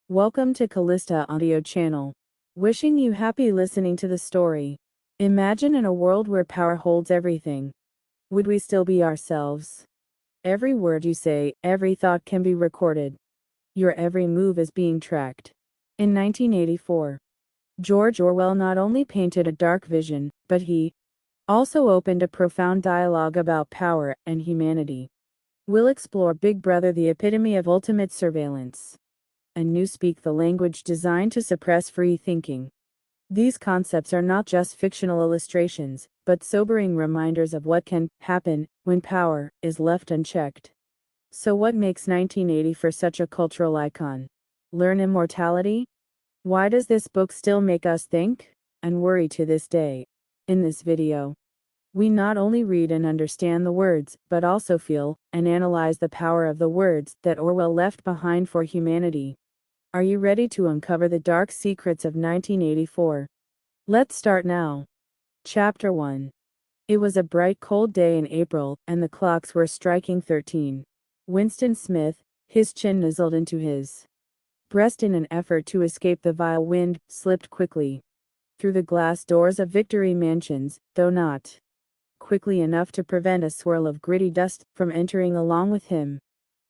Welcome to Callista Audio Channel. Wishing you happy listening to the story. Imagine in a world where power holds everything. Would we still be ourselves? Every word you say, every thought can be recorded. Your every move is being tracked. In 1984, George Orwell not only painted a dark vision, but he also opened a profound dialogue about power and humanity. We'll explore Big Brother, the epitome of ultimate surveillance, and Newspeak, the language designed to suppress free thinking. These concepts are not just fictional illustrations, but sobering reminders of what can happen when power is left unchecked. So what makes 1984 such a cultural icon? Learn immortality? Why does this book still make us think and worry to this day? In this video, we not only read and understand the words, but also feel and analyze the power of the words that Orwell left behind for humanity. Are you ready to uncover the dark secrets of 1984? Let's start now. Chapter 1. It was a bright, cold day in April, and the clocks were striking 13. Winston Smith, his chin nuzzled into his breast in an effort to escape the vile wind, slipped quickly through the glass doors of Victory Mansions, though not quickly enough to prevent a swirl of gritty dust from entering along with him.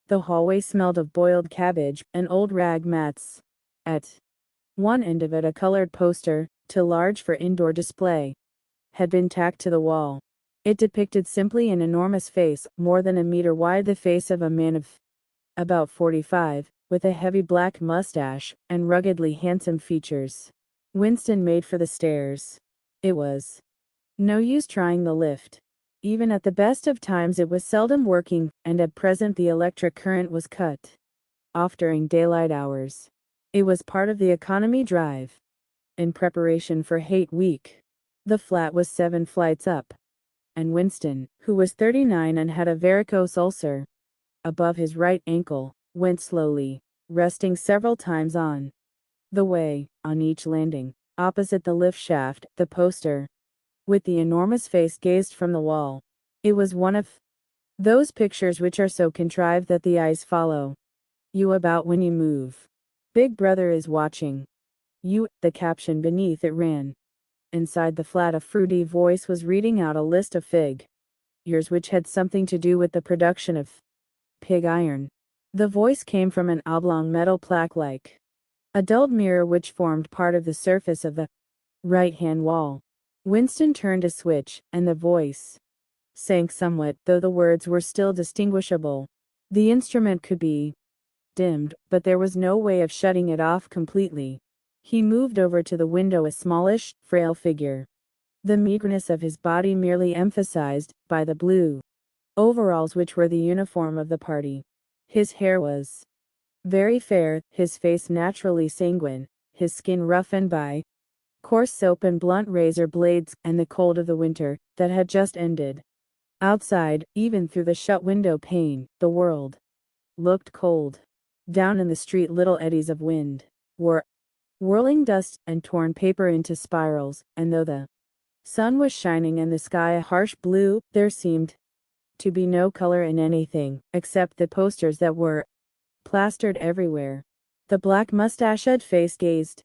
The hallway smelled of boiled cabbage and old rag mats. At one end of it, a colored poster, too large for indoor display, had been tacked to the wall. It depicted simply an enormous face, more than a meter wide, the face of a man of about 45, with a heavy black mustache and ruggedly handsome features. Winston made for the stairs. It was no use trying the lift. Even at the best of times it was seldom working, and at present the electric current was cut off during daylight hours. It was part of the economy drive. In preparation for Hate Week, the flat was 7 flights up, and Winston, who was 39 and had a varicose ulcer above his right ankle, went slowly, resting several times on the way. On each landing, opposite the lift shaft, the poster with the enormous face gazed from the wall. It was one of those pictures which are so contrived that the eyes follow you about when you move. Big Brother is watching you. The caption beneath it ran. Inside the flat, a fruity voice was reading out a list of figures which had something to do with the production of pig iron. The voice came from an oblong metal plaque like a dulled mirror which formed part of the surface of the right-hand wall. Winston turned a switch, and the voice sank somewhat, though the words were still distinguishable. The instrument could be dimmed, but there was no way of shutting it off completely. He moved over to the window, a smallish, frail figure, the meagerness of his body merely emphasized by the blue overalls which were the uniform of the party. His hair was very fair, his face naturally sanguine, his skin roughened by coarse soap and blunt razor blades, and the cold of the winter that had just ended. Outside, even through the shut window pane, the world looked cold. Down in the street, little eddies of wind were whirling dust and torn paper into spirals, and though the sun was shining and the sky a harsh blue, there seemed to be no color in anything except the posters that were plastered everywhere. The black mustached face gazed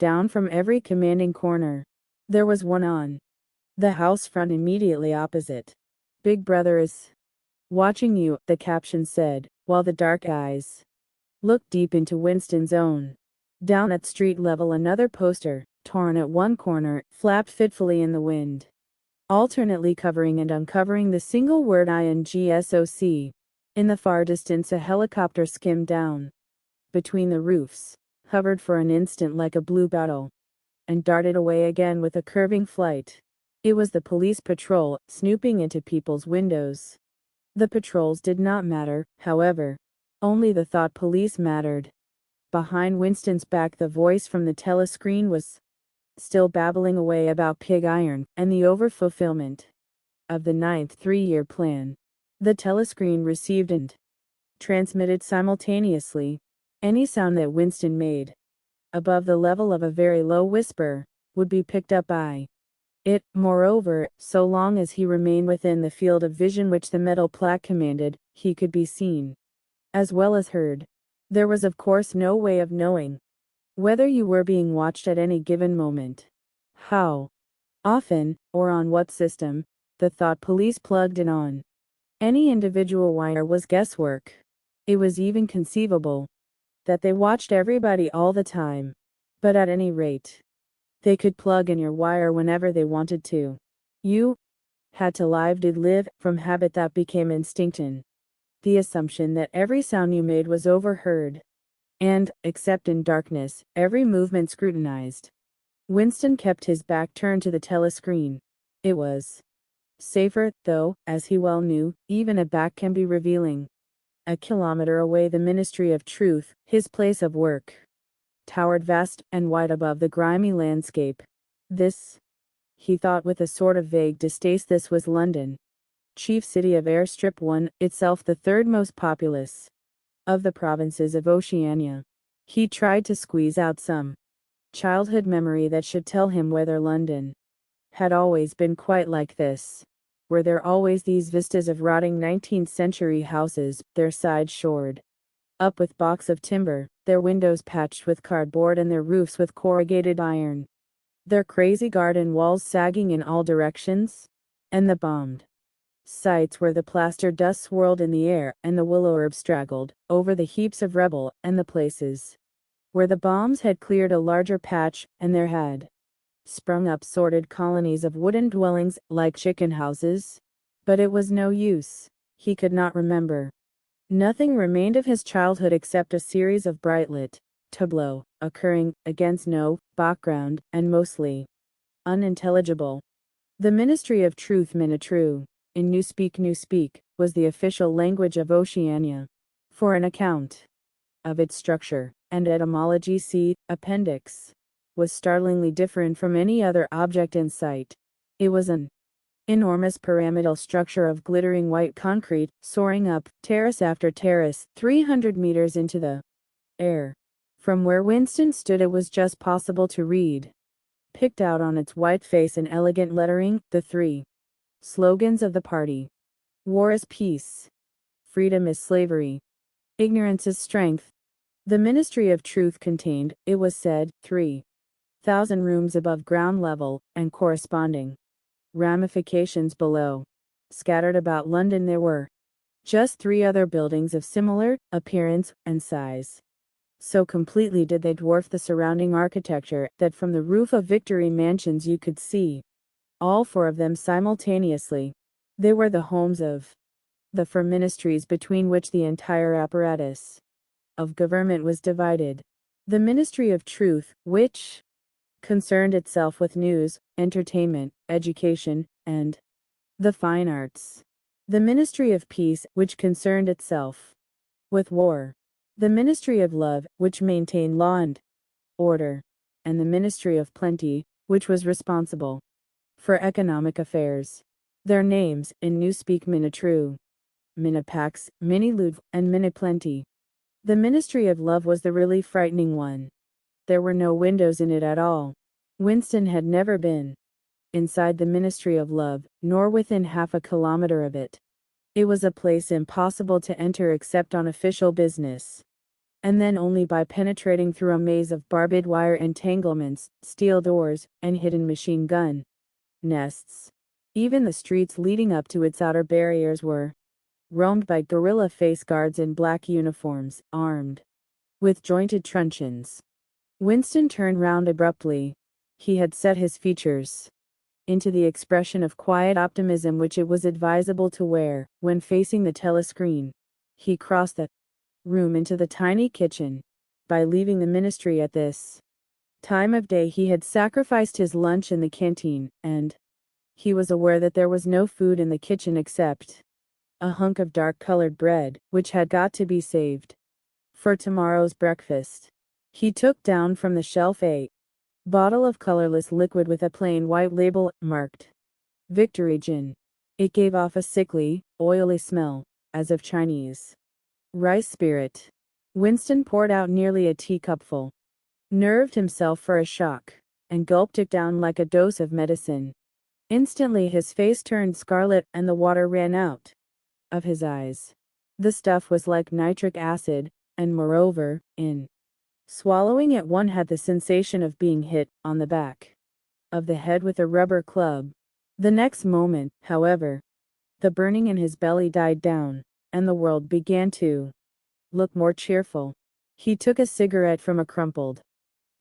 down from every commanding corner. There was one on the house front immediately opposite. Big Brother is watching you, the caption said, while the dark eyes looked deep into Winston's own. Down at street level, another poster, torn at one corner, flapped fitfully in the wind, alternately covering and uncovering the single word INGSOC. In the far distance, a helicopter skimmed down between the roofs, hovered for an instant like a blue bottle, and darted away again with a curving flight. It was the police patrol, snooping into people's windows. The patrols did not matter, however. Only the thought police mattered. Behind Winston's back, the voice from the telescreen was still babbling away about pig iron and the overfulfillment of the 9th three-year plan. The telescreen received and transmitted simultaneously any sound that Winston made above the level of a very low whisper would be picked up by it. Moreover, so long as he remained within the field of vision which the metal plaque commanded, he could be seen as well as heard. There was of course no way of knowing whether you were being watched at any given moment. How often, or on what system, the thought police plugged in on any individual wire was guesswork. It was even conceivable that they watched everybody all the time. But at any rate, they could plug in your wire whenever they wanted to. You had to live from habit that became instinctive. The assumption that every sound you made was overheard. And, except in darkness, every movement scrutinized. Winston kept his back turned to the telescreen. It was safer, though, as he well knew, even a back can be revealing. A kilometer away, the Ministry of Truth, his place of work, towered vast and wide above the grimy landscape. This, he thought with a sort of vague distaste, this was London, chief city of Airstrip 1, itself the third most populous of the provinces of Oceania. He tried to squeeze out some childhood memory that should tell him whether London had always been quite like this. Were there always these vistas of rotting 19th century houses, their sides shored up with blocks of timber, their windows patched with cardboard and their roofs with corrugated iron, their crazy garden walls sagging in all directions? And the bombed sites where the plaster dust swirled in the air and the willow herb straggled over the heaps of rubble, and the places where the bombs had cleared a larger patch and there had sprung up sordid colonies of wooden dwellings like chicken houses. But it was no use. He could not remember. Nothing remained of his childhood except a series of bright-lit tableaux, occurring against no background, and mostly unintelligible. The Ministry of Truth, Minatru, in Newspeak, was the official language of Oceania. For an account of its structure and etymology, see Appendix, was startlingly different from any other object in sight. It was an enormous pyramidal structure of glittering white concrete, soaring up, terrace after terrace, 300 meters into the air. From where Winston stood it was just possible to read, picked out on its white face in elegant lettering, the three slogans of the party. War is peace. Freedom is slavery. Ignorance is strength. The Ministry of Truth contained, it was said, 3,000 rooms above ground level, and corresponding ramifications below. Scattered about London there were just 3 other buildings of similar appearance and size. So completely did they dwarf the surrounding architecture that from the roof of Victory Mansions you could see all 4 of them simultaneously. They were the homes of the 4 ministries between which the entire apparatus of government was divided. The Ministry of Truth, which concerned itself with news, entertainment, education, and the fine arts. The Ministry of Peace, which concerned itself with war. The Ministry of Love, which maintained law and order. And the Ministry of Plenty, which was responsible for economic affairs. Their names, in Newspeak, Minatru, Minapax, Minilud, and Miniplenty. The Ministry of Love was the really frightening one. There were no windows in it at all. Winston had never been inside the Ministry of Love, nor within half a kilometer of it. It was a place impossible to enter except on official business, and then only by penetrating through a maze of barbed wire entanglements, steel doors, and hidden machine gun nests. Even the streets leading up to its outer barriers were roamed by guerrilla face guards in black uniforms, armed with jointed truncheons. Winston turned round abruptly. He had set his features into the expression of quiet optimism which it was advisable to wear when facing the telescreen. He crossed the room into the tiny kitchen. By leaving the ministry at this time of day he had sacrificed his lunch in the canteen, and he was aware that there was no food in the kitchen except a hunk of dark-colored bread, which had got to be saved for tomorrow's breakfast. He took down from the shelf a bottle of colorless liquid with a plain white label, marked Victory Gin. It gave off a sickly, oily smell, as of Chinese rice spirit. Winston poured out nearly a teacupful, nerved himself for a shock, and gulped it down like a dose of medicine. Instantly his face turned scarlet and the water ran out of his eyes. The stuff was like nitric acid, and moreover, in swallowing it one had the sensation of being hit on the back of the head with a rubber club. The next moment, however, the burning in his belly died down, and the world began to look more cheerful. He took a cigarette from a crumpled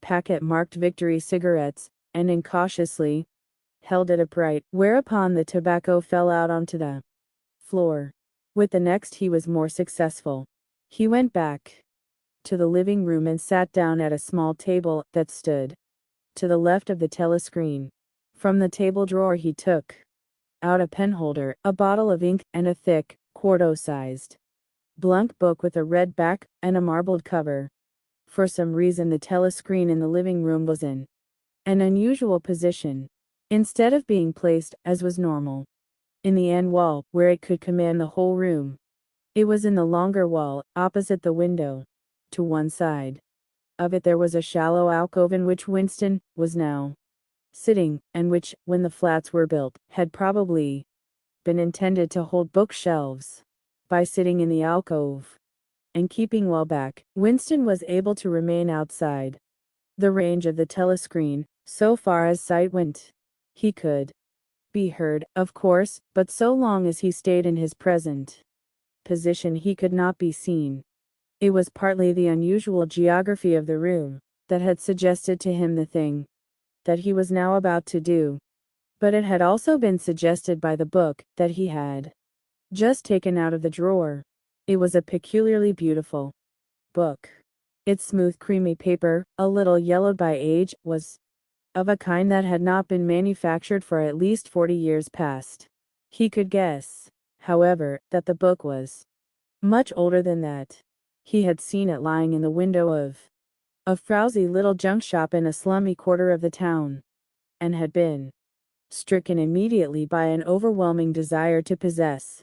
packet marked Victory Cigarettes, and incautiously held it upright, whereupon the tobacco fell out onto the floor. With the next he was more successful. He went back to the living room and sat down at a small table that stood to the left of the telescreen. From the table drawer he took out a penholder, a bottle of ink, and a thick, quarto-sized blank book with a red back and a marbled cover. For some reason the telescreen in the living room was in an unusual position. Instead of being placed, as was normal, in the end wall, where it could command the whole room, it was in the longer wall, opposite the window. To one side of it there was a shallow alcove in which Winston was now sitting, and which, when the flats were built, had probably been intended to hold bookshelves. By sitting in the alcove and keeping well back, Winston was able to remain outside the range of the telescreen, so far as sight went. He could be heard, of course, but so long as he stayed in his present position he could not be seen. It was partly the unusual geography of the room that had suggested to him the thing that he was now about to do, but it had also been suggested by the book that he had just taken out of the drawer. It was a peculiarly beautiful book. Its smooth creamy paper, a little yellowed by age, was of a kind that had not been manufactured for at least 40 years past. He could guess, however, that the book was much older than that. He had seen it lying in the window of a frowsy little junk shop in a slummy quarter of the town, and had been stricken immediately by an overwhelming desire to possess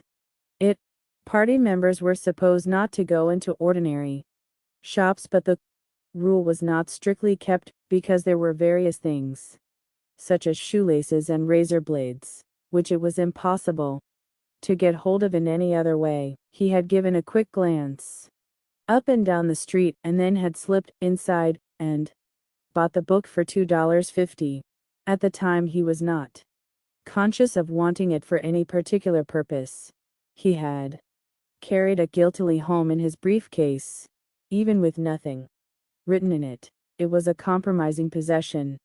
it. Party members were supposed not to go into ordinary shops, but the rule was not strictly kept, because there were various things, such as shoelaces and razor blades, which it was impossible to get hold of in any other way. He had given a quick glance up and down the street, and then had slipped inside and bought the book for $2.50. At the time he was not conscious of wanting it for any particular purpose. He had carried it guiltily home in his briefcase, even with nothing written in it. It was a compromising possession.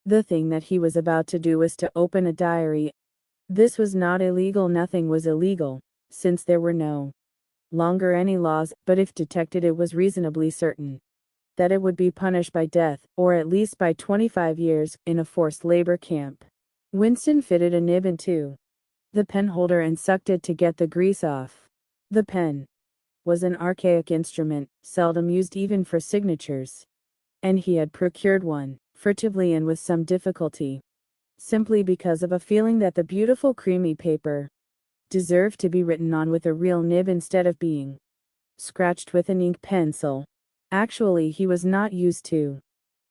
The thing that he was about to do was to open a diary. This was not illegal. Nothing was illegal, since there were no longer any laws, but if detected it was reasonably certain that it would be punished by death, or at least by 25 years, in a forced labor camp. Winston fitted a nib into the penholder and sucked it to get the grease off. The pen was an archaic instrument, seldom used even for signatures, and he had procured one, furtively and with some difficulty, simply because of a feeling that the beautiful creamy paper deserved to be written on with a real nib instead of being scratched with an ink pencil. Actually, he was not used to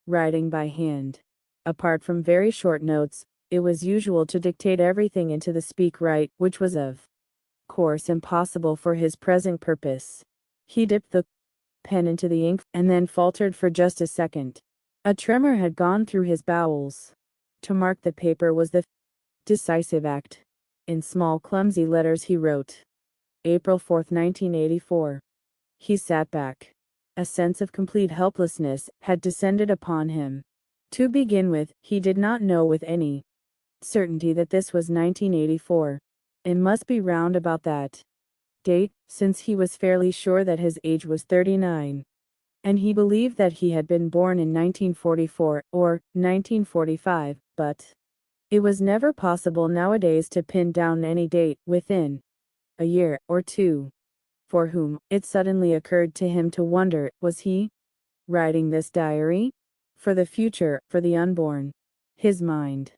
writing by hand. Apart from very short notes, it was usual to dictate everything into the speak write, which was of course impossible for his present purpose. He dipped the pen into the ink, and then faltered for just a second. A tremor had gone through his bowels. To mark the paper was the decisive act. In small clumsy letters he wrote, April 4, 1984. He sat back. A sense of complete helplessness had descended upon him. To begin with, he did not know with any certainty that this was 1984. It must be round about that date, since he was fairly sure that his age was 39. And he believed that he had been born in 1944, or 1945, but it was never possible nowadays to pin down any date within a year or two. For whom, it suddenly occurred to him to wonder, was he writing this diary? For the future, for the unborn. His mind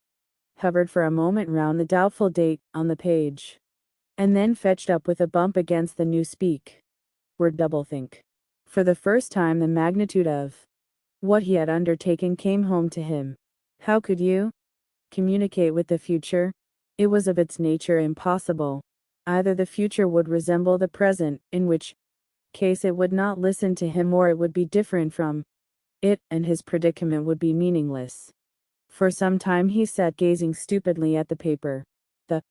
hovered for a moment round the doubtful date on the page, and then fetched up with a bump against the new speak word doublethink. For the first time the magnitude of what he had undertaken came home to him. How could you communicate with the future? It was of its nature impossible. Either the future would resemble the present, in which case it would not listen to him, or it would be different from it, and his predicament would be meaningless. For some time he sat gazing stupidly at the paper. The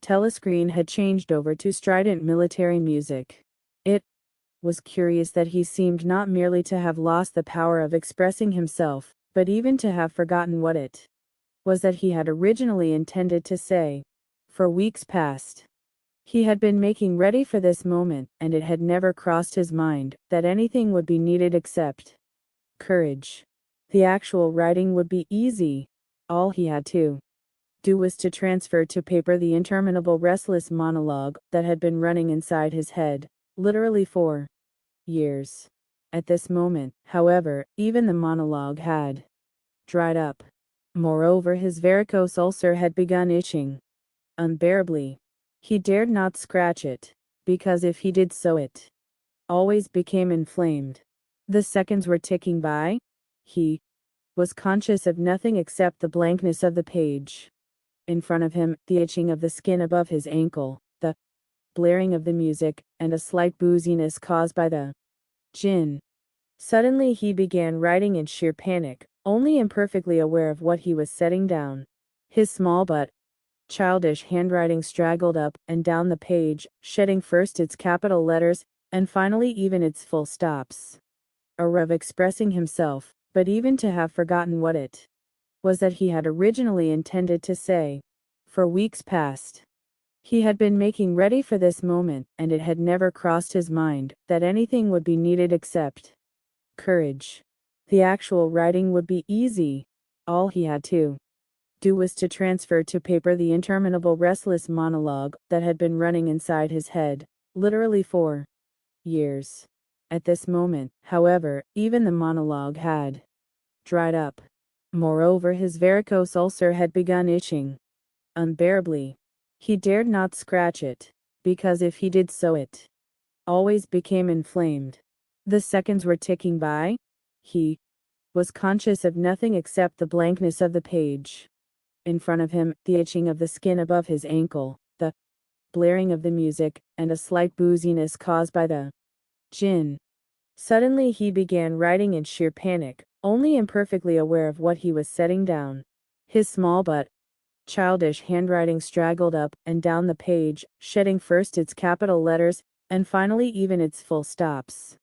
telescreen had changed over to strident military music. It was curious that he seemed not merely to have lost the power of expressing himself, but even to have forgotten what it was that he had originally intended to say. For weeks past, he had been making ready for this moment, and it had never crossed his mind that anything would be needed except courage. The actual writing would be easy. All he had to do was to transfer to paper the interminable restless monologue that had been running inside his head, literally for years. At this moment, however, even the monologue had dried up. Moreover, his varicose ulcer had begun itching unbearably. He dared not scratch it, because if he did so it always became inflamed. The seconds were ticking by. He was conscious of nothing except the blankness of the page in front of him, the itching of the skin above his ankle, the blaring of the music, and a slight booziness caused by the gin. Suddenly he began writing in sheer panic, only imperfectly aware of what he was setting down. His small but childish handwriting straggled up and down the page, shedding first its capital letters, and finally even its full stops. A way of expressing himself, but even to have forgotten what it was that he had originally intended to say. For weeks past, he had been making ready for this moment, and it had never crossed his mind that anything would be needed except courage. The actual writing would be easy. All he had to do was to transfer to paper the interminable restless monologue that had been running inside his head, literally for years. At this moment, however, even the monologue had dried up. Moreover, his varicose ulcer had begun itching unbearably. He dared not scratch it, because if he did so it always became inflamed. The seconds were ticking by. He was conscious of nothing except the blankness of the page in front of him, the itching of the skin above his ankle, the blaring of the music, and a slight booziness caused by the gin. Suddenly he began writing in sheer panic, only imperfectly aware of what he was setting down. His small but childish handwriting straggled up and down the page, shedding first its capital letters, and finally even its full stops.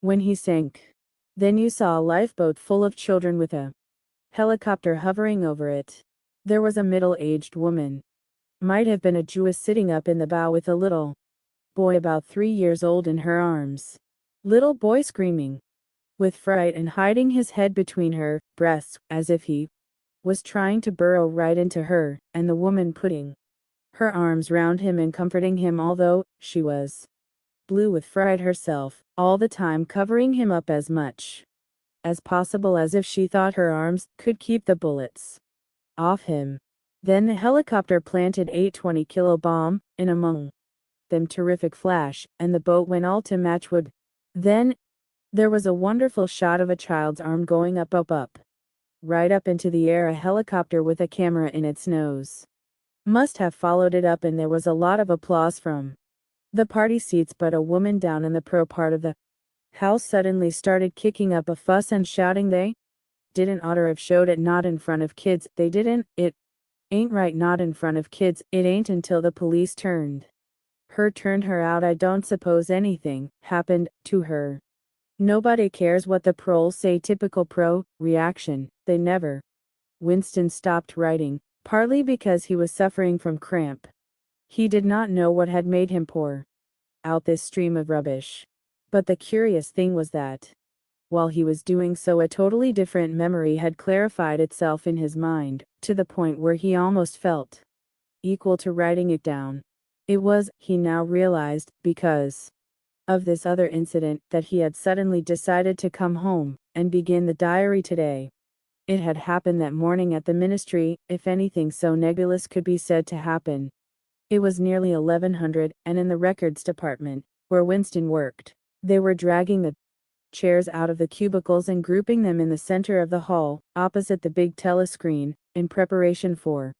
When he sank, then you saw a lifeboat full of children with a helicopter hovering over it. There was a middle-aged woman, might have been a Jewess, sitting up in the bow with a little boy about 3 years old in her arms. Little boy screaming with fright and hiding his head between her breasts, as if he was trying to burrow right into her, and the woman putting her arms round him and comforting him, although she was blue with fright herself, all the time covering him up as much as possible, as if she thought her arms could keep the bullets off him. Then the helicopter planted a 20-kilo bomb in among them. Terrific flash, and the boat went all to matchwood. Then there was a wonderful shot of a child's arm going up, right up into the air. A helicopter with a camera in its nose must have followed it up, and there was a lot of applause from the party seats, but a woman down in the pro part of the house suddenly started kicking up a fuss and shouting they didn't oughter have showed it, not in front of kids, they didn't, it ain't right, not in front of kids, it ain't, until the police turned her out. I don't suppose anything happened to her. Nobody cares what the proles say. Typical pro reaction, they never. Winston stopped writing, partly because he was suffering from cramp. He did not know what had made him pour out this stream of rubbish. But the curious thing was that, while he was doing so, a totally different memory had clarified itself in his mind, to the point where he almost felt equal to writing it down. It was, he now realized, because of this other incident that he had suddenly decided to come home and begin the diary today. It had happened that morning at the ministry, if anything so nebulous could be said to happen. It was nearly 1100, and in the records department, where Winston worked, they were dragging the chairs out of the cubicles and grouping them in the center of the hall, opposite the big telescreen, in preparation for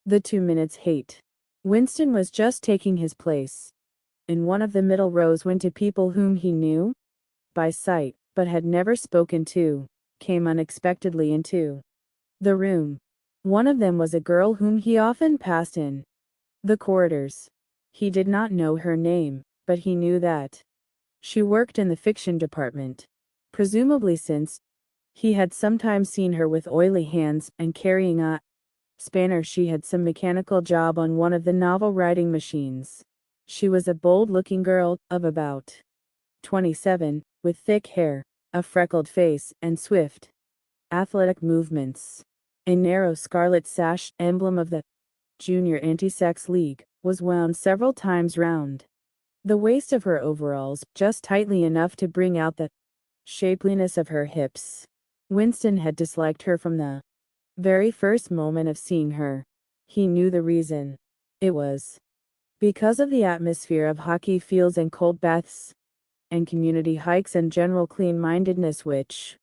the 2 minutes hate. Winston was just taking his place. In one of the middle rows went two people whom he knew by sight, but had never spoken to, came unexpectedly into the room. One of them was a girl whom he often passed in the corridors. He did not know her name, but he knew that she worked in the fiction department. Presumably since he had sometimes seen her with oily hands and carrying a spanner. She had some mechanical job on one of the novel writing machines. She was a bold-looking girl of about 27, with thick hair, a freckled face, and swift, athletic movements. A narrow scarlet sash, emblem of the Junior Anti-Sex League, was wound several times round the waist of her overalls, just tightly enough to bring out the shapeliness of her hips. Winston had disliked her from the very first moment of seeing her. He knew the reason. It was because of the atmosphere of hockey fields and cold baths, and community hikes and general clean-mindedness which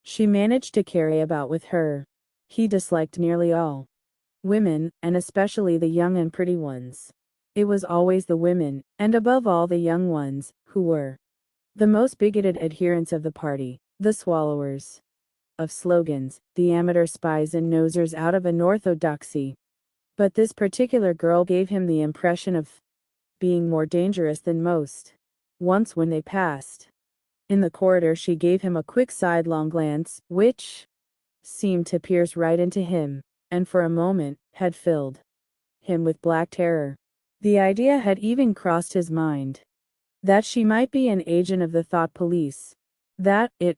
she managed to carry about with her. He disliked nearly all women, and especially the young and pretty ones. It was always the women, and above all the young ones, who were the most bigoted adherents of the party, the swallowers of slogans, the amateur spies and nosers out of unorthodoxy. But this particular girl gave him the impression of being more dangerous than most. Once when they passed in the corridor, she gave him a quick sidelong glance, which seemed to pierce right into him, and for a moment had filled him with black terror. The idea had even crossed his mind that she might be an agent of the thought police. That it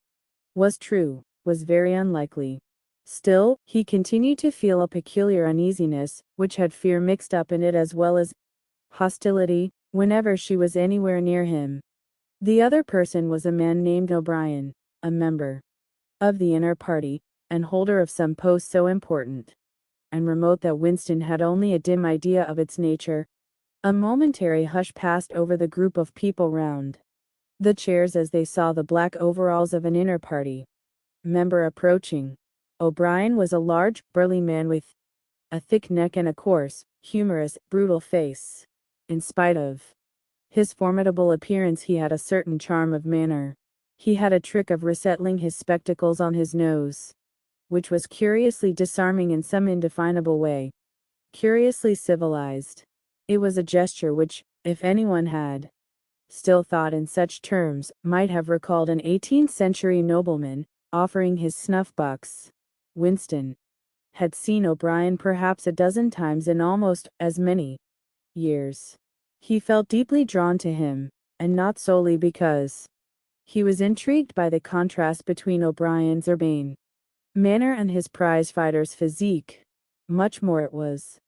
was true was very unlikely. Still, he continued to feel a peculiar uneasiness, which had fear mixed up in it as well as hostility, whenever she was anywhere near him. The other person was a man named O'Brien, a member of the inner party, and holder of some post so important and remote that Winston had only a dim idea of its nature. A momentary hush passed over the group of people round the chairs as they saw the black overalls of an inner party member approaching. O'Brien was a large, burly man with a thick neck and a coarse, humorous, brutal face. In spite of his formidable appearance, he had a certain charm of manner. He had a trick of resettling his spectacles on his nose, which was curiously disarming in some indefinable way. Curiously civilized. It was a gesture which, if anyone had still thought in such terms, might have recalled an 18th-century nobleman offering his snuff-box. Winston had seen O'Brien perhaps a dozen times in almost as many years. He felt deeply drawn to him, and not solely because he was intrigued by the contrast between O'Brien's urbane manner and his prize-fighter's physique. Much more it was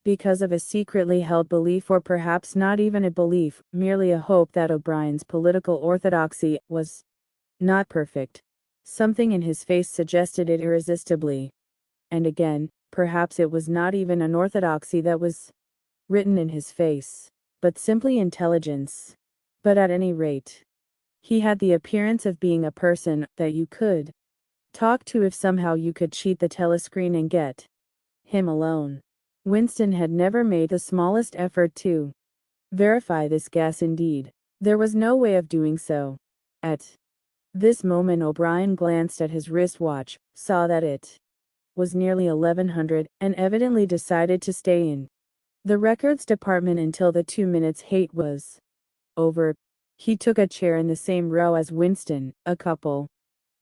because of a secretly held belief, or perhaps not even a belief, merely a hope, that O'Brien's political orthodoxy was not perfect. Something in his face suggested it irresistibly. And again, perhaps it was not even an orthodoxy that was written in his face, but simply intelligence. But at any rate, he had the appearance of being a person that you could talk to if somehow you could cheat the telescreen and get him alone. Winston had never made the smallest effort to verify this guess. Indeed, there was no way of doing so. At this moment O'Brien glanced at his wristwatch, saw that it was nearly 1100, and evidently decided to stay in the records department until the 2 minutes hate was over. He took a chair in the same row as Winston, a couple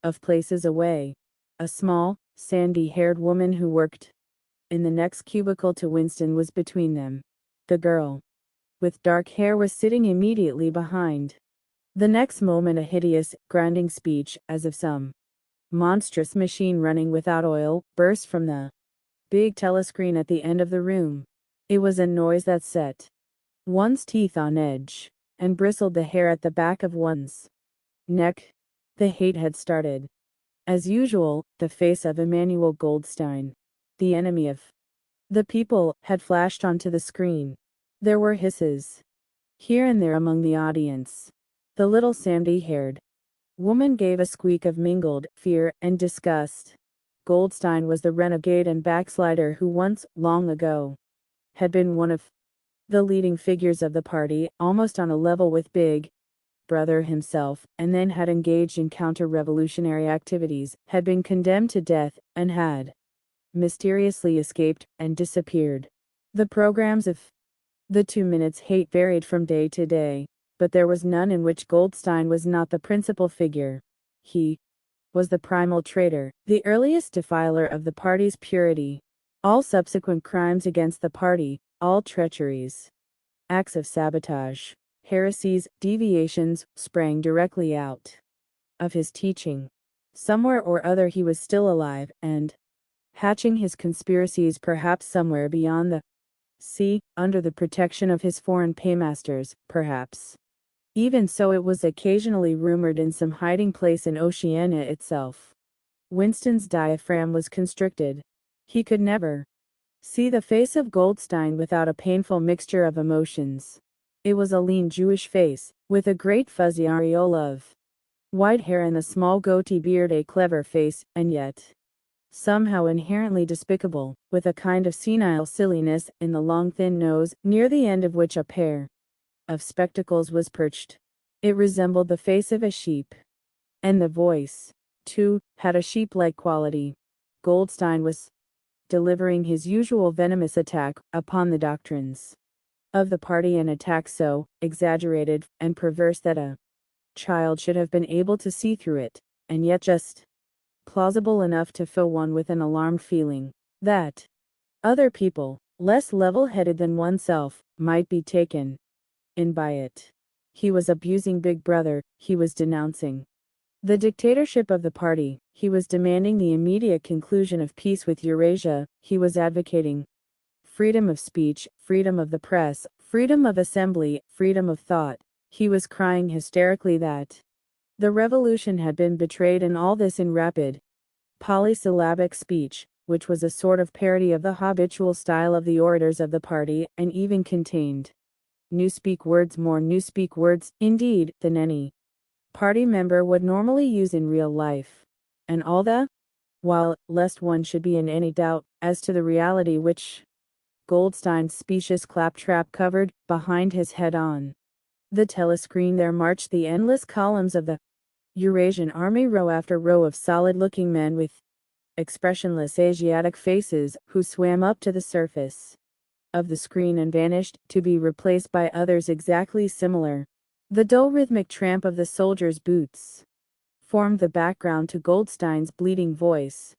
of places away. A small, sandy-haired woman who worked in the next cubicle to Winston was between them. The girl with dark hair was sitting immediately behind. The next moment a hideous, grinding speech, as of some monstrous machine running without oil, burst from the big telescreen at the end of the room. It was a noise that set one's teeth on edge and bristled the hair at the back of one's neck. The hate had started. As usual, the face of Emmanuel Goldstein, the enemy of the people, had flashed onto the screen. There were hisses here and there among the audience. The little sandy-haired woman gave a squeak of mingled fear and disgust. Goldstein was the renegade and backslider who once, long ago, had been one of The leading figures of the party, almost on a level with Big Brother himself, and then had engaged in counter-revolutionary activities, had been condemned to death, and had mysteriously escaped and disappeared. The programs of the 2 Minutes Hate varied from day to day, but there was none in which Goldstein was not the principal figure. He was the primal traitor, the earliest defiler of the party's purity. All subsequent crimes against the party, all treacheries, acts of sabotage, heresies, deviations, sprang directly out of his teaching. Somewhere or other he was still alive, and hatching his conspiracies perhaps somewhere beyond the sea, under the protection of his foreign paymasters, perhaps. Even so, it was occasionally rumored in some hiding place in Oceania itself. Winston's diaphragm was constricted. He could never see the face of Goldstein without a painful mixture of emotions. It was a lean Jewish face, with a great fuzzy aureole of white hair and a small goatee beard, a clever face, and yet somehow inherently despicable, with a kind of senile silliness in the long thin nose, near the end of which a pair of spectacles was perched. It resembled the face of a sheep. And the voice, too, had a sheep-like quality. Goldstein was delivering his usual venomous attack upon the doctrines of the party, an attack so exaggerated and perverse that a child should have been able to see through it, and yet just plausible enough to fill one with an alarmed feeling that other people, less level-headed than oneself, might be taken in by it. He was abusing Big Brother, he was denouncing the dictatorship of the party, he was demanding the immediate conclusion of peace with Eurasia, he was advocating freedom of speech, freedom of the press, freedom of assembly, freedom of thought. He was crying hysterically that the revolution had been betrayed, and all this in rapid, polysyllabic speech, which was a sort of parody of the habitual style of the orators of the party, and even contained newspeak words, more newspeak words, indeed, than any party member would normally use in real life. And all the while, lest one should be in any doubt as to the reality which Goldstein's specious claptrap covered, behind his head on the telescreen there marched the endless columns of the Eurasian army, row after row of solid-looking men with expressionless Asiatic faces, who swam up to the surface of the screen and vanished, to be replaced by others exactly similar. The dull rhythmic tramp of the soldiers' boots formed the background to Goldstein's bleating voice.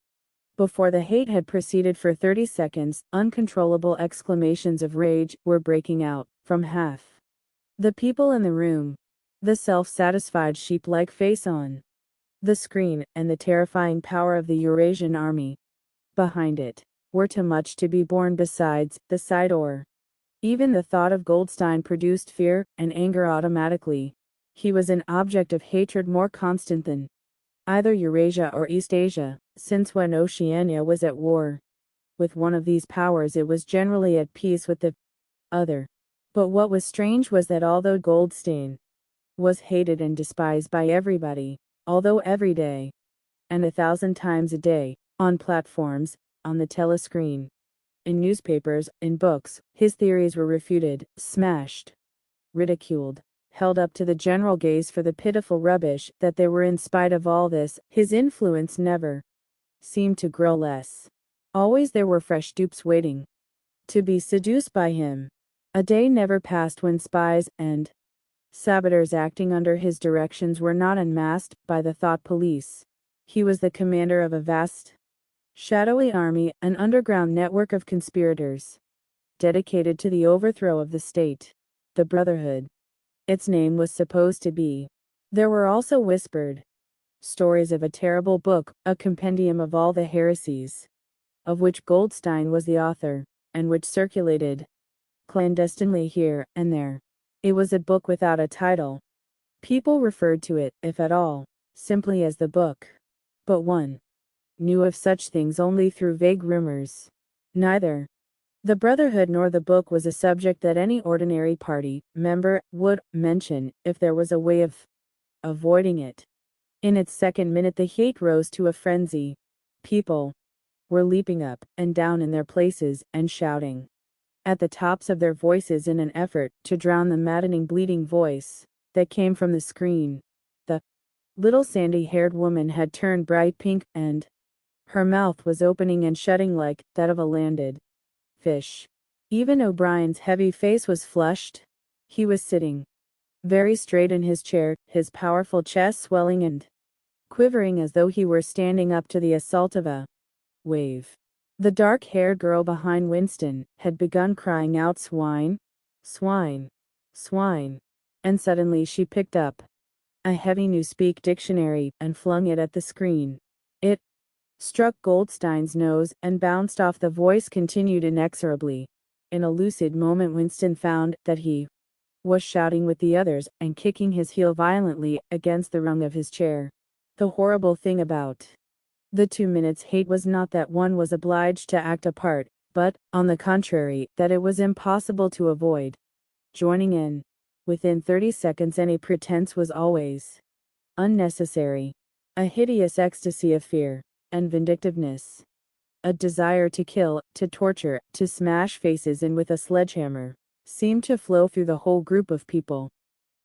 Before the hate had proceeded for 30 seconds, uncontrollable exclamations of rage were breaking out from half the people in the room. The self-satisfied sheep-like face on the screen, and the terrifying power of the Eurasian army behind it, were too much to be borne. Besides, the sight or even the thought of Goldstein produced fear and anger automatically. He was an object of hatred more constant than either Eurasia or East Asia, since when Oceania was at war with one of these powers, it was generally at peace with the other. But what was strange was that although Goldstein was hated and despised by everybody, although every day, and 1,000 times a day, on platforms, on the telescreen, in newspapers, in books, his theories were refuted, smashed, ridiculed, held up to the general gaze for the pitiful rubbish that they were, in spite of all this, his influence never seemed to grow less. Always there were fresh dupes waiting to be seduced by him. A day never passed when spies and saboteurs acting under his directions were not unmasked by the thought police. He was the commander of a vast, shadowy army, an underground network of conspirators, dedicated to the overthrow of the state. The Brotherhood, its name was supposed to be. There were also whispered stories of a terrible book, a compendium of all the heresies, of which Goldstein was the author, and which circulated clandestinely here and there. It was a book without a title. People referred to it, if at all, simply as the book. But one knew of such things only through vague rumors. Neither the Brotherhood nor the book was a subject that any ordinary party member would mention if there was a way of avoiding it. In its second minute the hate rose to a frenzy. People were leaping up and down in their places and shouting at the tops of their voices in an effort to drown the maddening bleating voice that came from the screen. The little sandy-haired woman had turned bright pink, and her mouth was opening and shutting like that of a landed fish. Even O'Brien's heavy face was flushed. He was sitting very straight in his chair, his powerful chest swelling and quivering as though he were standing up to the assault of a wave. The dark-haired girl behind Winston had begun crying out, "Swine! Swine! Swine!" And suddenly she picked up a heavy Newspeak dictionary and flung it at the screen. It struck Goldstein's nose and bounced off. The voice continued inexorably. In a lucid moment, Winston found that he was shouting with the others and kicking his heel violently against the rung of his chair. The horrible thing about the 2 minutes hate was not that one was obliged to act a part, but, on the contrary, that it was impossible to avoid joining in. Within 30 seconds any pretense was always unnecessary. A hideous ecstasy of fear and vindictiveness. A desire to kill, to torture, to smash faces in with a sledgehammer seemed to flow through the whole group of people,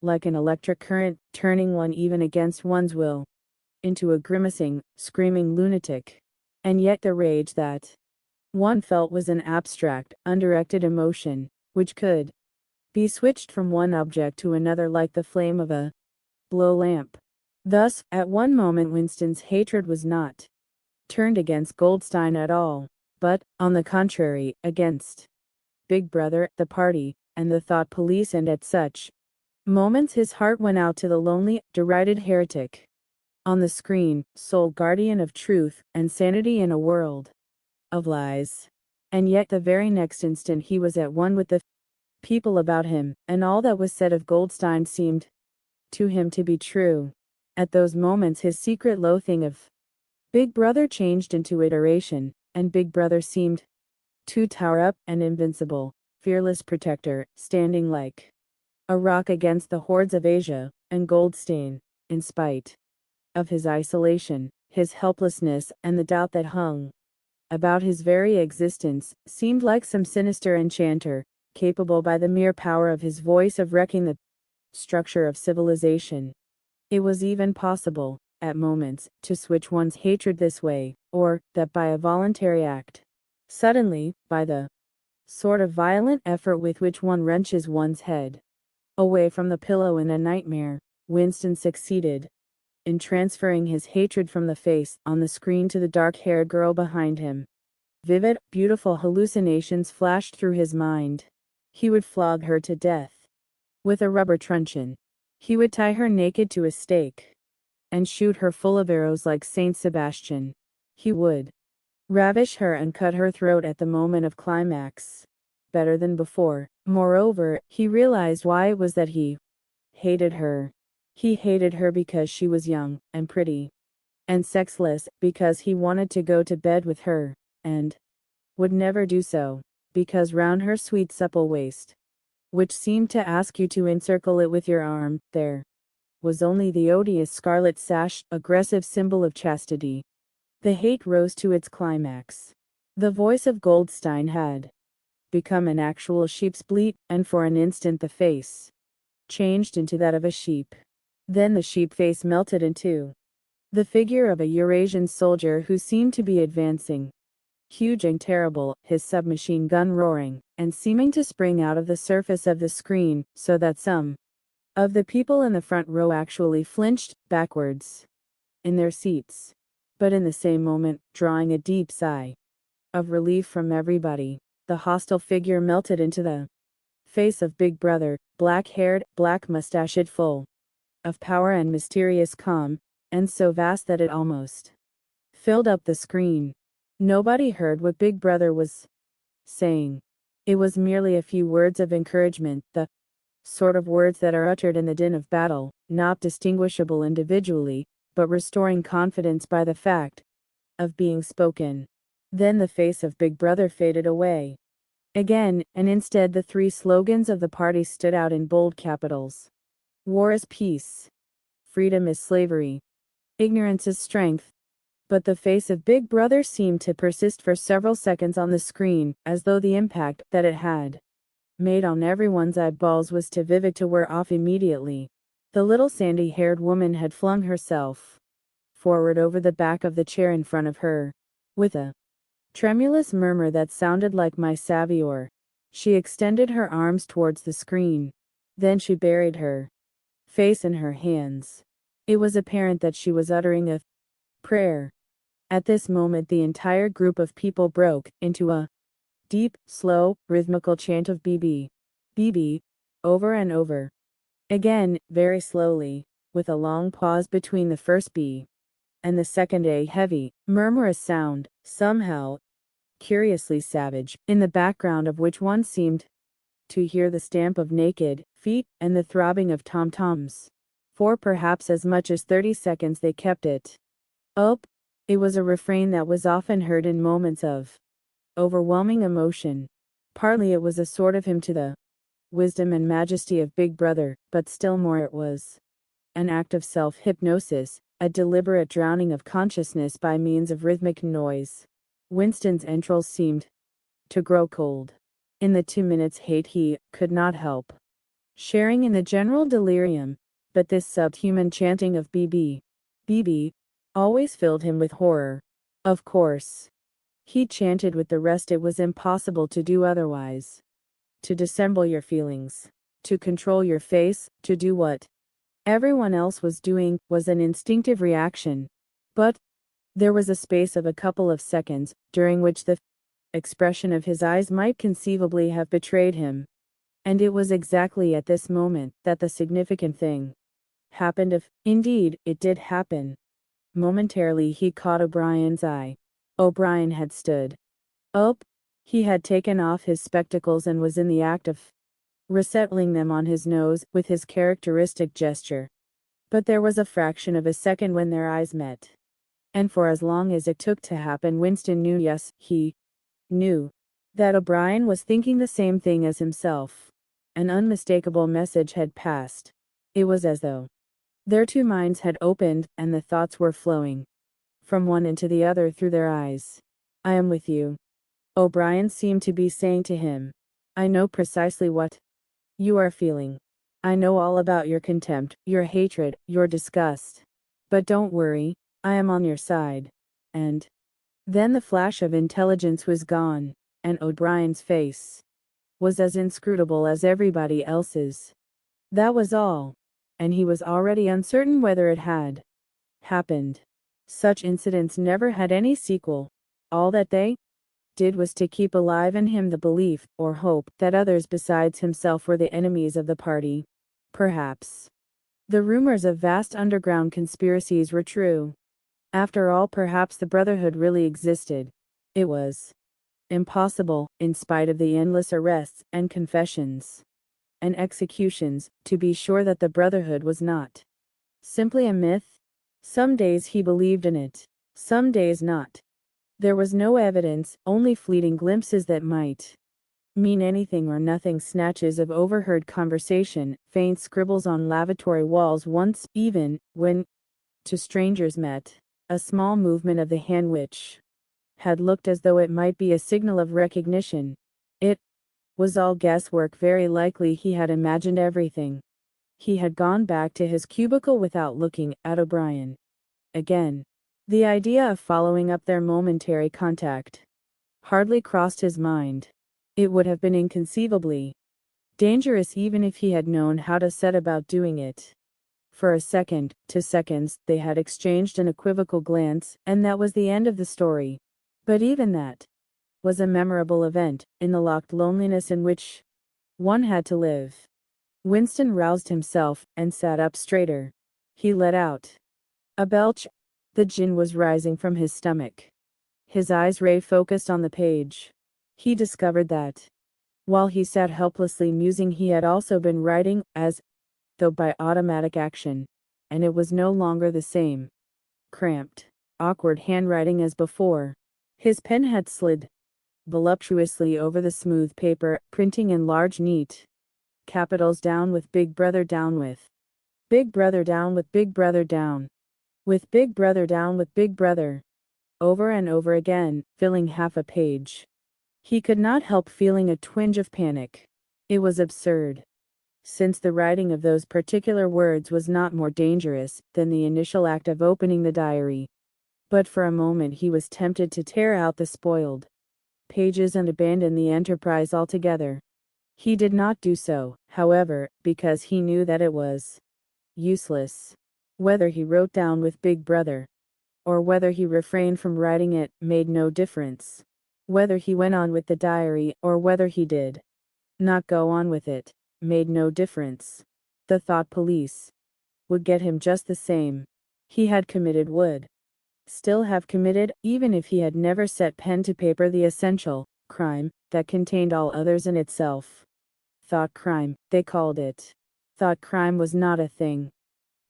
like an electric current, turning one even against one's will into a grimacing, screaming lunatic. And yet the rage that one felt was an abstract, undirected emotion, which could be switched from one object to another like the flame of a blow lamp. Thus, at one moment Winston's hatred was not turned against Goldstein at all, but, on the contrary, against Big Brother, the party, and the thought police, and at such moments his heart went out to the lonely, derided heretic on the screen, sole guardian of truth and sanity in a world of lies. And yet the very next instant he was at one with the people about him, and all that was said of Goldstein seemed to him to be true. At those moments his secret loathing of Big Brother changed into adoration, and Big Brother seemed to tower up, an invincible, fearless protector, standing like a rock against the hordes of Asia, and Goldstein, in spite of his isolation, his helplessness, and the doubt that hung about his very existence, seemed like some sinister enchanter, capable by the mere power of his voice of wrecking the structure of civilization. It was even possible, at moments, to switch one's hatred this way, or that by a voluntary act. Suddenly, by the sort of violent effort with which one wrenches one's head away from the pillow in a nightmare, Winston succeeded in transferring his hatred from the face on the screen to the dark-haired girl behind him. Vivid, beautiful hallucinations flashed through his mind. He would flog her to death with a rubber truncheon. He would tie her naked to a stake and shoot her full of arrows like Saint Sebastian. He would ravish her and cut her throat at the moment of climax. Better than before. Moreover, he realized why it was that he hated her. He hated her because she was young, and pretty, and sexless, because he wanted to go to bed with her, and would never do so, because round her sweet supple waist, which seemed to ask you to encircle it with your arm, there was only the odious scarlet sash, aggressive symbol of chastity. The hate rose to its climax. The voice of Goldstein had become an actual sheep's bleat, and for an instant the face changed into that of a sheep. Then the sheep face melted into the figure of a Eurasian soldier who seemed to be advancing, huge and terrible, his submachine gun roaring, and seeming to spring out of the surface of the screen, so that some of the people in the front row actually flinched backwards in their seats. But in the same moment, drawing a deep sigh of relief from everybody, the hostile figure melted into the face of Big Brother, black-haired, black-mustached, full of power and mysterious calm, and so vast that it almost filled up the screen. Nobody heard what Big Brother was saying. It was merely a few words of encouragement, the sort of words that are uttered in the din of battle, not distinguishable individually, but restoring confidence by the fact of being spoken. Then the face of Big Brother faded away again, and instead the three slogans of the party stood out in bold capitals. War is peace. Freedom is slavery. Ignorance is strength. But the face of Big Brother seemed to persist for several seconds on the screen, as though the impact that it had made on everyone's eyeballs was too vivid to wear off immediately. The little sandy-haired woman had flung herself forward over the back of the chair in front of her. With a tremulous murmur that sounded like my savior, she extended her arms towards the screen. Then she buried her face in her hands. It was apparent that she was uttering a prayer. At this moment the entire group of people broke into a deep, slow, rhythmical chant of BB, BB, over and over again, very slowly, with a long pause between the first B and the second A, heavy, murmurous sound, somehow curiously savage, in the background of which one seemed to hear the stamp of naked feet and the throbbing of tom-toms. For perhaps as much as 30 seconds they kept it up. It was a refrain that was often heard in moments of overwhelming emotion. Partly it was a sort of hymn to the wisdom and majesty of Big Brother, but still more it was an act of self-hypnosis, a deliberate drowning of consciousness by means of rhythmic noise. Winston's entrails seemed to grow cold. In the 2 minutes hate he could not help sharing in the general delirium, but this subhuman chanting of BB, BB, always filled him with horror. Of course, he chanted with the rest. It was impossible to do otherwise. To dissemble your feelings, to control your face, to do what everyone else was doing, was an instinctive reaction. But there was a space of a couple of seconds, during which the expression of his eyes might conceivably have betrayed him. And it was exactly at this moment that the significant thing happened, if, indeed, it did happen. Momentarily he caught O'Brien's eye. O'Brien had stood up. He had taken off his spectacles and was in the act of resettling them on his nose with his characteristic gesture. But there was a fraction of a second when their eyes met. And for as long as it took to happen, Winston knew, yes, he knew, that O'Brien was thinking the same thing as himself. An unmistakable message had passed. It was as though their two minds had opened, and the thoughts were flowing from one into the other through their eyes. I am with you, O'Brien seemed to be saying to him. I know precisely what you are feeling. I know all about your contempt, your hatred, your disgust. But don't worry, I am on your side. And then the flash of intelligence was gone, and O'Brien's face was as inscrutable as everybody else's. That was all. And he was already uncertain whether it had happened. Such incidents never had any sequel. All that they did was to keep alive in him the belief, or hope, that others besides himself were the enemies of the party. Perhaps the rumors of vast underground conspiracies were true. After all, perhaps the Brotherhood really existed. It was impossible, in spite of the endless arrests and confessions and executions, to be sure that the Brotherhood was not simply a myth. Some days he believed in it, some days not. There was no evidence, only fleeting glimpses that might mean anything or nothing, snatches of overheard conversation, faint scribbles on lavatory walls once, even, when two strangers met, a small movement of the hand which had looked as though it might be a signal of recognition. It was all guesswork. Very likely he had imagined everything. He had gone back to his cubicle without looking at O'Brien again. The idea of following up their momentary contact hardly crossed his mind. It would have been inconceivably dangerous even if he had known how to set about doing it. For a second, 2 seconds, they had exchanged an equivocal glance, and that was the end of the story. But even that was a memorable event, in the locked loneliness in which one had to live. Winston roused himself, and sat up straighter. He let out a belch. The gin was rising from his stomach. His eyes focused on the page. He discovered that, while he sat helplessly musing, he had also been writing, as though by automatic action. And it was no longer the same cramped, awkward handwriting as before. His pen had slid voluptuously over the smooth paper, printing in large neat capitals, down with Big Brother, down with Big Brother, down with Big Brother, down with Big Brother, down with Big Brother. over and over again, filling half a page. He could not help feeling a twinge of panic. It was absurd. Since the writing of those particular words was not more dangerous than the initial act of opening the diary. But for a moment he was tempted to tear out the spoiled pages and abandon the enterprise altogether. He did not do so, however, because he knew that it was useless. Whether he wrote down with Big Brother, or whether he refrained from writing it, made no difference. Whether he went on with the diary, or whether he did not go on with it, made no difference. The thought police would get him just the same. He had committed, would still have committed, even if he had never set pen to paper, the essential crime that contained all others in itself. Thought crime, they called it. Thought crime was not a thing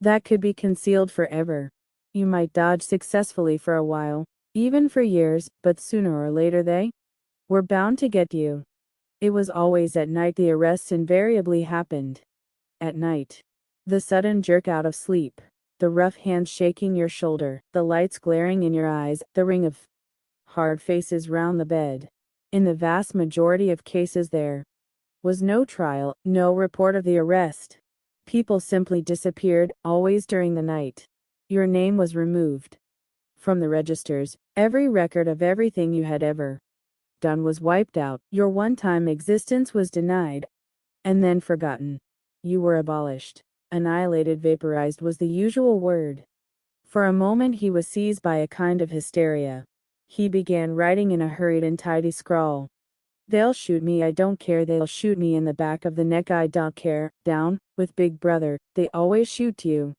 that could be concealed forever. You might dodge successfully for a while, even for years, but sooner or later they were bound to get you. It was always at night the arrests invariably happened. At night. The sudden jerk out of sleep, the rough hands shaking your shoulder, the lights glaring in your eyes, the ring of hard faces round the bed. In the vast majority of cases there was no trial, no report of the arrest. People simply disappeared, always during the night. Your name was removed from the registers. Every record of everything you had ever done was wiped out. Your one-time existence was denied and then forgotten. You were abolished. Annihilated, vaporized was the usual word. For a moment he was seized by a kind of hysteria. He began writing in a hurried and tidy scrawl. They'll shoot me, I don't care, they'll shoot me in the back of the neck, I don't care. Down with Big Brother, they always shoot you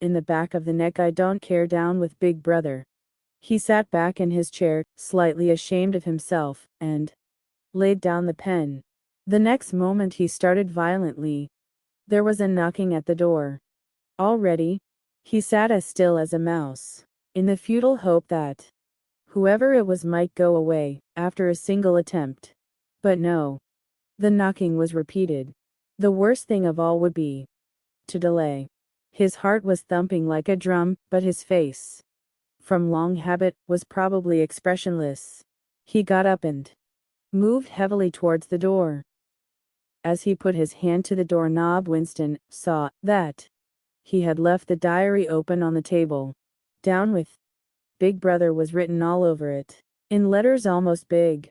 in the back of the neck, I don't care. Down with Big Brother. He sat back in his chair, slightly ashamed of himself, and laid down the pen. The next moment he started violently. There was a knocking at the door. Already? He sat as still as a mouse, in the futile hope that whoever it was might go away, after a single attempt. But no. The knocking was repeated. The worst thing of all would be to delay. His heart was thumping like a drum, but his face, from long habit, was probably expressionless. He got up and moved heavily towards the door. As he put his hand to the doorknob, Winston saw that he had left the diary open on the table. Down with Big Brother was written all over it, in letters almost big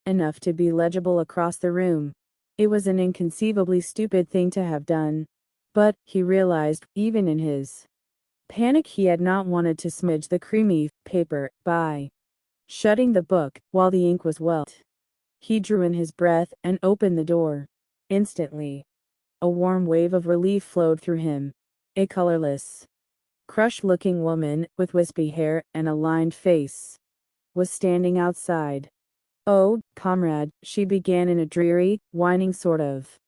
enough to be legible across the room. It was an inconceivably stupid thing to have done. But, he realized, even in his panic he had not wanted to smudge the creamy paper by shutting the book while the ink was wet. He drew in his breath and opened the door. Instantly, a warm wave of relief flowed through him. A colorless, crushed-looking woman, with wispy hair and a lined face, was standing outside. "Oh, comrade," she began in a dreary, whining sort of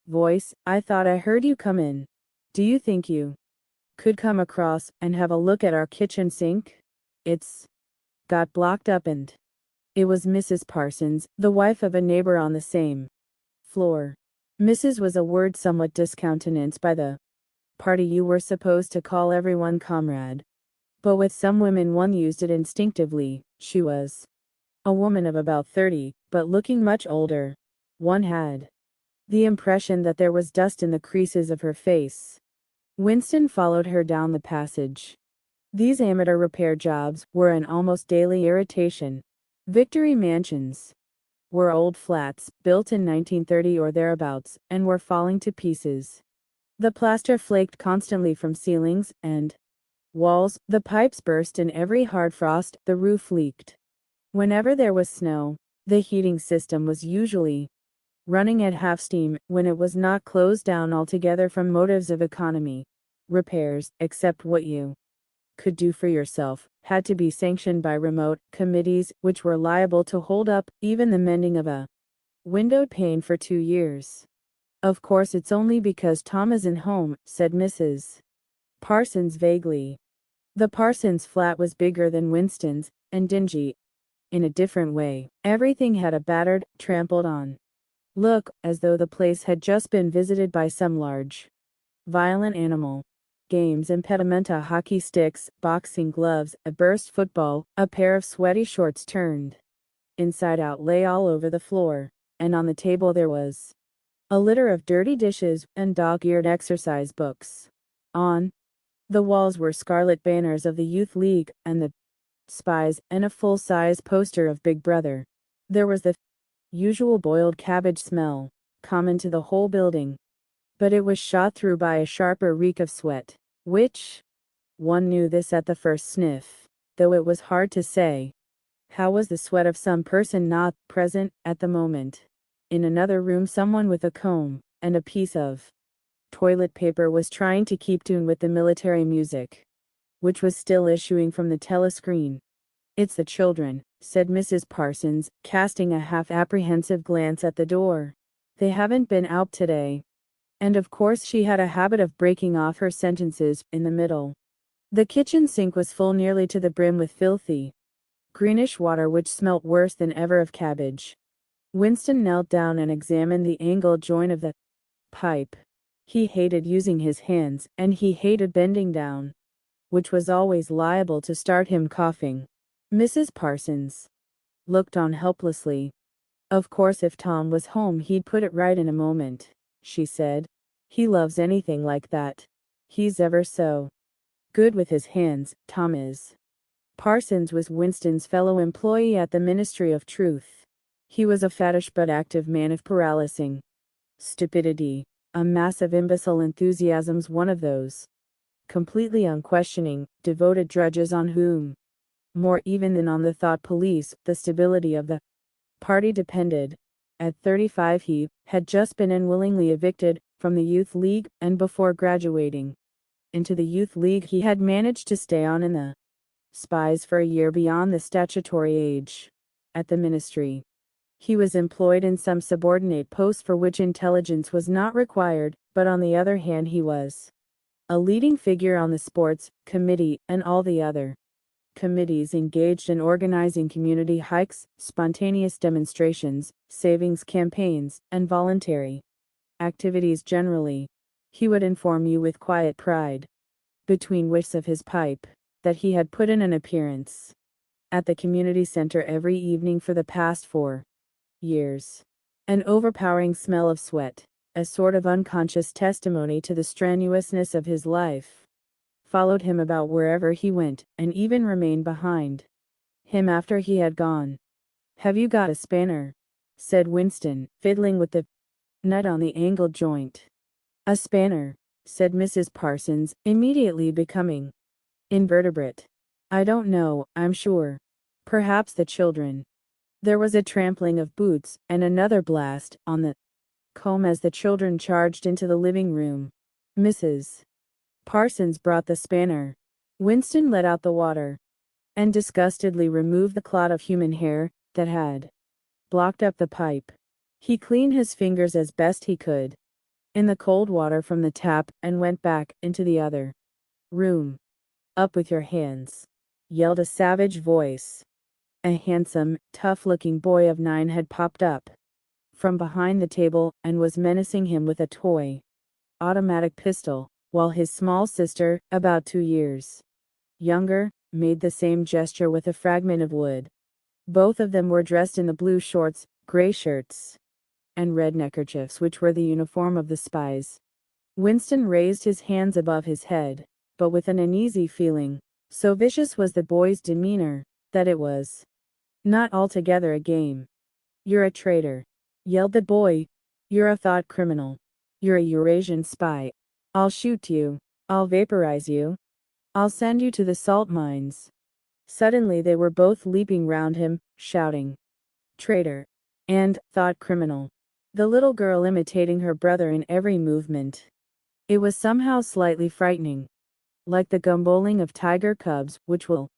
voice, "I thought I heard you come in. Do you think you could come across and have a look at our kitchen sink? It's got blocked up." And it was Mrs. Parsons, the wife of a neighbor on the same floor. Mrs. was a word somewhat discountenanced by the party you were supposed to call everyone comrade. But with some women one used it instinctively. She was a woman of about 30, but looking much older. One had the impression that there was dust in the creases of her face. Winston followed her down the passage. These amateur repair jobs were an almost daily irritation. Victory Mansions were old flats, built in 1930 or thereabouts, and were falling to pieces. The plaster flaked constantly from ceilings and walls, the pipes burst in every hard frost, the roof leaked. Whenever there was snow, the heating system was usually running at half steam, when it was not closed down altogether from motives of economy. Repairs, except what you could do for yourself, had to be sanctioned by remote committees, which were liable to hold up even the mending of a windowed pane for 2 years. "Of course it's only because Tom isn't home," said Mrs. Parsons vaguely. The Parsons flat was bigger than Winston's, and dingy in a different way. Everything had a battered, trampled on look, as though the place had just been visited by some large, violent animal. games, impedimenta, hockey sticks, boxing gloves, a burst football, a pair of sweaty shorts turned inside out lay all over the floor, and on the table there was a litter of dirty dishes and dog-eared exercise books. On the walls were scarlet banners of the Youth League and the Spies and a full-size poster of Big Brother. There was the usual boiled cabbage smell, common to the whole building, but it was shot through by a sharper reek of sweat, which one knew this at the first sniff, though it was hard to say. How was the sweat of some person not present at the moment? In another room, someone with a comb and a piece of toilet paper was trying to keep tune with the military music, which was still issuing from the telescreen. "It's the children," said Mrs. Parsons, casting a half-apprehensive glance at the door. "They haven't been out today." And of course she had a habit of breaking off her sentences in the middle. The kitchen sink was full nearly to the brim with filthy, greenish water which smelt worse than ever of cabbage. Winston knelt down and examined the angled joint of the pipe. He hated using his hands, and he hated bending down, which was always liable to start him coughing. Mrs. Parsons looked on helplessly. "Of course if Tom was home he'd put it right in a moment," she said. "He loves anything like that. He's ever so good with his hands, Tom is." Parsons was Winston's fellow employee at the Ministry of Truth. He was a fattish but active man of paralyzing stupidity, a mass of imbecile enthusiasms, one of those completely unquestioning, devoted drudges on whom, more even than on the thought police, the stability of the party depended. At 35 he had just been unwillingly evicted from the Youth League, and before graduating into the Youth League he had managed to stay on in the Spies for a year beyond the statutory age. At the ministry, he was employed in some subordinate post for which intelligence was not required, but on the other hand he was a leading figure on the sports committee and all the other committees engaged in organizing community hikes, spontaneous demonstrations, savings campaigns, and voluntary activities generally. He would inform you with quiet pride, between whiffs of his pipe, that he had put in an appearance at the community center every evening for the past 4 years. An overpowering smell of sweat, a sort of unconscious testimony to the strenuousness of his life, followed him about wherever he went, and even remained behind him after he had gone. "Have you got a spanner?" said Winston, fiddling with the nut on the angled joint. "A spanner," said Mrs. Parsons, immediately becoming invertebrate. "I don't know, I'm sure. Perhaps the children." There was a trampling of boots, and another blast on the comb as the children charged into the living room. Mrs. Parsons brought the spanner. Winston let out the water, and disgustedly removed the clot of human hair that had blocked up the pipe. He cleaned his fingers as best he could in the cold water from the tap, and went back into the other room. "Up with your hands," yelled a savage voice. A handsome, tough-looking boy of 9 had popped up from behind the table and was menacing him with a toy automatic pistol, while his small sister, about 2 years younger, made the same gesture with a fragment of wood. Both of them were dressed in the blue shorts, gray shirts, and red neckerchiefs which were the uniform of the Spies. Winston raised his hands above his head, but with an uneasy feeling. So vicious was the boy's demeanor, that it was not altogether a game. "You're a traitor," yelled the boy. "You're a thought criminal. You're a Eurasian spy. I'll shoot you. I'll vaporize you. I'll send you to the salt mines." Suddenly they were both leaping round him, shouting, "Traitor!" and "thought criminal," the little girl imitating her brother in every movement. It was somehow slightly frightening, like the gamboling of tiger cubs, which will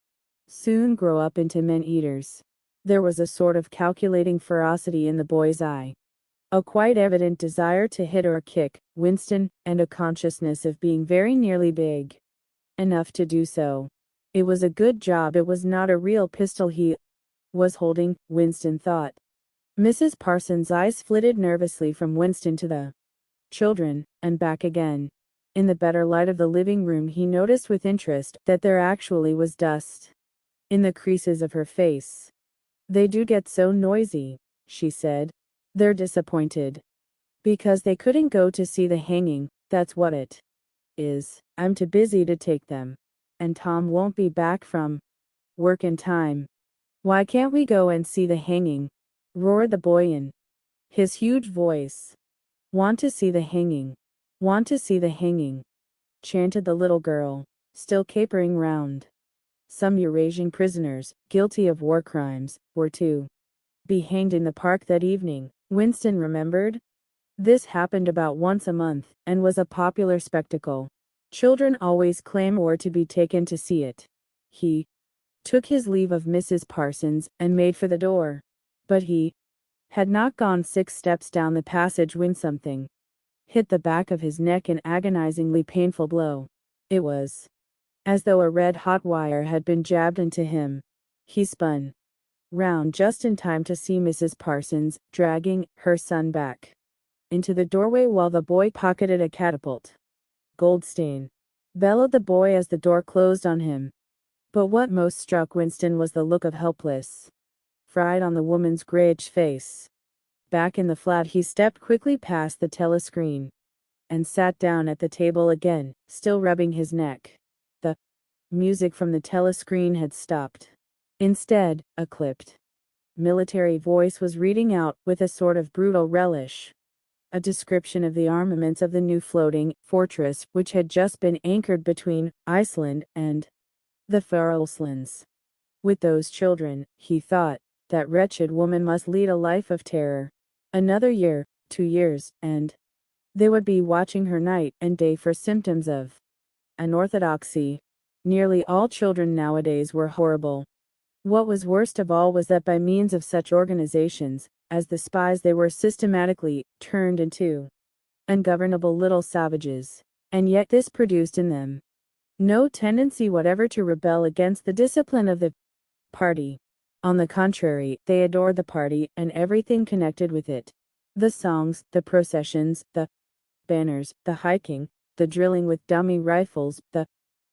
soon grow up into men-eaters. There was a sort of calculating ferocity in the boy's eye, a quite evident desire to hit or kick Winston, and a consciousness of being very nearly big enough to do so. It was a good job it was not a real pistol he was holding, Winston thought. Mrs. Parsons' eyes flitted nervously from Winston to the children, and back again. In the better light of the living room he noticed with interest that there actually was dust in the creases of her face. "They do get so noisy," she said. "They're disappointed. Because they couldn't go to see the hanging, that's what it is. I'm too busy to take them. And Tom won't be back from work in time." "Why can't we go and see the hanging?" roared the boy in his huge voice. "Want to see the hanging. Want to see the hanging," chanted the little girl, still capering round. Some Eurasian prisoners, guilty of war crimes, were to be hanged in the park that evening, Winston remembered. This happened about once a month, and was a popular spectacle. Children always clamored or to be taken to see it. He took his leave of Mrs. Parsons and made for the door. But he had not gone 6 steps down the passage when something hit the back of his neck, an agonizingly painful blow. It was as though a red-hot wire had been jabbed into him. He spun round just in time to see Mrs. Parsons dragging her son back into the doorway while the boy pocketed a catapult. "Goldstain!" bellowed the boy as the door closed on him. But what most struck Winston was the look of helpless fright on the woman's grayish face. Back in the flat he stepped quickly past the telescreen and sat down at the table again, still rubbing his neck. The music from the telescreen had stopped. Instead, a clipped military voice was reading out, with a sort of brutal relish, a description of the armaments of the new floating fortress which had just been anchored between Iceland and the Faroe Islands. With those children, he thought, that wretched woman must lead a life of terror. Another year, 2 years, and they would be watching her night and day for symptoms of unorthodoxy. Nearly all children nowadays were horrible. What was worst of all was that by means of such organizations as the spies they were systematically turned into ungovernable little savages. And yet this produced in them no tendency whatever to rebel against the discipline of the party. On the contrary, they adored the party and everything connected with it. The songs, the processions, the banners, the hiking, the drilling with dummy rifles, the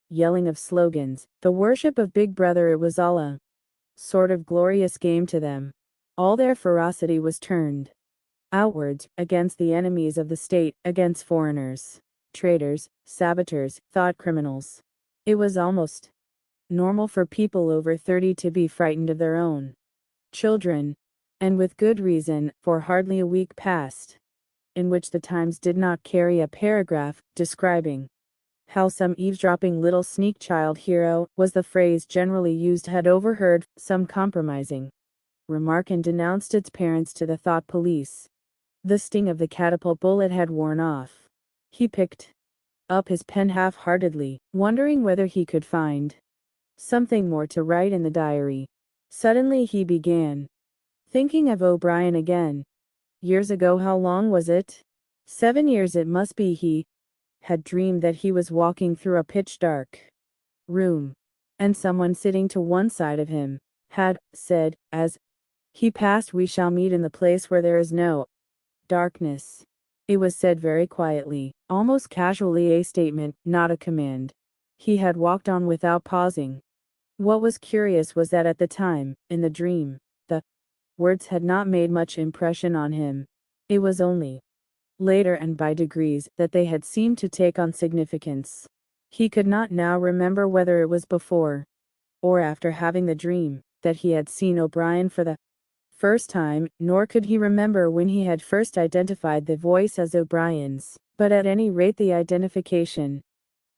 yelling of slogans, the worship of Big Brother. It was all a sort of glorious game to them. All their ferocity was turned outwards, against the enemies of the state, against foreigners, traitors, saboteurs, thought criminals. It was almost normal for people over 30 to be frightened of their own children, and with good reason, for hardly a week passed in which the Times did not carry a paragraph describing how some eavesdropping little sneak child hero, was the phrase generally used, had overheard some compromising remark and denounced its parents to the thought police. The sting of the catapult bullet had worn off. He picked up his pen half-heartedly, wondering whether he could find something more to write in the diary. Suddenly he began thinking of O'Brien again. Years ago, how long was it? 7 years it must be. He had dreamed that he was walking through a pitch-dark room, and someone sitting to one side of him had said, as he passed, "We shall meet in the place where there is no darkness." It was said very quietly, almost casually, a statement, not a command. He had walked on without pausing. What was curious was that at the time, in the dream, the words had not made much impression on him. It was only later, and by degrees, that they had seemed to take on significance. He could not now remember whether it was before or after having the dream that he had seen O'Brien for the first time, nor could he remember when he had first identified the voice as O'Brien's, but at any rate the identification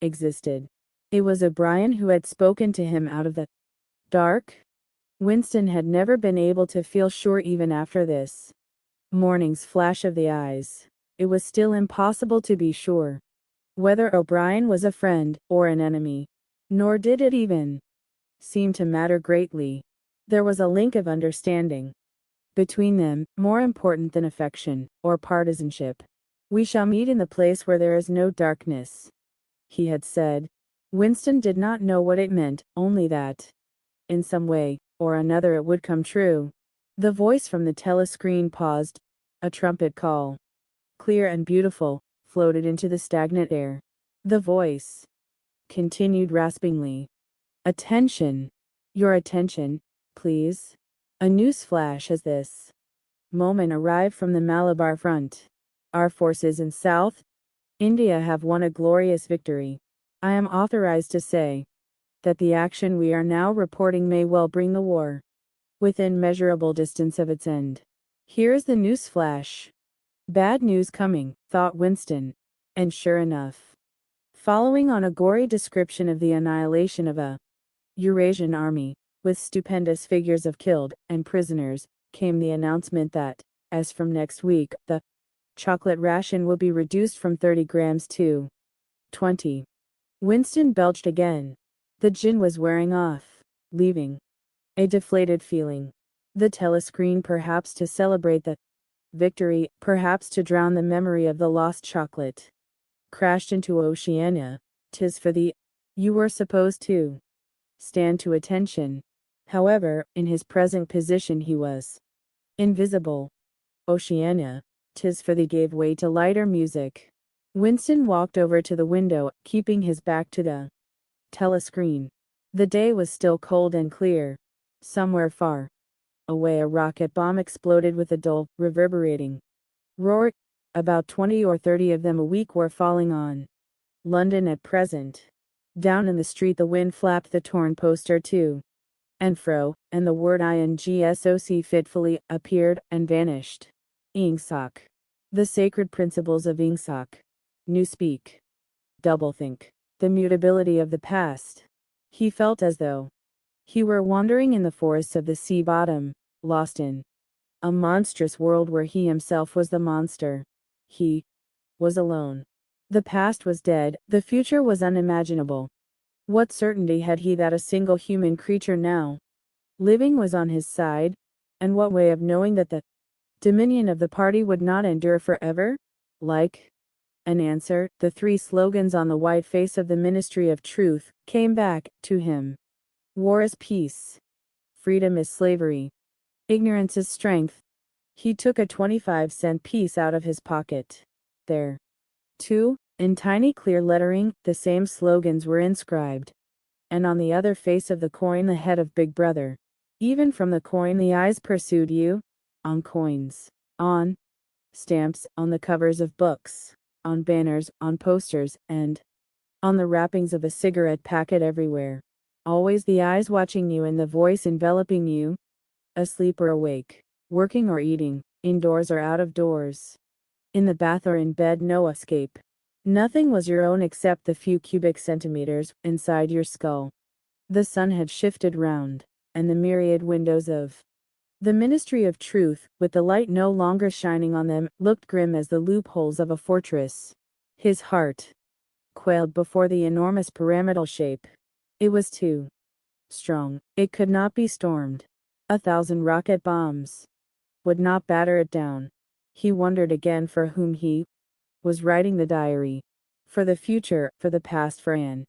existed. It was O'Brien who had spoken to him out of the dark. Winston had never been able to feel sure even after this morning's flash of the eyes. It was still impossible to be sure whether O'Brien was a friend or an enemy. Nor did it even seem to matter greatly. There was a link of understanding between them, more important than affection or partisanship. "We shall meet in the place where there is no darkness," he had said. Winston did not know what it meant, only that, in some way or another, it would come true. The voice from the telescreen paused. A trumpet call, clear and beautiful, floated into the stagnant air. The voice continued raspingly. Attention. Your attention, please. A news flash as this moment arrived from the Malabar front. Our forces in South India have won a glorious victory. I am authorized to say that the action we are now reporting may well bring the war within measurable distance of its end. Here is the news flash. Bad news coming, thought Winston. And sure enough, following on a gory description of the annihilation of a Eurasian army, with stupendous figures of killed and prisoners, came the announcement that, as from next week, the chocolate ration will be reduced from 30 grams to 20. Winston belched again. The gin was wearing off, leaving a deflated feeling. The telescreen, perhaps to celebrate the victory, perhaps to drown the memory of the lost chocolate, crashed into Oceania. 'Tis for the you were supposed to stand to attention. However, in his present position he was invisible. Oceania, 'tis for the gave way to lighter music. Winston walked over to the window, keeping his back to the telescreen. The day was still cold and clear. Somewhere far away a rocket bomb exploded with a dull, reverberating roar. About 20 or 30 of them a week were falling on London at present. Down in the street the wind flapped the torn poster to and fro, and the word ingsoc fitfully appeared and vanished. Ingsoc. The sacred principles of Ingsoc. Newspeak. Doublethink. The mutability of the past. He felt as though he were wandering in the forests of the sea bottom, lost in a monstrous world where he himself was the monster. He was alone. The past was dead, the future was unimaginable. What certainty had he that a single human creature now living was on his side? And what way of knowing that the dominion of the party would not endure forever? Like an answer, the three slogans on the white face of the Ministry of Truth came back to him. War is peace. Freedom is slavery. Ignorance is strength. He took a 25-cent piece out of his pocket. There, too, in tiny clear lettering, the same slogans were inscribed. And on the other face of the coin the head of Big Brother. Even from the coin the eyes pursued you. On coins. On stamps, on the covers of books, on banners, on posters, and on the wrappings of a cigarette packet everywhere. Always the eyes watching you and the voice enveloping you. Asleep or awake, working or eating, indoors or out of doors. In the bath or in bed, no escape. Nothing was your own except the few cubic centimeters inside your skull. The sun had shifted round, and the myriad windows of the Ministry of Truth, with the light no longer shining on them, looked grim as the loopholes of a fortress. His heart quailed before the enormous pyramidal shape. It was too strong. It could not be stormed. 1,000 rocket bombs would not batter it down. He wondered again for whom he was writing the diary. For the future, for the past, for an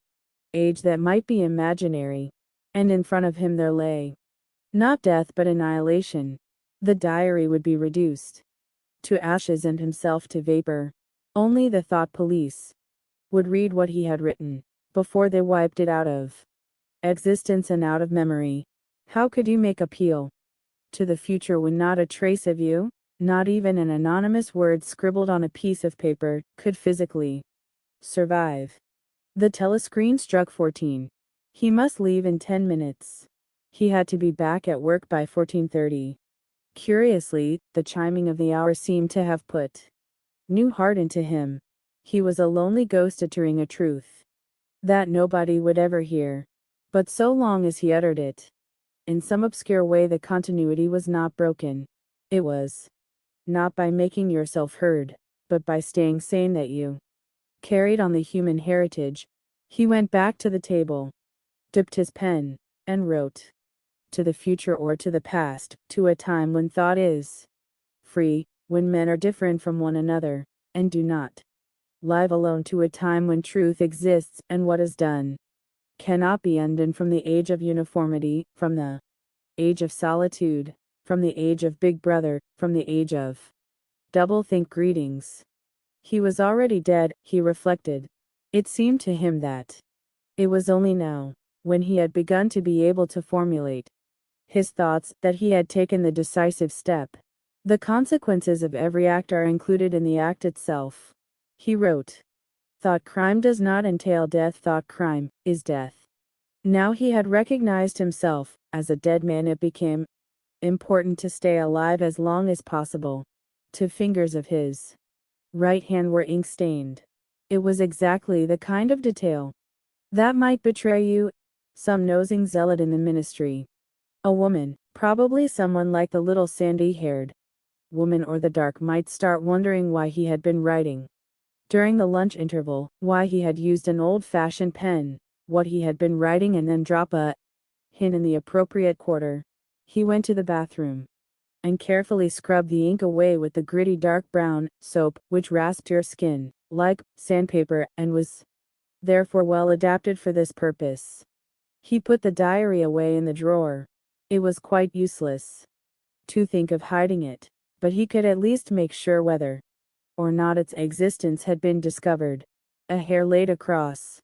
age that might be imaginary. And in front of him there lay not death but annihilation. The diary would be reduced to ashes and himself to vapor. Only the thought police would read what he had written before they wiped it out of existence and out of memory. How could you make appeal to the future when not a trace of you, not even an anonymous word scribbled on a piece of paper, could physically survive? The telescreen struck 14. He must leave in 10 minutes. He had to be back at work by 14:30. Curiously, the chiming of the hour seemed to have put new heart into him. He was a lonely ghost uttering a truth that nobody would ever hear. But so long as he uttered it, in some obscure way the continuity was not broken. It was not by making yourself heard, but by staying sane that you carried on the human heritage. He went back to the table, dipped his pen, and wrote. To the future or to the past, to a time when thought is free, when men are different from one another, and do not live alone, to a time when truth exists and what is done cannot be undone, from the age of uniformity, from the age of solitude, from the age of Big Brother, from the age of double think. Greetings. He was already dead, he reflected. It seemed to him that it was only now, when he had begun to be able to formulate his thoughts, that he had taken the decisive step. The consequences of every act are included in the act itself. He wrote. Thought crime does not entail death. Thought crime is death. Now he had recognized himself as a dead man. It became important to stay alive as long as possible. 2 fingers of his right hand were ink-stained. It was exactly the kind of detail that might betray you. Some nosing zealot in the ministry. A woman, probably someone like the little sandy-haired woman or the dark, might start wondering why he had been writing during the lunch interval, why he had used an old-fashioned pen, what he had been writing, and then drop a hint in the appropriate quarter. He went to the bathroom and carefully scrubbed the ink away with the gritty dark brown soap which rasped your skin like sandpaper and was therefore well adapted for this purpose. He put the diary away in the drawer. It was quite useless to think of hiding it, but he could at least make sure whether or not its existence had been discovered. A hair laid across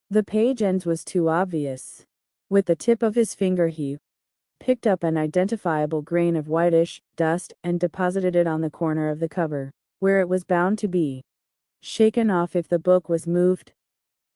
the page ends was too obvious. With the tip of his finger he picked up an identifiable grain of whitish dust and deposited it on the corner of the cover, where it was bound to be shaken off if the book was moved.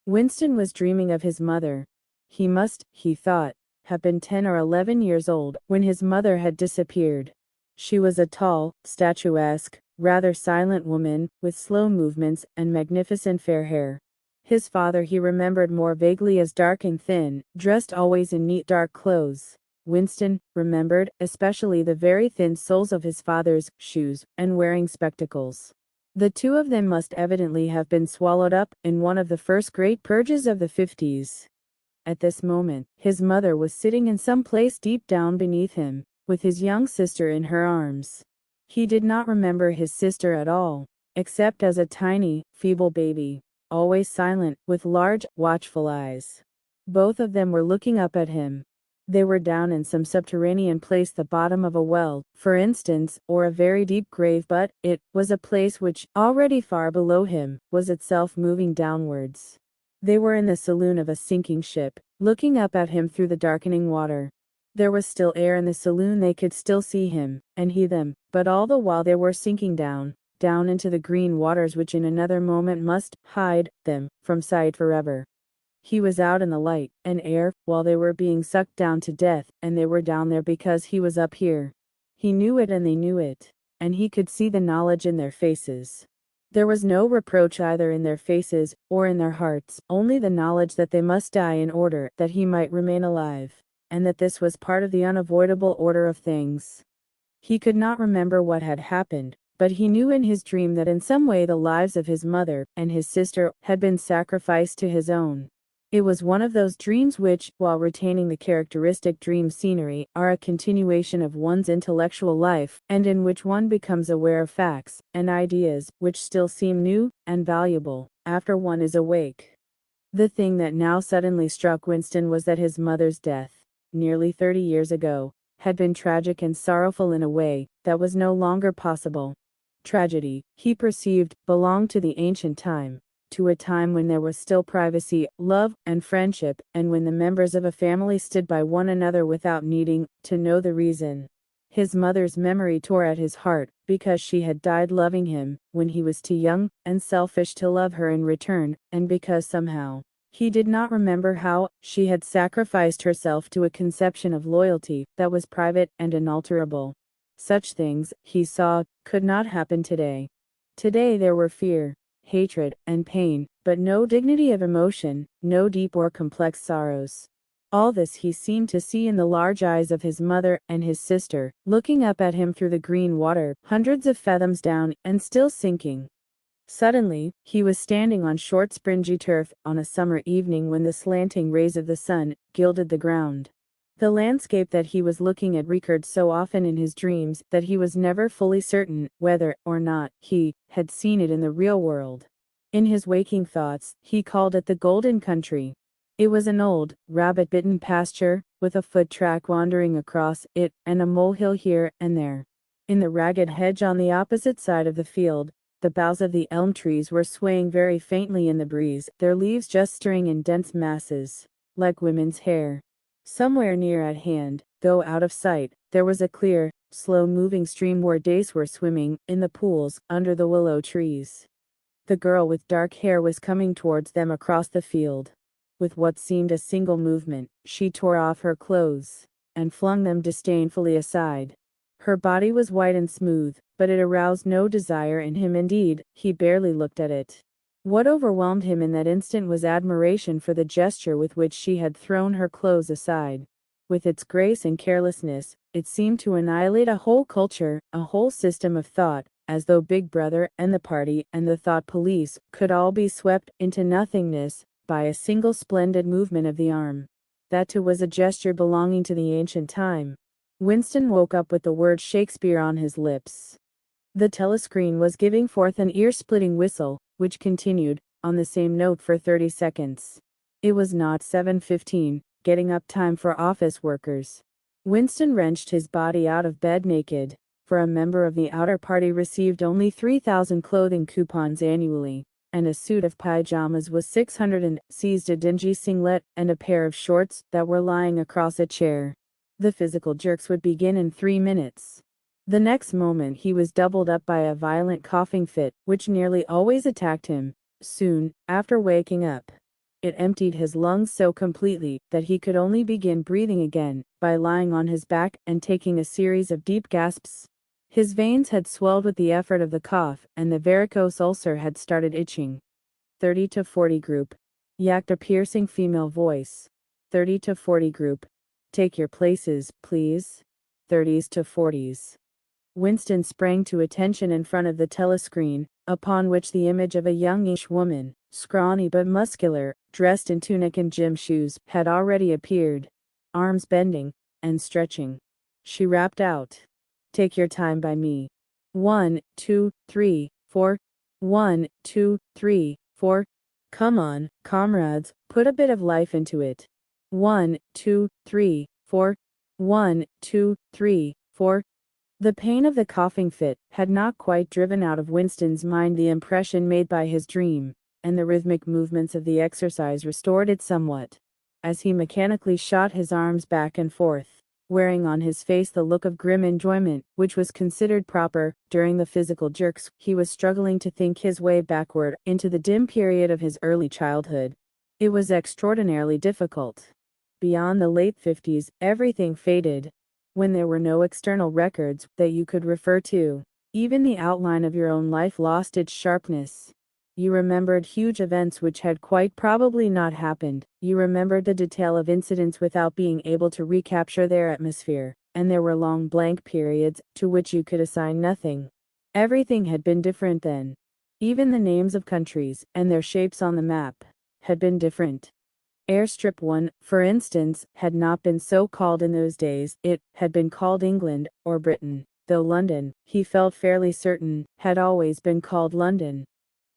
Winston was dreaming of his mother. He must, he thought, have been 10 or 11 years old when his mother had disappeared. She was a tall, statuesque, rather silent woman, with slow movements and magnificent fair hair. His father he remembered more vaguely as dark and thin, dressed always in neat dark clothes. Winston remembered especially the very thin soles of his father's shoes, and wearing spectacles. The 2 of them must evidently have been swallowed up in one of the first great purges of the 50s. At this moment, his mother was sitting in some place deep down beneath him, with his young sister in her arms. He did not remember his sister at all, except as a tiny, feeble baby, always silent, with large, watchful eyes. Both of them were looking up at him. They were down in some subterranean place, the bottom of a well, for instance, or a very deep grave, but it was a place which, already far below him, was itself moving downwards. They were in the saloon of a sinking ship, looking up at him through the darkening water. There was still air in the saloon. They could still see him, and he them, but all the while they were sinking down into the green waters which in another moment must hide them from sight forever. He was out in the light and air while they were being sucked down to death, and they were down there because he was up here. He knew it and they knew it, and he could see the knowledge in their faces. There was no reproach either in their faces or in their hearts, only the knowledge that they must die in order that he might remain alive, and that this was part of the unavoidable order of things. He could not remember what had happened, but he knew in his dream that in some way the lives of his mother and his sister had been sacrificed to his own. It was one of those dreams which, while retaining the characteristic dream scenery, are a continuation of one's intellectual life, and in which one becomes aware of facts and ideas which still seem new and valuable after one is awake. The thing that now suddenly struck Winston was that his mother's death, nearly 30 years ago, had been tragic and sorrowful in a way that was no longer possible. Tragedy, he perceived, belonged to the ancient time, to a time when there was still privacy, love, and friendship, and when the members of a family stood by one another without needing to know the reason. His mother's memory tore at his heart, because she had died loving him when he was too young and selfish to love her in return, and because somehow he did not remember how she had sacrificed herself to a conception of loyalty that was private and unalterable. Such things, he saw, could not happen today. Today there were fear, hatred, and pain, but no dignity of emotion, no deep or complex sorrows. All this he seemed to see in the large eyes of his mother and his sister, looking up at him through the green water, hundreds of fathoms down, and still sinking. Suddenly, he was standing on short springy turf, on a summer evening when the slanting rays of the sun gilded the ground. The landscape that he was looking at recurred so often in his dreams that he was never fully certain whether or not he had seen it in the real world. In his waking thoughts, he called it the Golden Country. It was an old, rabbit-bitten pasture, with a foot track wandering across it, and a molehill here and there. In the ragged hedge on the opposite side of the field, The boughs of the elm trees were swaying very faintly in the breeze, their leaves just stirring in dense masses, like women's hair. Somewhere near at hand, though out of sight, there was a clear, slow-moving stream where dace were swimming in the pools under the willow trees. The girl with dark hair was coming towards them across the field. With what seemed a single movement, she tore off her clothes and flung them disdainfully aside. Her body was white and smooth, but it aroused no desire in him. Indeed, he barely looked at it. What overwhelmed him in that instant was admiration for the gesture with which she had thrown her clothes aside. With its grace and carelessness, it seemed to annihilate a whole culture, a whole system of thought, as though Big Brother and the party and the thought police could all be swept into nothingness by a single splendid movement of the arm. That too was a gesture belonging to the ancient time. Winston woke up with the word Shakespeare on his lips. The telescreen was giving forth an ear-splitting whistle, which continued, on the same note for 30 seconds. It was not 7:15, getting up time for office workers. Winston wrenched his body out of bed naked, for a member of the outer party received only 3,000 clothing coupons annually, and a suit of pajamas was 600 and seized a dingy singlet and a pair of shorts that were lying across a chair. The physical jerks would begin in 3 minutes. The next moment he was doubled up by a violent coughing fit, which nearly always attacked him. Soon after waking up, it emptied his lungs so completely that he could only begin breathing again by lying on his back and taking a series of deep gasps. His veins had swelled with the effort of the cough, and the varicose ulcer had started itching. 30 to 40 group, yacked a piercing female voice. 30 to 40 group. Take your places, please. 30s to 40s. Winston sprang to attention in front of the telescreen, upon which the image of a youngish woman, scrawny but muscular, dressed in tunic and gym shoes, had already appeared. Arms bending and stretching, she rapped out, "Take your time by me. 1, 2, 3, 4. 1, 2, 3, 4. Come on, comrades, put a bit of life into it. 1, 2, 3, 4. 1, 2, 3, 4. The pain of the coughing fit had not quite driven out of Winston's mind the impression made by his dream, and the rhythmic movements of the exercise restored it somewhat. As he mechanically shot his arms back and forth, wearing on his face the look of grim enjoyment which was considered proper during the physical jerks, he was struggling to think his way backward into the dim period of his early childhood. It was extraordinarily difficult. Beyond the late 50s, everything faded. When there were no external records that you could refer to, even the outline of your own life lost its sharpness. You remembered huge events which had quite probably not happened. You remembered the detail of incidents without being able to recapture their atmosphere, and there were long blank periods to which you could assign nothing. Everything had been different then. Even the names of countries, and their shapes on the map, had been different. Airstrip 1, for instance, had not been so called in those days. It had been called England, or Britain, though London, he felt fairly certain, had always been called London.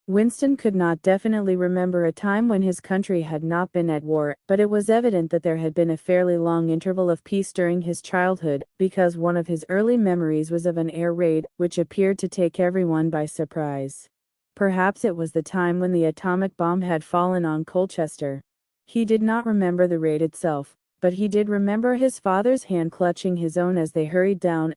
Winston could not definitely remember a time when his country had not been at war, but it was evident that there had been a fairly long interval of peace during his childhood, because one of his early memories was of an air raid which appeared to take everyone by surprise. Perhaps it was the time when the atomic bomb had fallen on Colchester. He did not remember the raid itself, but he did remember his father's hand clutching his own as they hurried down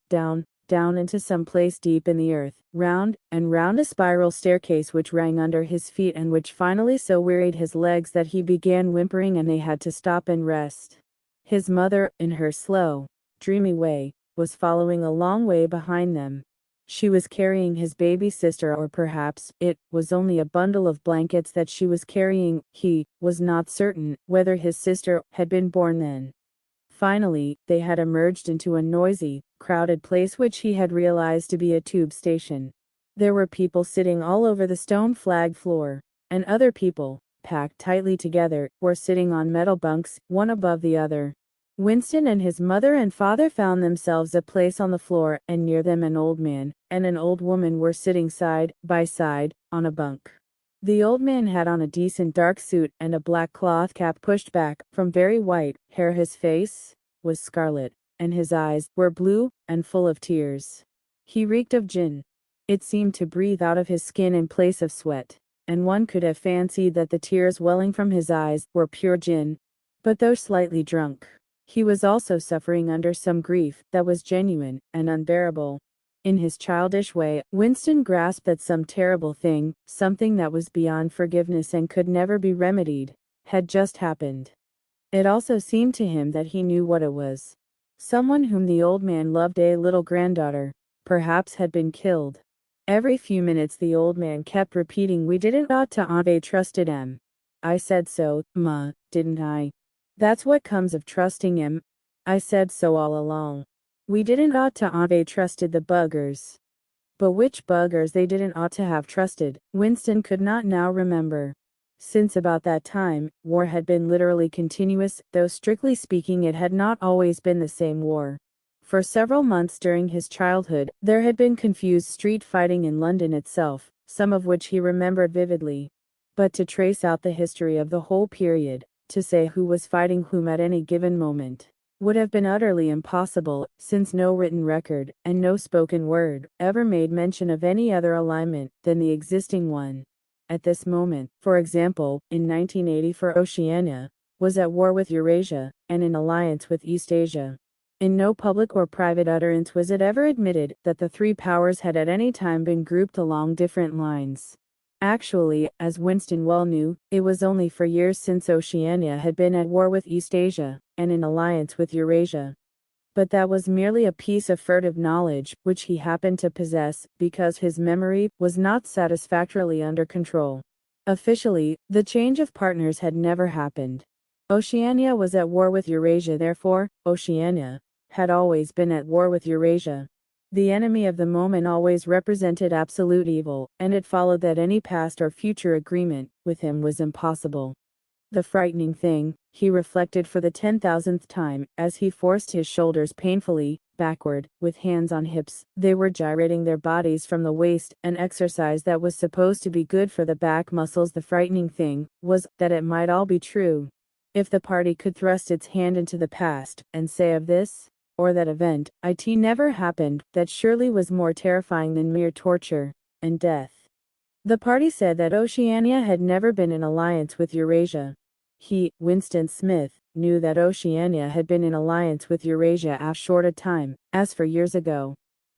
into some place deep in the earth, round and round a spiral staircase which rang under his feet and which finally so wearied his legs that he began whimpering and they had to stop and rest. His mother, in her slow, dreamy way, was following a long way behind them. She was carrying his baby sister, or perhaps it was only a bundle of blankets that she was carrying. He was not certain whether his sister had been born then. Finally, they had emerged into a noisy, crowded place which he had realized to be a tube station. There were people sitting all over the stone flag floor, and other people, packed tightly together, were sitting on metal bunks, one above the other. Winston and his mother and father found themselves a place on the floor, and near them an old man and an old woman were sitting side by side, on a bunk. The old man had on a decent dark suit and a black cloth cap pushed back from very white hair. His face was scarlet, and his eyes were blue and full of tears. He reeked of gin. It seemed to breathe out of his skin in place of sweat, and one could have fancied that the tears welling from his eyes were pure gin. But though slightly drunk, he was also suffering under some grief that was genuine and unbearable. In his childish way, Winston grasped that some terrible thing, something that was beyond forgiveness and could never be remedied, had just happened. It also seemed to him that he knew what it was. Someone whom the old man loved, a little granddaughter, perhaps, had been killed. Every few minutes the old man kept repeating, "We didn't ought to have trusted him. I said so, Ma, didn't I? That's what comes of trusting him. I said so all along. We didn't ought to have trusted the buggers." But which buggers they didn't ought to have trusted, Winston could not now remember. Since about that time, war had been literally continuous, though strictly speaking it had not always been the same war. For several months during his childhood, there had been confused street fighting in London itself, some of which he remembered vividly. But to trace out the history of the whole period, to say who was fighting whom at any given moment, would have been utterly impossible, since no written record, and no spoken word, ever made mention of any other alignment than the existing one. At this moment, for example, in 1984, Oceania was at war with Eurasia, and in alliance with East Asia. In no public or private utterance was it ever admitted that the three powers had at any time been grouped along different lines. Actually, as Winston well knew, it was only for years since Oceania had been at war with East Asia, and in alliance with Eurasia. But that was merely a piece of furtive knowledge which he happened to possess, because his memory was not satisfactorily under control. Officially, the change of partners had never happened. Oceania was at war with Eurasia, therefore, Oceania had always been at war with Eurasia. The enemy of the moment always represented absolute evil, and it followed that any past or future agreement with him was impossible. The frightening thing, he reflected for the 10,000th time, as he forced his shoulders painfully backward, with hands on hips. They were gyrating their bodies from the waist, an exercise that was supposed to be good for the back muscles. The frightening thing was that it might all be true. If the party could thrust its hand into the past, and say of this or that event, it never happened, that surely was more terrifying than mere torture and death. The party said that Oceania had never been in alliance with Eurasia. He, Winston Smith, knew that Oceania had been in alliance with Eurasia a short a time, as for years ago.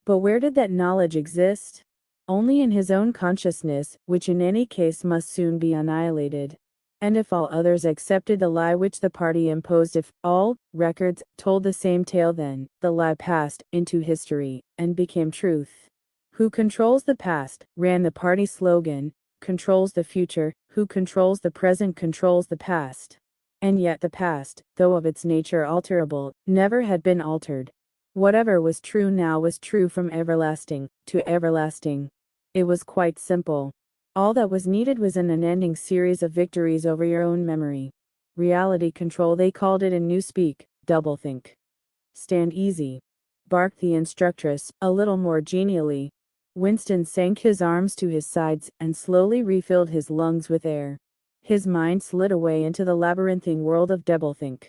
But where did that knowledge exist? Only in his own consciousness, which in any case must soon be annihilated. And if all others accepted the lie which the party imposed, if all records told the same tale, then the lie passed into history and became truth. Who controls the past, ran the party slogan, controls the future. Who controls the present controls the past. And yet the past, though of its nature alterable, never had been altered. Whatever was true now was true from everlasting to everlasting. It was quite simple. All that was needed was an unending series of victories over your own memory. Reality control, they called it in Newspeak. Doublethink. Stand easy, barked the instructress, a little more genially. Winston sank his arms to his sides and slowly refilled his lungs with air. His mind slid away into the labyrinthine world of doublethink.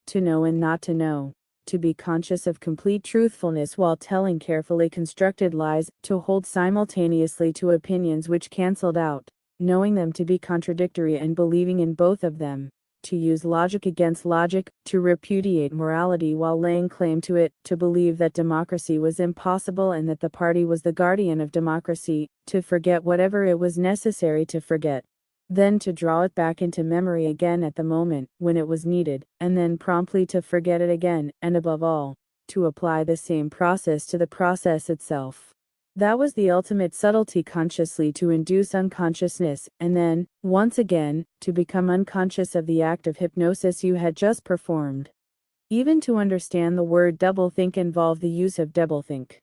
To know and not to know. To be conscious of complete truthfulness while telling carefully constructed lies, to hold simultaneously to opinions which cancelled out, knowing them to be contradictory and believing in both of them, to use logic against logic, to repudiate morality while laying claim to it, to believe that democracy was impossible and that the party was the guardian of democracy, to forget whatever it was necessary to forget. Then to draw it back into memory again at the moment when it was needed, and then promptly to forget it again, and above all, to apply the same process to the process itself. That was the ultimate subtlety, consciously to induce unconsciousness, and then, once again, to become unconscious of the act of hypnosis you had just performed. Even to understand the word doublethink involved the use of doublethink.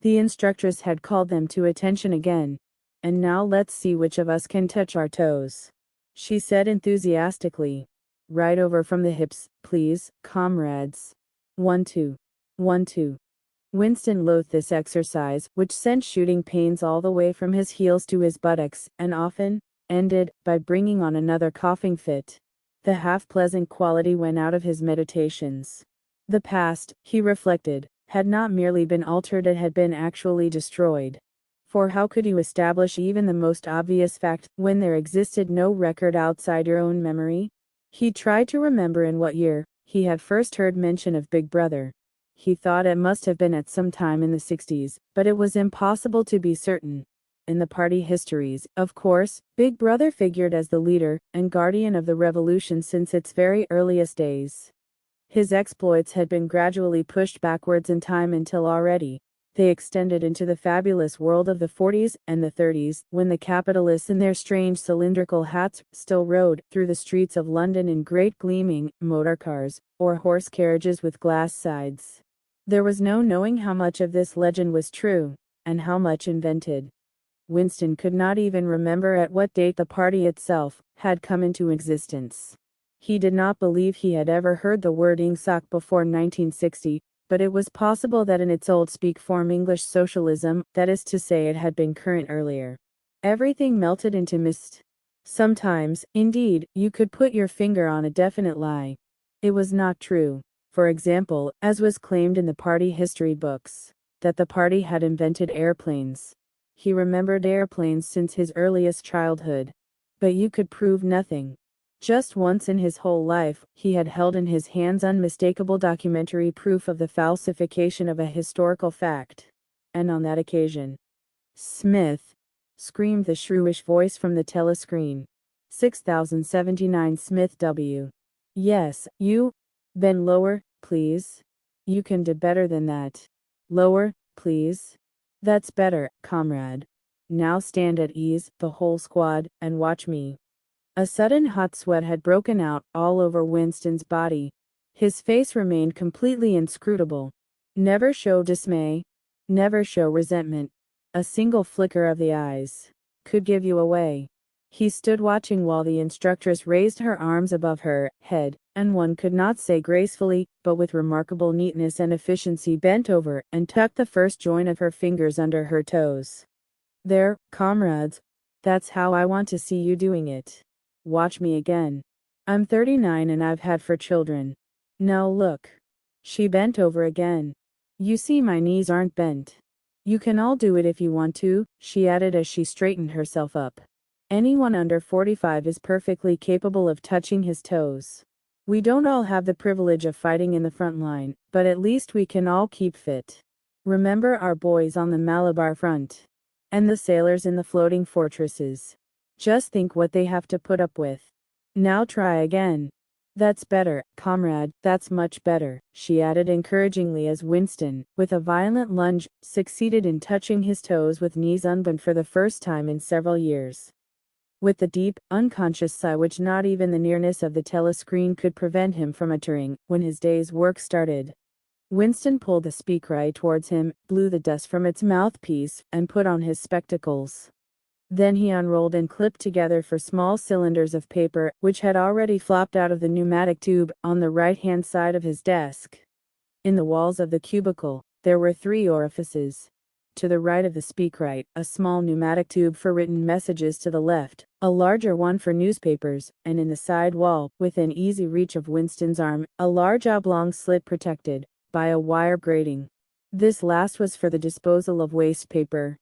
The instructress had called them to attention again. "And now let's see which of us can touch our toes," she said enthusiastically. "Right over from the hips, please, comrades. 1 2. 1 2. Winston loathed this exercise, which sent shooting pains all the way from his heels to his buttocks, and often ended by bringing on another coughing fit. The half-pleasant quality went out of his meditations. The past, he reflected, had not merely been altered, it had been actually destroyed. For how could you establish even the most obvious fact when there existed no record outside your own memory? He tried to remember in what year he had first heard mention of Big Brother. He thought it must have been at some time in the 60s, but it was impossible to be certain. In the party histories, of course, Big Brother figured as the leader and guardian of the revolution since its very earliest days. His exploits had been gradually pushed backwards in time until already they extended into the fabulous world of the 40s and the 30s, when the capitalists in their strange cylindrical hats still rode through the streets of London in great gleaming motor cars or horse carriages with glass sides. There was no knowing how much of this legend was true, and how much invented. Winston could not even remember at what date the party itself had come into existence. He did not believe he had ever heard the word ingsoc before 1960, but it was possible that in its old speak form English socialism, that is to say it had been current earlier. Everything melted into mist. Sometimes, indeed, you could put your finger on a definite lie. It was not true. For example, as was claimed in the party history books, that the party had invented airplanes. He remembered airplanes since his earliest childhood. But you could prove nothing. Just once in his whole life, he had held in his hands unmistakable documentary proof of the falsification of a historical fact. And on that occasion, Smith, screamed the shrewish voice from the telescreen. 6079 Smith W. Yes, you. Bend lower, please. You can do better than that. Lower, please. That's better, comrade. Now stand at ease, the whole squad, and watch me. A sudden hot sweat had broken out all over Winston's body. His face remained completely inscrutable. Never show dismay. Never show resentment. A single flicker of the eyes could give you away. He stood watching while the instructress raised her arms above her head, and one could not say gracefully, but with remarkable neatness and efficiency bent over and tucked the first joint of her fingers under her toes. There, comrades. That's how I want to see you doing it. Watch me again. I'm 39 and I've had 4 children. Now look. She bent over again. You see my knees aren't bent. You can all do it if you want to, she added as she straightened herself up. Anyone under 45 is perfectly capable of touching his toes. We don't all have the privilege of fighting in the front line, but at least we can all keep fit. Remember our boys on the Malabar front. And the sailors in the floating fortresses. Just think what they have to put up with. Now try again. That's better, comrade, that's much better, she added encouragingly as Winston, with a violent lunge, succeeded in touching his toes with knees unbent for the first time in several years. With the deep, unconscious sigh which not even the nearness of the telescreen could prevent him from uttering when his day's work started, Winston pulled the speakwrite towards him, blew the dust from its mouthpiece, and put on his spectacles. Then he unrolled and clipped together 4 small cylinders of paper, which had already flopped out of the pneumatic tube, on the right-hand side of his desk. In the walls of the cubicle, there were 3 orifices. To the right of the speakwrite, a small pneumatic tube for written messages; to the left, a larger one for newspapers; and in the side wall, within easy reach of Winston's arm, a large oblong slit protected by a wire grating. This last was for the disposal of waste paper.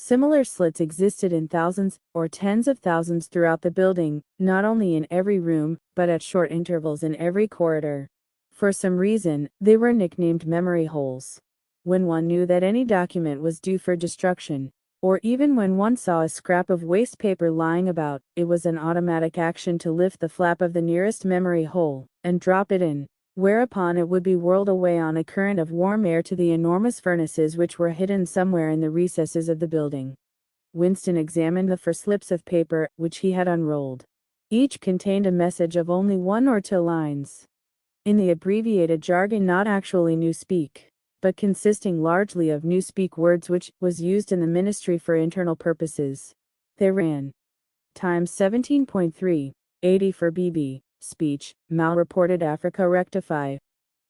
Similar slits existed in thousands, or tens of thousands throughout the building, not only in every room, but at short intervals in every corridor. For some reason, they were nicknamed memory holes. When one knew that any document was due for destruction, or even when one saw a scrap of waste paper lying about, it was an automatic action to lift the flap of the nearest memory hole, and drop it in, whereupon it would be whirled away on a current of warm air to the enormous furnaces which were hidden somewhere in the recesses of the building. Winston examined the 4 slips of paper which he had unrolled. Each contained a message of only 1 or 2 lines. In the abbreviated jargon not actually Newspeak, but consisting largely of Newspeak words which was used in the ministry for internal purposes. They ran: Times 17.3, 80 for BB. Speech, mal-reported Africa rectify.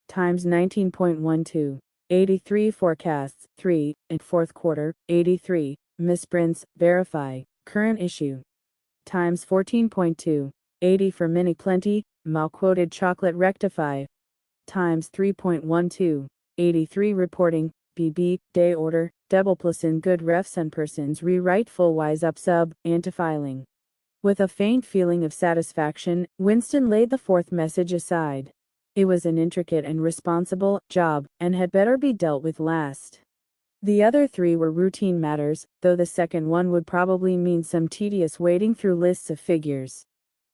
Times 19.12, 83 forecasts, 3, and 4th quarter, 83, misprints, verify, current issue. Times 14.2, 80 for mini plenty, mal-quoted chocolate rectify. Times 3.12, 83 reporting, BB, day order, double plus in good refs and persons rewrite full wise up sub, antifiling. With a faint feeling of satisfaction, Winston laid the fourth message aside. It was an intricate and responsible job, and had better be dealt with last. The other three were routine matters, though the second one would probably mean some tedious wading through lists of figures.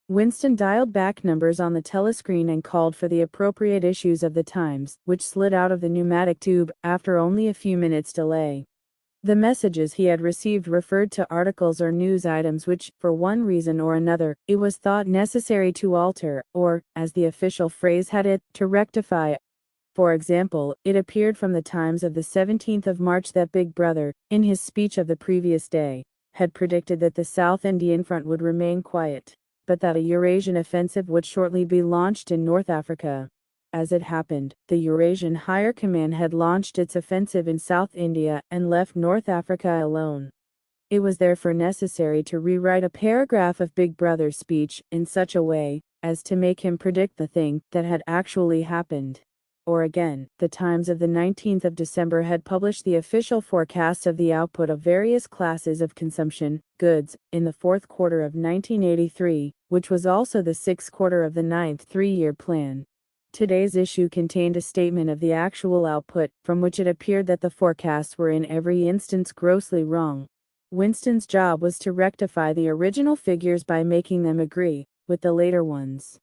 Winston dialed back numbers on the telescreen and called for the appropriate issues of the Times, which slid out of the pneumatic tube after only a few minutes' delay. The messages he had received referred to articles or news items which, for one reason or another, it was thought necessary to alter, or, as the official phrase had it, to rectify. For example, it appeared from the Times of the 17th of March that Big Brother, in his speech of the previous day, had predicted that the South Indian front would remain quiet, but that a Eurasian offensive would shortly be launched in North Africa. As it happened, the Eurasian Higher Command had launched its offensive in South India and left North Africa alone. It was therefore necessary to rewrite a paragraph of Big Brother's speech in such a way as to make him predict the thing that had actually happened. Or again, the Times of the 19th of December had published the official forecast of the output of various classes of consumption goods in the fourth quarter of 1983, which was also the sixth quarter of the ninth three-year plan. Today's issue contained a statement of the actual output, from which it appeared that the forecasts were in every instance grossly wrong. Winston's job was to rectify the original figures by making them agree with the later ones.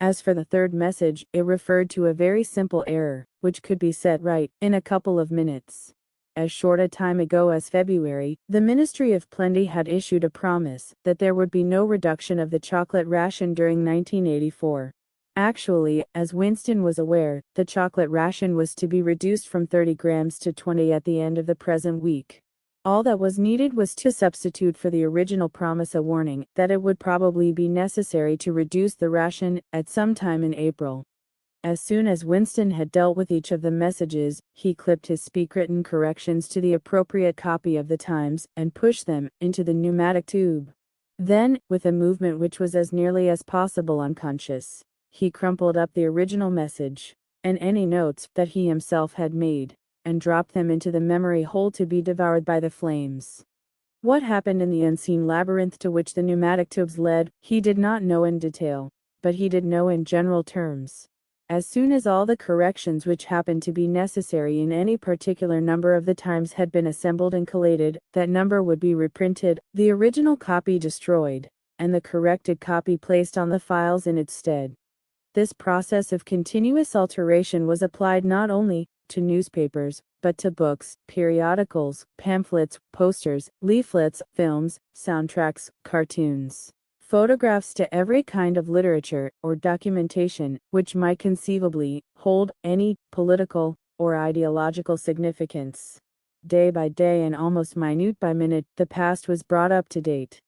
As for the third message, it referred to a very simple error, which could be set right in a couple of minutes. As short a time ago as February, the Ministry of Plenty had issued a promise that there would be no reduction of the chocolate ration during 1984. Actually, as Winston was aware, the chocolate ration was to be reduced from 30 grams to 20 at the end of the present week. All that was needed was to substitute for the original promise a warning that it would probably be necessary to reduce the ration at some time in April. As soon as Winston had dealt with each of the messages, he clipped his speak-written corrections to the appropriate copy of the Times and pushed them into the pneumatic tube. Then, with a movement which was as nearly as possible unconscious, he crumpled up the original message, and any notes that he himself had made, and dropped them into the memory hole to be devoured by the flames. What happened in the unseen labyrinth to which the pneumatic tubes led, he did not know in detail, but he did know in general terms. As soon as all the corrections which happened to be necessary in any particular number of the Times had been assembled and collated, that number would be reprinted, the original copy destroyed, and the corrected copy placed on the files in its stead. This process of continuous alteration was applied not only to newspapers, but to books, periodicals, pamphlets, posters, leaflets, films, soundtracks, cartoons, photographs, to every kind of literature or documentation which might conceivably hold any political or ideological significance. Day by day and almost minute by minute, the past was brought up to date.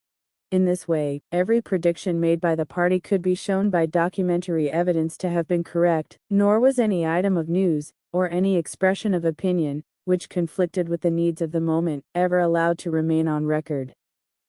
In this way, every prediction made by the party could be shown by documentary evidence to have been correct, nor was any item of news, or any expression of opinion, which conflicted with the needs of the moment, ever allowed to remain on record.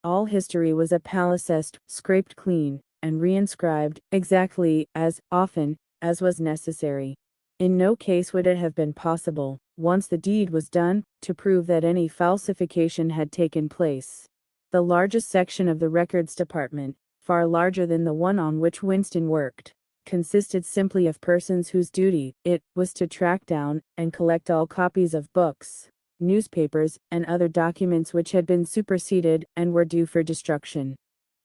All history was a palimpsest, scraped clean, and reinscribed, exactly as often as was necessary. In no case would it have been possible, once the deed was done, to prove that any falsification had taken place. The largest section of the records department, far larger than the one on which Winston worked, consisted simply of persons whose duty it was to track down and collect all copies of books, newspapers, and other documents which had been superseded and were due for destruction.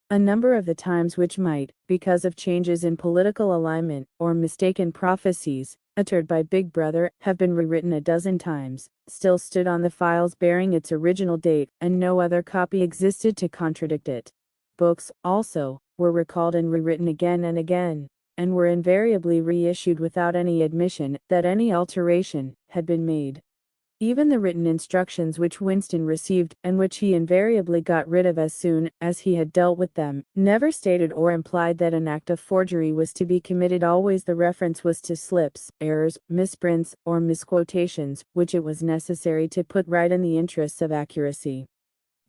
A number of the Times which might, because of changes in political alignment or mistaken prophecies uttered by Big Brother, have been rewritten a dozen times, still stood on the files bearing its original date, and no other copy existed to contradict it. Books, also, were recalled and rewritten again and again, and were invariably reissued without any admission that any alteration had been made. Even the written instructions which Winston received, and which he invariably got rid of as soon as he had dealt with them, never stated or implied that an act of forgery was to be committed. Always the reference was to slips, errors, misprints, or misquotations, which it was necessary to put right in the interests of accuracy.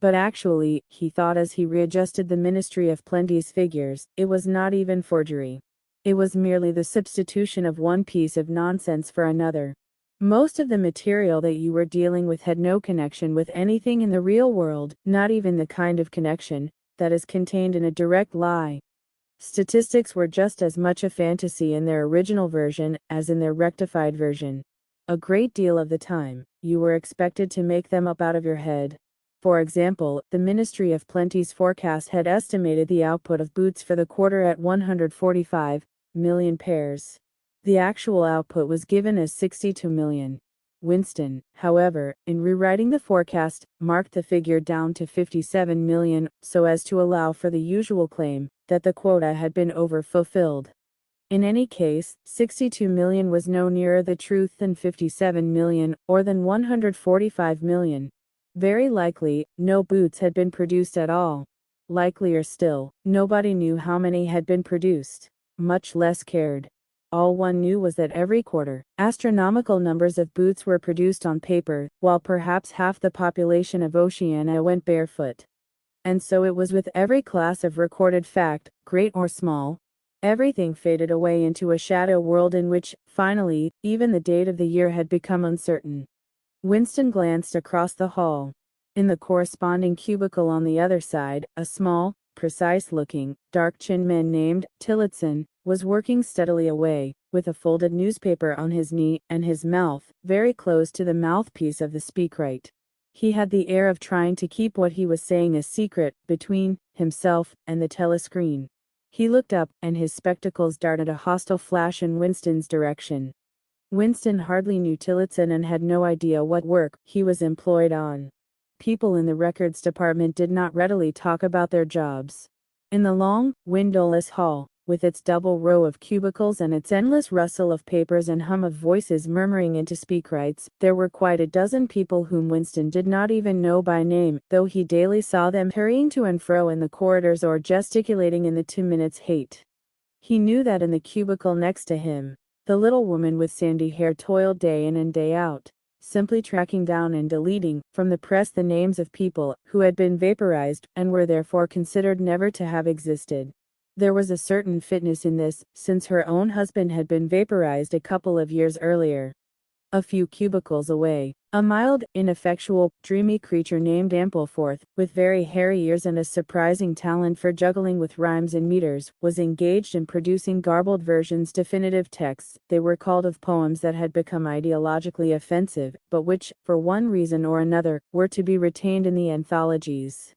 But actually, he thought as he readjusted the Ministry of Plenty's figures, it was not even forgery. It was merely the substitution of one piece of nonsense for another. Most of the material that you were dealing with had no connection with anything in the real world, not even the kind of connection that is contained in a direct lie. Statistics were just as much a fantasy in their original version as in their rectified version. A great deal of the time, you were expected to make them up out of your head. For example, the Ministry of Plenty's forecast had estimated the output of boots for the quarter at 145 million pairs. The actual output was given as 62 million. Winston, however, in rewriting the forecast, marked the figure down to 57 million, so as to allow for the usual claim that the quota had been over-fulfilled. In any case, 62 million was no nearer the truth than 57 million, or than 145 million. Very likely, no boots had been produced at all. Likelier still, nobody knew how many had been produced, much less cared. All one knew was that every quarter, astronomical numbers of boots were produced on paper, while perhaps half the population of Oceania went barefoot. And so it was with every class of recorded fact, great or small. Everything faded away into a shadow world in which, finally, even the date of the year had become uncertain. Winston glanced across the hall. In the corresponding cubicle on the other side, a small, precise-looking, dark-chinned man named Tillotson was working steadily away, with a folded newspaper on his knee and his mouth very close to the mouthpiece of the speakwrite. He had the air of trying to keep what he was saying a secret between himself and the telescreen. He looked up, and his spectacles darted a hostile flash in Winston's direction. Winston hardly knew Tillotson and had no idea what work he was employed on. People in the records department did not readily talk about their jobs. In the long, windowless hall, with its double row of cubicles and its endless rustle of papers and hum of voices murmuring into speakrites, there were quite a dozen people whom Winston did not even know by name, though he daily saw them hurrying to and fro in the corridors or gesticulating in the 2 minutes hate. He knew that in the cubicle next to him, the little woman with sandy hair toiled day in and day out, simply tracking down and deleting from the press the names of people who had been vaporized and were therefore considered never to have existed. There was a certain fitness in this, since her own husband had been vaporized a couple of years earlier. A few cubicles away, a mild, ineffectual, dreamy creature named Ampleforth, with very hairy ears and a surprising talent for juggling with rhymes and meters, was engaged in producing garbled versions, definitive texts, they were called, of poems that had become ideologically offensive, but which, for one reason or another, were to be retained in the anthologies.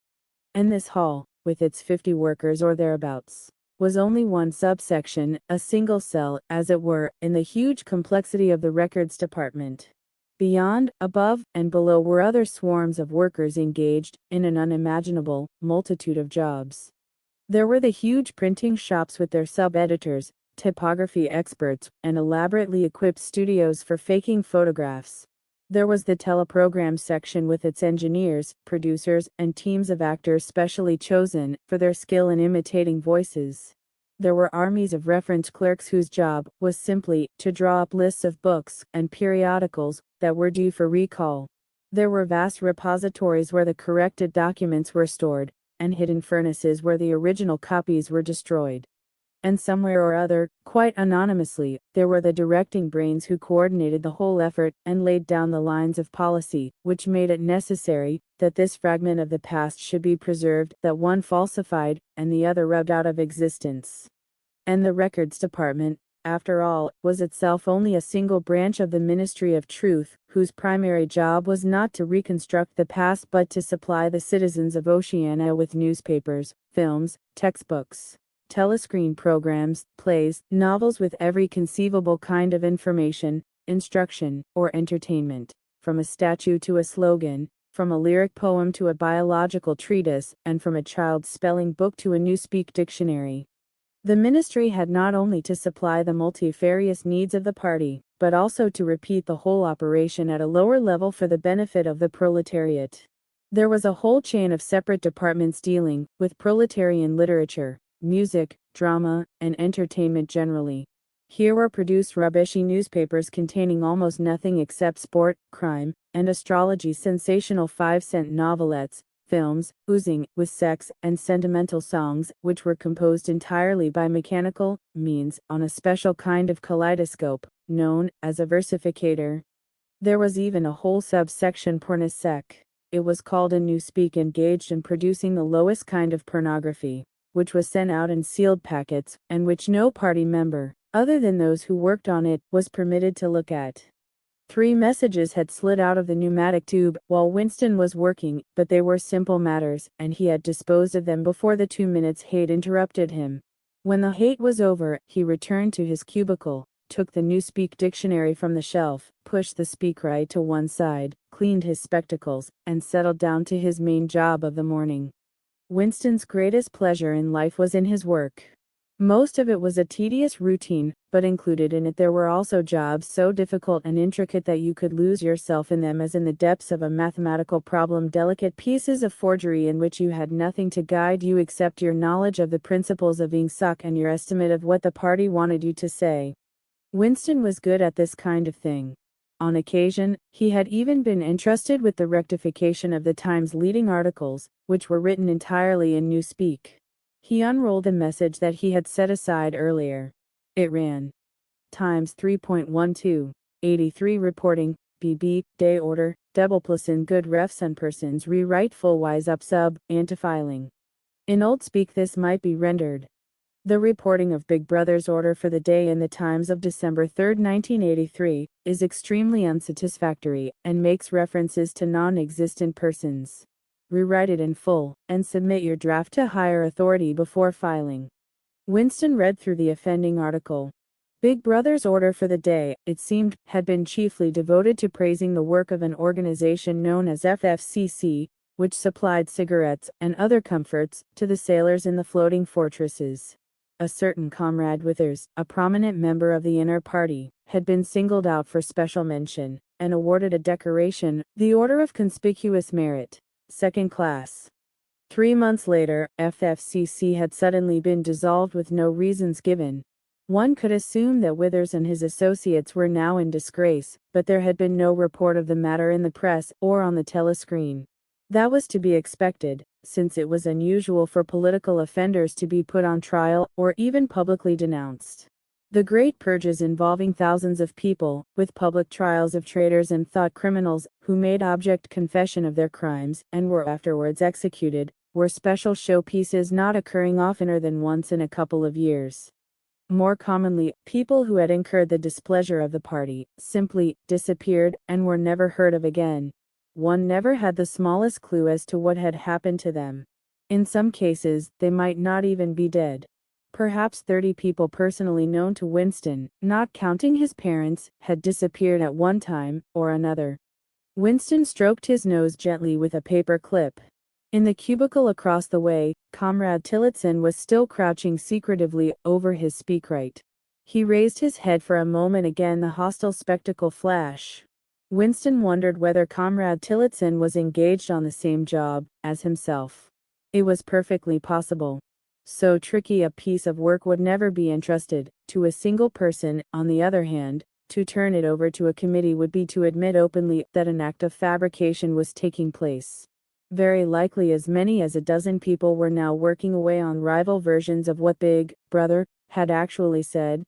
And this hall, with its 50 workers or thereabouts, was only one subsection, a single cell, as it were, in the huge complexity of the records department. Beyond, above, and below were other swarms of workers engaged in an unimaginable multitude of jobs. There were the huge printing shops with their sub-editors, typography experts, and elaborately equipped studios for faking photographs. There was the teleprogram section with its engineers, producers, and teams of actors specially chosen for their skill in imitating voices. There were armies of reference clerks whose job was simply to draw up lists of books and periodicals that were due for recall. There were vast repositories where the corrected documents were stored, and hidden furnaces where the original copies were destroyed. And somewhere or other, quite anonymously, there were the directing brains who coordinated the whole effort and laid down the lines of policy, which made it necessary that this fragment of the past should be preserved, that one falsified, and the other rubbed out of existence. And the records department, after all, was itself only a single branch of the Ministry of Truth, whose primary job was not to reconstruct the past but to supply the citizens of Oceania with newspapers, films, textbooks, telescreen programs, plays, novels, with every conceivable kind of information, instruction, or entertainment, from a statue to a slogan, from a lyric poem to a biological treatise, and from a child's spelling book to a Newspeak dictionary. The ministry had not only to supply the multifarious needs of the party, but also to repeat the whole operation at a lower level for the benefit of the proletariat. There was a whole chain of separate departments dealing with proletarian literature, music, drama, and entertainment generally. Here were produced rubbishy newspapers containing almost nothing except sport, crime, and astrology, sensational 5-cent novelettes, films, oozing with sex and sentimental songs, which were composed entirely by mechanical means on a special kind of kaleidoscope, known as a versificator. There was even a whole subsection pornosec. It was called a newspeak, engaged in producing the lowest kind of pornography, which was sent out in sealed packets, and which no party member, other than those who worked on it, was permitted to look at. 3 messages had slid out of the pneumatic tube while Winston was working, but they were simple matters, and he had disposed of them before the 2 minutes hate interrupted him. When the hate was over, he returned to his cubicle, took the Newspeak dictionary from the shelf, pushed the speakwrite to one side, cleaned his spectacles, and settled down to his main job of the morning. Winston's greatest pleasure in life was in his work. Most of it was a tedious routine, but included in it there were also jobs so difficult and intricate that you could lose yourself in them as in the depths of a mathematical problem, delicate pieces of forgery in which you had nothing to guide you except your knowledge of the principles of ink suck and your estimate of what the party wanted you to say. Winston was good at this kind of thing. On occasion, he had even been entrusted with the rectification of the Times' leading articles, which were written entirely in Newspeak. He unrolled the message that he had set aside earlier. It ran: Times 3.12, 83 reporting, BB, day order, double+in good refs and persons rewrite full wise up sub, antifiling. In Old Speak this might be rendered: the reporting of Big Brother's order for the day in the Times of December 3, 1983, is extremely unsatisfactory, and makes references to non-existent persons. Rewrite it in full, and submit your draft to higher authority before filing. Winston read through the offending article. Big Brother's order for the day, it seemed, had been chiefly devoted to praising the work of an organization known as FFCC, which supplied cigarettes and other comforts to the sailors in the floating fortresses. A certain Comrade Withers, a prominent member of the inner party, had been singled out for special mention, and awarded a decoration, the Order of Conspicuous Merit, second class. 3 months later, FFCC had suddenly been dissolved with no reasons given. One could assume that Withers and his associates were now in disgrace, but there had been no report of the matter in the press or on the telescreen. That was to be expected, since it was unusual for political offenders to be put on trial or even publicly denounced. The great purges involving thousands of people, with public trials of traitors and thought criminals who made abject confession of their crimes and were afterwards executed, were special showpieces not occurring oftener than once in a couple of years. More commonly, people who had incurred the displeasure of the party simply disappeared and were never heard of again. One never had the smallest clue as to what had happened to them. In some cases, they might not even be dead. Perhaps 30 people personally known to Winston, not counting his parents, had disappeared at one time or another. Winston stroked his nose gently with a paper clip. In the cubicle across the way, Comrade Tillotson was still crouching secretively over his speakwrite. He raised his head for a moment, again the hostile spectacle flash. Winston wondered whether Comrade Tillotson was engaged on the same job as himself. It was perfectly possible. So tricky a piece of work would never be entrusted to a single person. On the other hand, to turn it over to a committee would be to admit openly that an act of fabrication was taking place. Very likely as many as a dozen people were now working away on rival versions of what Big Brother had actually said.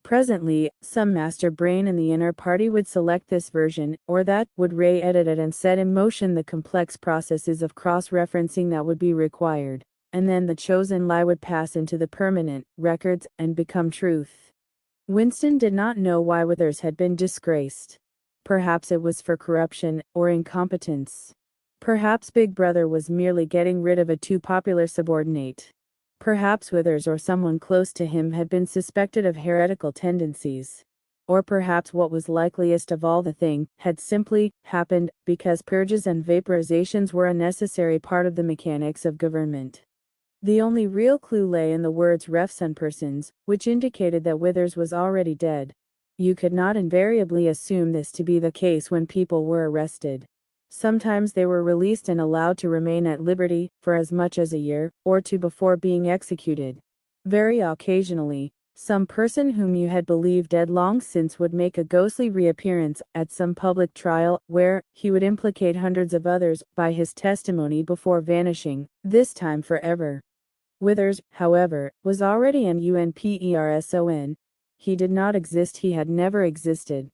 Presently, some master brain in the inner party would select this version or that, would re-edit it and set in motion the complex processes of cross-referencing that would be required. And then the chosen lie would pass into the permanent records and become truth. Winston did not know why Withers had been disgraced. Perhaps it was for corruption or incompetence. Perhaps Big Brother was merely getting rid of a too popular subordinate. Perhaps Withers or someone close to him had been suspected of heretical tendencies. Or perhaps what was likeliest of all, the thing had simply happened because purges and vaporizations were a necessary part of the mechanics of government. The only real clue lay in the words refs and persons, which indicated that Withers was already dead. You could not invariably assume this to be the case when people were arrested. Sometimes they were released and allowed to remain at liberty for as much as a year or two before being executed. Very occasionally, some person whom you had believed dead long since would make a ghostly reappearance at some public trial where he would implicate hundreds of others by his testimony before vanishing, this time forever. Withers, however, was already an unperson. He did not exist, he had never existed.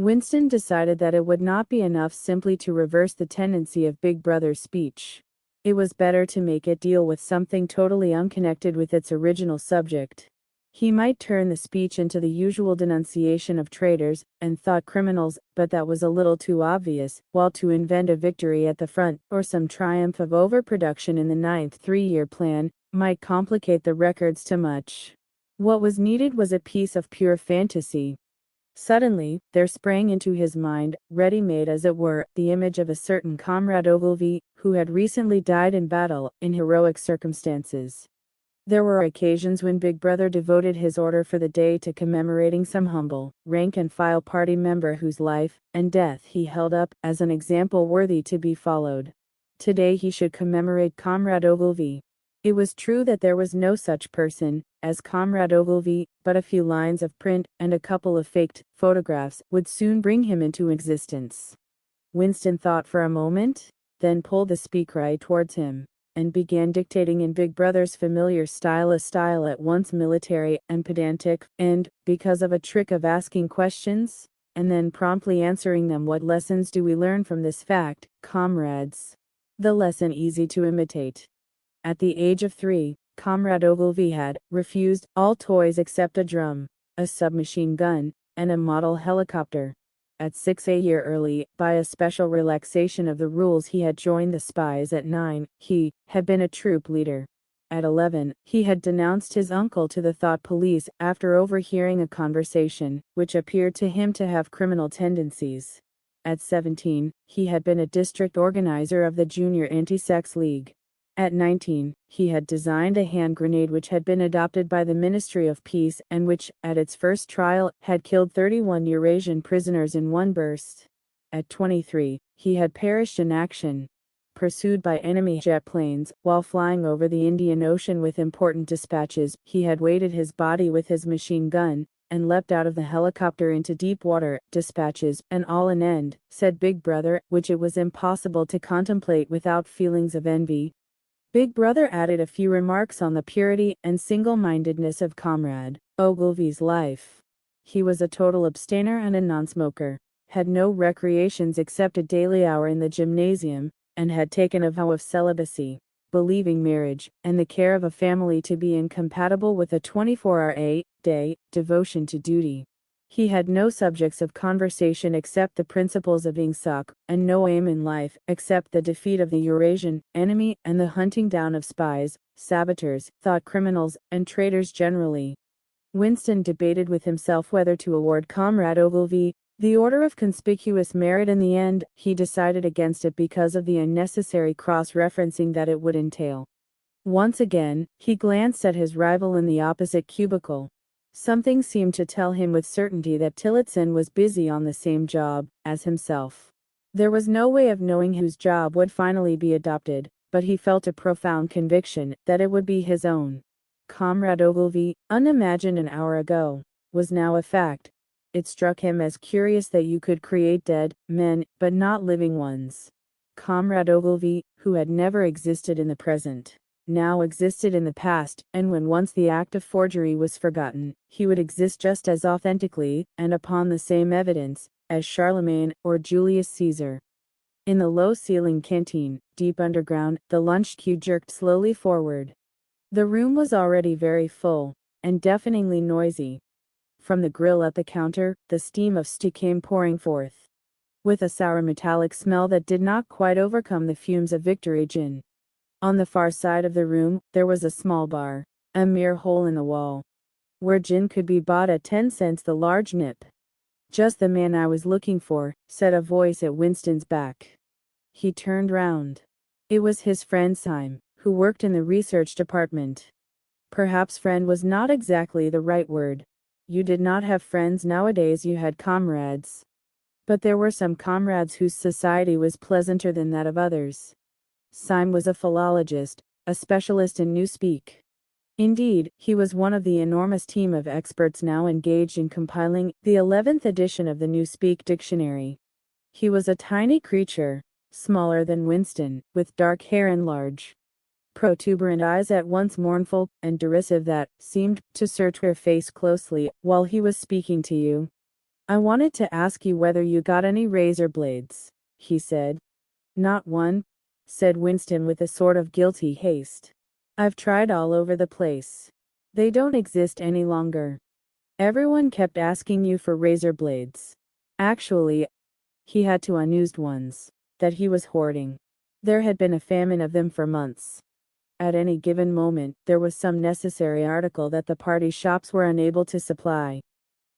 Winston decided that it would not be enough simply to reverse the tendency of Big Brother's speech. It was better to make it deal with something totally unconnected with its original subject. He might turn the speech into the usual denunciation of traitors and thought criminals, but that was a little too obvious, while to invent a victory at the front, or some triumph of overproduction in the ninth three-year plan, might complicate the records too much. What was needed was a piece of pure fantasy. Suddenly, there sprang into his mind, ready-made as it were, the image of a certain Comrade Ogilvy, who had recently died in battle, in heroic circumstances. There were occasions when Big Brother devoted his order for the day to commemorating some humble, rank-and-file party member whose life and death he held up as an example worthy to be followed. Today he should commemorate Comrade Ogilvy. It was true that there was no such person as Comrade Ogilvy, but a few lines of print and a couple of faked photographs would soon bring him into existence. Winston thought for a moment, then pulled the speakwrite towards him, and began dictating in Big Brother's familiar style, a style at once military and pedantic, and, because of a trick of asking questions, and then promptly answering them. What lessons do we learn from this fact, comrades? The lesson easy to imitate. At the age of 3, Comrade Ogilvy had refused all toys except a drum, a submachine gun, and a model helicopter. At 6, a year early, by a special relaxation of the rules, he had joined the spies. At 9, he had been a troop leader. At 11, he had denounced his uncle to the thought police after overhearing a conversation which appeared to him to have criminal tendencies. At 17, he had been a district organizer of the Junior Anti-Sex League. At 19, he had designed a hand grenade which had been adopted by the Ministry of Peace and which, at its first trial, had killed 31 Eurasian prisoners in one burst. At 23, he had perished in action, pursued by enemy jet planes, while flying over the Indian Ocean with important dispatches. He had weighted his body with his machine gun, and leapt out of the helicopter into deep water. Dispatches, and all an end, said Big Brother, which it was impossible to contemplate without feelings of envy. Big Brother added a few remarks on the purity and single-mindedness of Comrade Ogilvy's life. He was a total abstainer and a non-smoker, had no recreations except a daily hour in the gymnasium, and had taken a vow of celibacy, believing marriage and the care of a family to be incompatible with a 24-hour-a-day devotion to duty. He had no subjects of conversation except the principles of Ingsoc, and no aim in life except the defeat of the Eurasian enemy and the hunting down of spies, saboteurs, thought criminals, and traitors generally. Winston debated with himself whether to award Comrade Ogilvy the Order of Conspicuous Merit. In the end, he decided against it because of the unnecessary cross-referencing that it would entail. Once again, he glanced at his rival in the opposite cubicle. Something seemed to tell him with certainty that Tillotson was busy on the same job as himself. There was no way of knowing whose job would finally be adopted, but he felt a profound conviction that it would be his own. Comrade Ogilvy, unimagined an hour ago, was now a fact. It struck him as curious that you could create dead men, but not living ones. Comrade Ogilvy, who had never existed in the present, now existed in the past, and when once the act of forgery was forgotten, he would exist just as authentically, and upon the same evidence, as Charlemagne or Julius Caesar. In the low-ceilinged canteen, deep underground, the lunch queue jerked slowly forward. The room was already very full, and deafeningly noisy. From the grill at the counter, the steam of stew came pouring forth, with a sour metallic smell that did not quite overcome the fumes of Victory gin. On the far side of the room, there was a small bar, a mere hole in the wall, where gin could be bought at 10 cents the large nip. "Just the man I was looking for," said a voice at Winston's back. He turned round. It was his friend Syme, who worked in the research department. Perhaps friend was not exactly the right word. You did not have friends nowadays, you had comrades. But there were some comrades whose society was pleasanter than that of others. Syme was a philologist, a specialist in Newspeak. Indeed, he was one of the enormous team of experts now engaged in compiling the 11th edition of the Newspeak dictionary. He was a tiny creature, smaller than Winston, with dark hair and large, protuberant eyes at once mournful and derisive that seemed to search her face closely while he was speaking to you. I wanted to ask you whether you got any razor blades, he said. Not one, said Winston with a sort of guilty haste. I've tried all over the place. They don't exist any longer. Everyone kept asking you for razor blades. Actually, he had two unused ones that he was hoarding. There had been a famine of them for months. At any given moment, there was some necessary article that the party shops were unable to supply.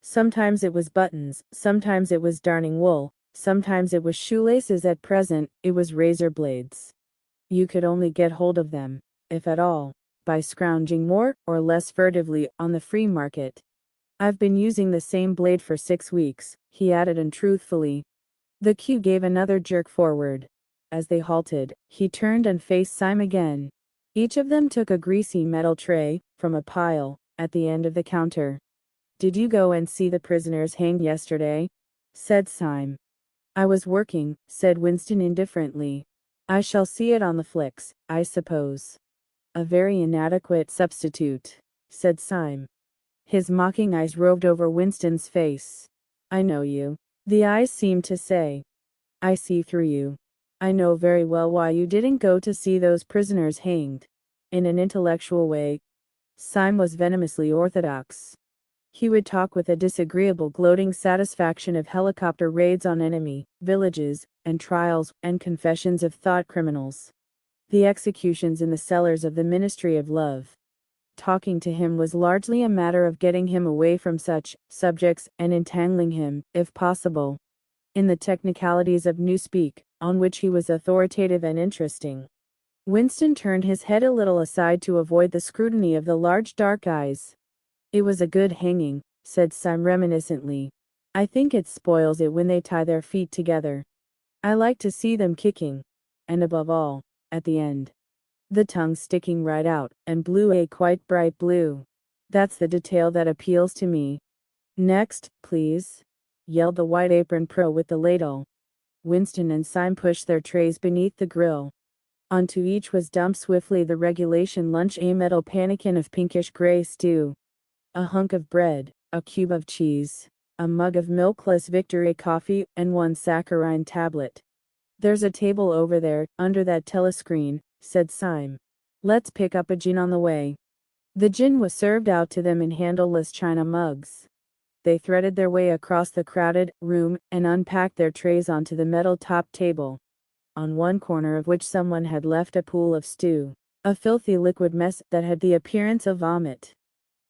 Sometimes it was buttons, sometimes it was darning wool, sometimes it was shoelaces. At present, it was razor blades. You could only get hold of them, if at all, by scrounging more or less furtively on the free market. I've been using the same blade for 6 weeks, he added untruthfully. The queue gave another jerk forward. As they halted, he turned and faced Syme again. Each of them took a greasy metal tray from a pile at the end of the counter. Did you go and see the prisoners hanged yesterday? Said Syme. I was working, said Winston indifferently. I shall see it on the flicks, I suppose. A very inadequate substitute, said Syme. His mocking eyes roved over Winston's face. I know you. The eyes seemed to say. I see through you. I know very well why you didn't go to see those prisoners hanged. In an intellectual way, Syme was venomously orthodox. He would talk with a disagreeable gloating satisfaction of helicopter raids on enemy villages, and trials and confessions of thought criminals. The executions in the cellars of the Ministry of Love. Talking to him was largely a matter of getting him away from such subjects and entangling him, if possible, in the technicalities of newspeak, on which he was authoritative and interesting. Winston turned his head a little aside to avoid the scrutiny of the large dark eyes. It was a good hanging, said Syme reminiscently. I think it spoils it when they tie their feet together. I like to see them kicking. And above all, at the end. The tongue sticking right out, and blue, a quite bright blue. That's the detail that appeals to me. Next, please, yelled the white apron pro with the ladle. Winston and Syme pushed their trays beneath the grill. Onto each was dumped swiftly the regulation lunch, a metal pannikin of pinkish gray stew, a hunk of bread, a cube of cheese, a mug of milkless Victory coffee, and one saccharine tablet. There's a table over there, under that telescreen, said Syme. Let's pick up a gin on the way. The gin was served out to them in handleless china mugs. They threaded their way across the crowded room and unpacked their trays onto the metal-topped table, on one corner of which someone had left a pool of stew, a filthy liquid mess that had the appearance of vomit.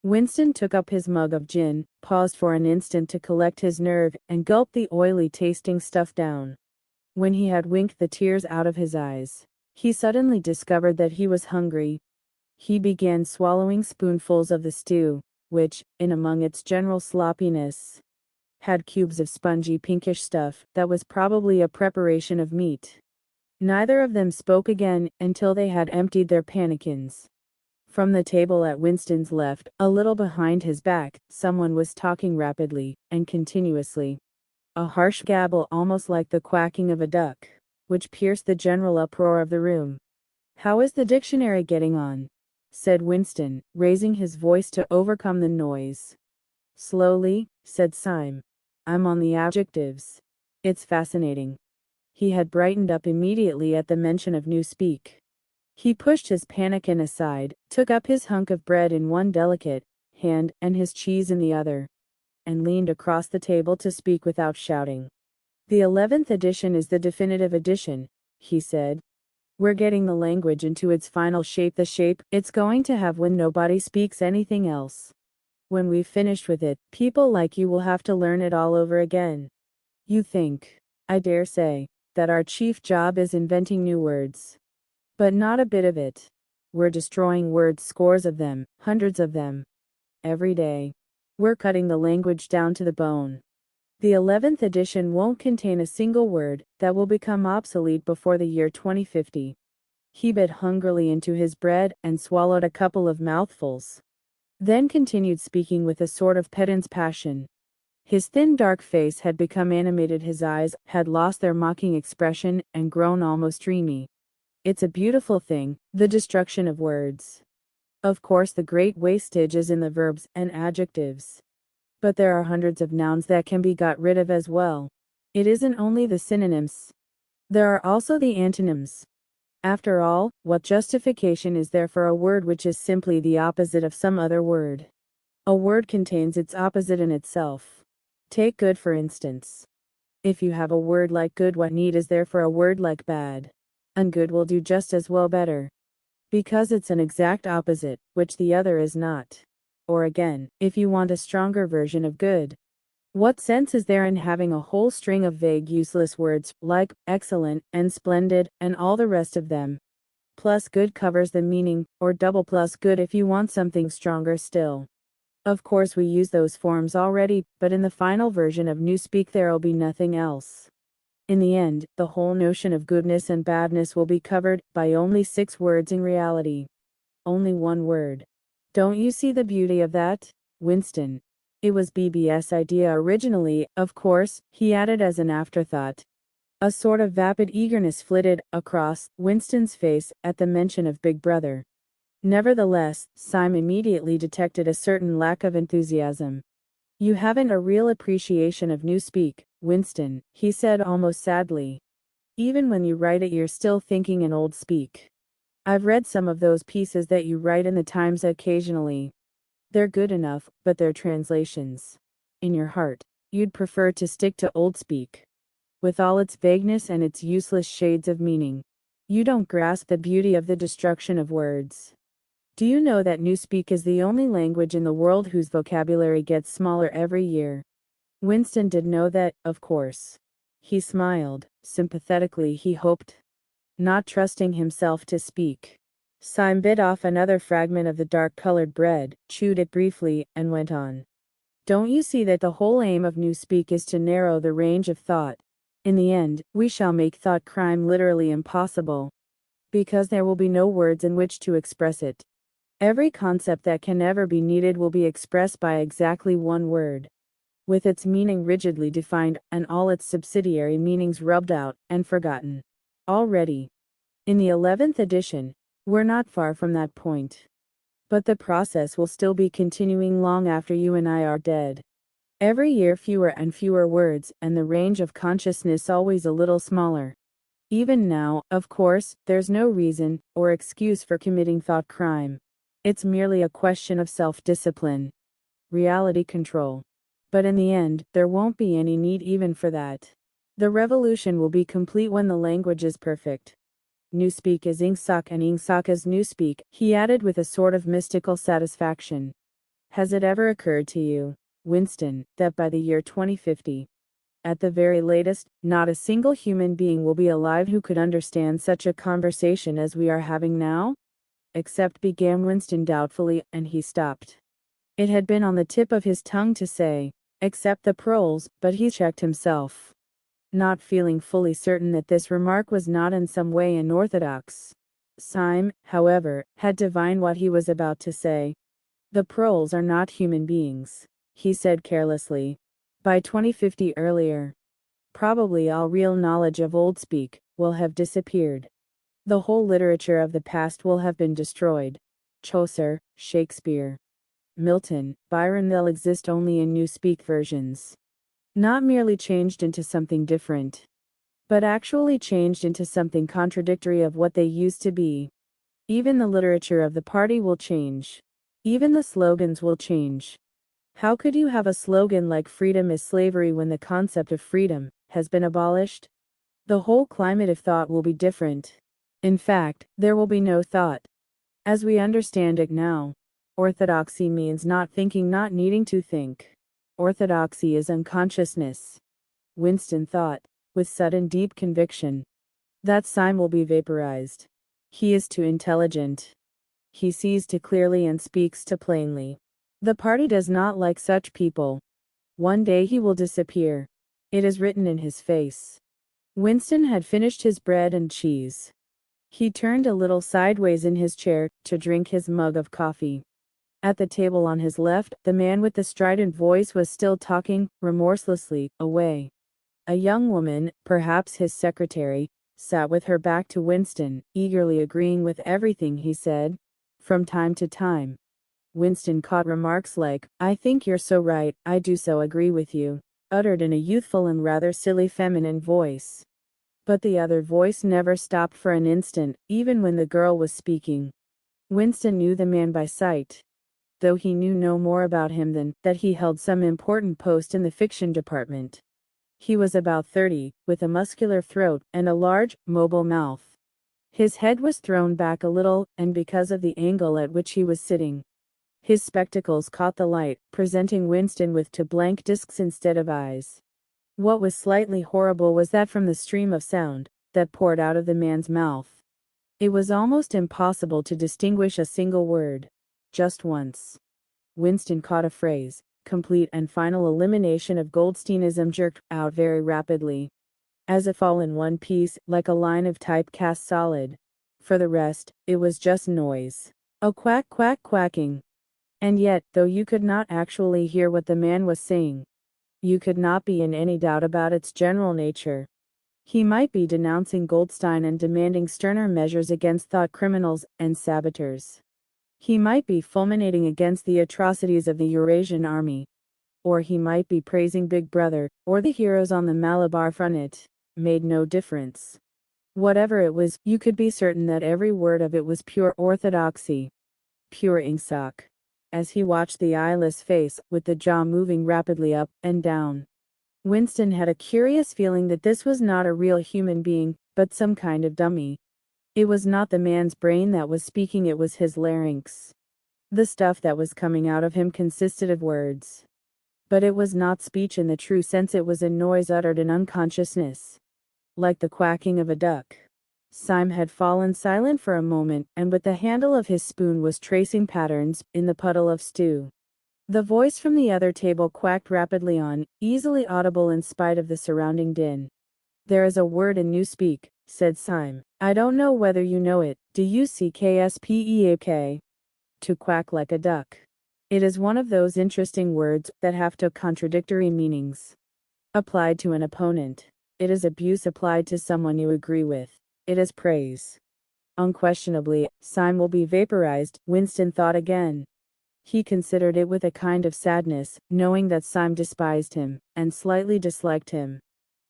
Winston took up his mug of gin, paused for an instant to collect his nerve, and gulped the oily-tasting stuff down. When he had winked the tears out of his eyes, he suddenly discovered that he was hungry. He began swallowing spoonfuls of the stew, which, in among its general sloppiness, had cubes of spongy pinkish stuff that was probably a preparation of meat. Neither of them spoke again until they had emptied their pannikins. From the table at Winston's left, a little behind his back, someone was talking rapidly and continuously. A harsh gabble almost like the quacking of a duck, which pierced the general uproar of the room. How is the dictionary getting on? Said Winston, raising his voice to overcome the noise. Slowly, said Syme. I'm on the adjectives. It's fascinating. He had brightened up immediately at the mention of newspeak. He pushed his pannikin aside, took up his hunk of bread in one delicate hand and his cheese in the other, and leaned across the table to speak without shouting. The 11th edition is the definitive edition, he said. We're getting the language into its final shape, the shape it's going to have when nobody speaks anything else. When we've finished with it, people like you will have to learn it all over again. You think, I dare say, that our chief job is inventing new words. But not a bit of it. We're destroying words, scores of them, hundreds of them, every day. We're cutting the language down to the bone. The 11th edition won't contain a single word that will become obsolete before the year 2050. He bit hungrily into his bread and swallowed a couple of mouthfuls. Then continued speaking with a sort of pedant's passion. His thin dark face had become animated, his eyes had lost their mocking expression and grown almost dreamy. It's a beautiful thing, the destruction of words. Of course the great wastage is in the verbs and adjectives. But there are hundreds of nouns that can be got rid of as well. It isn't only the synonyms. There are also the antonyms. After all, what justification is there for a word which is simply the opposite of some other word? A word contains its opposite in itself. Take good for instance. If you have a word like good, what need is there for a word like bad? And good will do just as well better. Because it's an exact opposite, which the other is not. Or again, if you want a stronger version of good, what sense is there in having a whole string of vague useless words, like excellent, and splendid, and all the rest of them? Plus good covers the meaning, or double plus good if you want something stronger still. Of course we use those forms already, but in the final version of Newspeak there'll be nothing else. In the end, the whole notion of goodness and badness will be covered by only 6 words in reality. Only one word. Don't you see the beauty of that, Winston? It was BBS' idea originally, of course, he added as an afterthought. A sort of vapid eagerness flitted across Winston's face at the mention of Big Brother. Nevertheless, Syme immediately detected a certain lack of enthusiasm. You haven't a real appreciation of Newspeak, Winston, he said almost sadly. Even when you write it you're still thinking in old speak. I've read some of those pieces that you write in the Times occasionally. They're good enough, but they're translations. In your heart, you'd prefer to stick to old speak. With all its vagueness and its useless shades of meaning. You don't grasp the beauty of the destruction of words. Do you know that Newspeak is the only language in the world whose vocabulary gets smaller every year? Winston did know that, of course. He smiled, sympathetically he hoped. Not trusting himself to speak. Syme bit off another fragment of the dark-colored bread, chewed it briefly, and went on. Don't you see that the whole aim of Newspeak is to narrow the range of thought? In the end, we shall make thought crime literally impossible. Because there will be no words in which to express it. Every concept that can ever be needed will be expressed by exactly one word. With its meaning rigidly defined, and all its subsidiary meanings rubbed out, and forgotten. Already. In the 11th edition, we're not far from that point. But the process will still be continuing long after you and I are dead. Every year fewer and fewer words, and the range of consciousness always a little smaller. Even now, of course, there's no reason, or excuse for committing thought crime. It's merely a question of self-discipline. Reality control. But in the end, there won't be any need even for that. The revolution will be complete when the language is perfect. Newspeak is Ingsoc and Ingsoc is Newspeak, he added with a sort of mystical satisfaction. Has it ever occurred to you, Winston, that by the year 2050, at the very latest, not a single human being will be alive who could understand such a conversation as we are having now? Except, began Winston doubtfully, and he stopped. It had been on the tip of his tongue to say, except the proles, but he checked himself. Not feeling fully certain that this remark was not in some way unorthodox. Syme, however, had divined what he was about to say. The proles are not human beings, he said carelessly. By 2050 earlier, probably all real knowledge of Old Speak will have disappeared. The whole literature of the past will have been destroyed. Chaucer, Shakespeare, Milton, Byron, they'll exist only in Newspeak versions. Not merely changed into something different, but actually changed into something contradictory of what they used to be. Even the literature of the party will change. Even the slogans will change. How could you have a slogan like freedom is slavery when the concept of freedom has been abolished? The whole climate of thought will be different. In fact, there will be no thought. As we understand it now, orthodoxy means not thinking, not needing to think. Orthodoxy is unconsciousness. Winston thought, with sudden deep conviction, that Syme will be vaporized. He is too intelligent. He sees too clearly and speaks too plainly. The party does not like such people. One day he will disappear. It is written in his face. Winston had finished his bread and cheese. He turned a little sideways in his chair to drink his mug of coffee. At the table on his left, the man with the strident voice was still talking, remorselessly, away. A young woman, perhaps his secretary, sat with her back to Winston, eagerly agreeing with everything he said. From time to time, Winston caught remarks like, "I think you're so right, I do so agree with you," uttered in a youthful and rather silly feminine voice. But the other voice never stopped for an instant, even when the girl was speaking. Winston knew the man by sight, though he knew no more about him than that he held some important post in the fiction department. He was about 30, with a muscular throat and a large, mobile mouth. His head was thrown back a little, and because of the angle at which he was sitting, his spectacles caught the light, presenting Winston with two blank discs instead of eyes. What was slightly horrible was that from the stream of sound that poured out of the man's mouth, it was almost impossible to distinguish a single word. Just once, Winston caught a phrase, "complete and final elimination of Goldsteinism," jerked out very rapidly, as if all in one piece, like a line of type cast solid. For the rest, it was just noise. A quack quack quacking. And yet, though you could not actually hear what the man was saying, you could not be in any doubt about its general nature. He might be denouncing Goldstein and demanding sterner measures against thought criminals and saboteurs. He might be fulminating against the atrocities of the Eurasian army. Or he might be praising Big Brother, or the heroes on the Malabar front. It made no difference. Whatever it was, you could be certain that every word of it was pure orthodoxy. Pure ingsoc. As he watched the eyeless face, with the jaw moving rapidly up and down, Winston had a curious feeling that this was not a real human being, but some kind of dummy. It was not the man's brain that was speaking, it was his larynx. The stuff that was coming out of him consisted of words. But it was not speech in the true sense, it was a noise uttered in unconsciousness, like the quacking of a duck. Syme had fallen silent for a moment, and with the handle of his spoon was tracing patterns in the puddle of stew. The voice from the other table quacked rapidly on, easily audible in spite of the surrounding din. "There is a word in Newspeak," said Syme. "I don't know whether you know it. Do you see kspeak? To quack like a duck. It is one of those interesting words that have two contradictory meanings. Applied to an opponent, it is abuse. Applied to someone you agree with, it is praise." Unquestionably, Syme will be vaporized, Winston thought again. He considered it with a kind of sadness, knowing that Syme despised him, and slightly disliked him.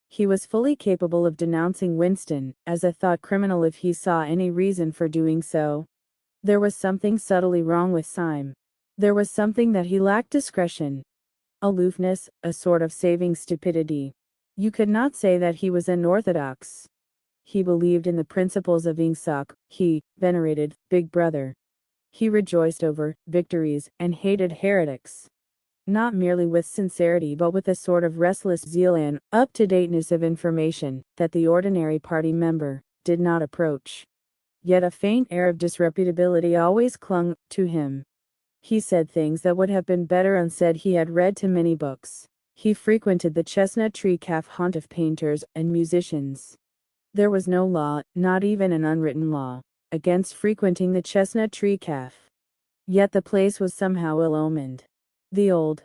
He was fully capable of denouncing Winston as a thought criminal if he saw any reason for doing so. There was something subtly wrong with Syme. There was something that he lacked: discretion, aloofness, a sort of saving stupidity. You could not say that he was unorthodox. He believed in the principles of ingsoc, he venerated Big Brother. He rejoiced over victories and hated heretics. Not merely with sincerity but with a sort of restless zeal and up-to-dateness of information that the ordinary party member did not approach. Yet a faint air of disreputability always clung to him. He said things that would have been better unsaid. He had read too many books. He frequented the chestnut tree calf haunt of painters and musicians. There was no law, not even an unwritten law, against frequenting the chestnut tree calf. Yet the place was somehow ill-omened. The old,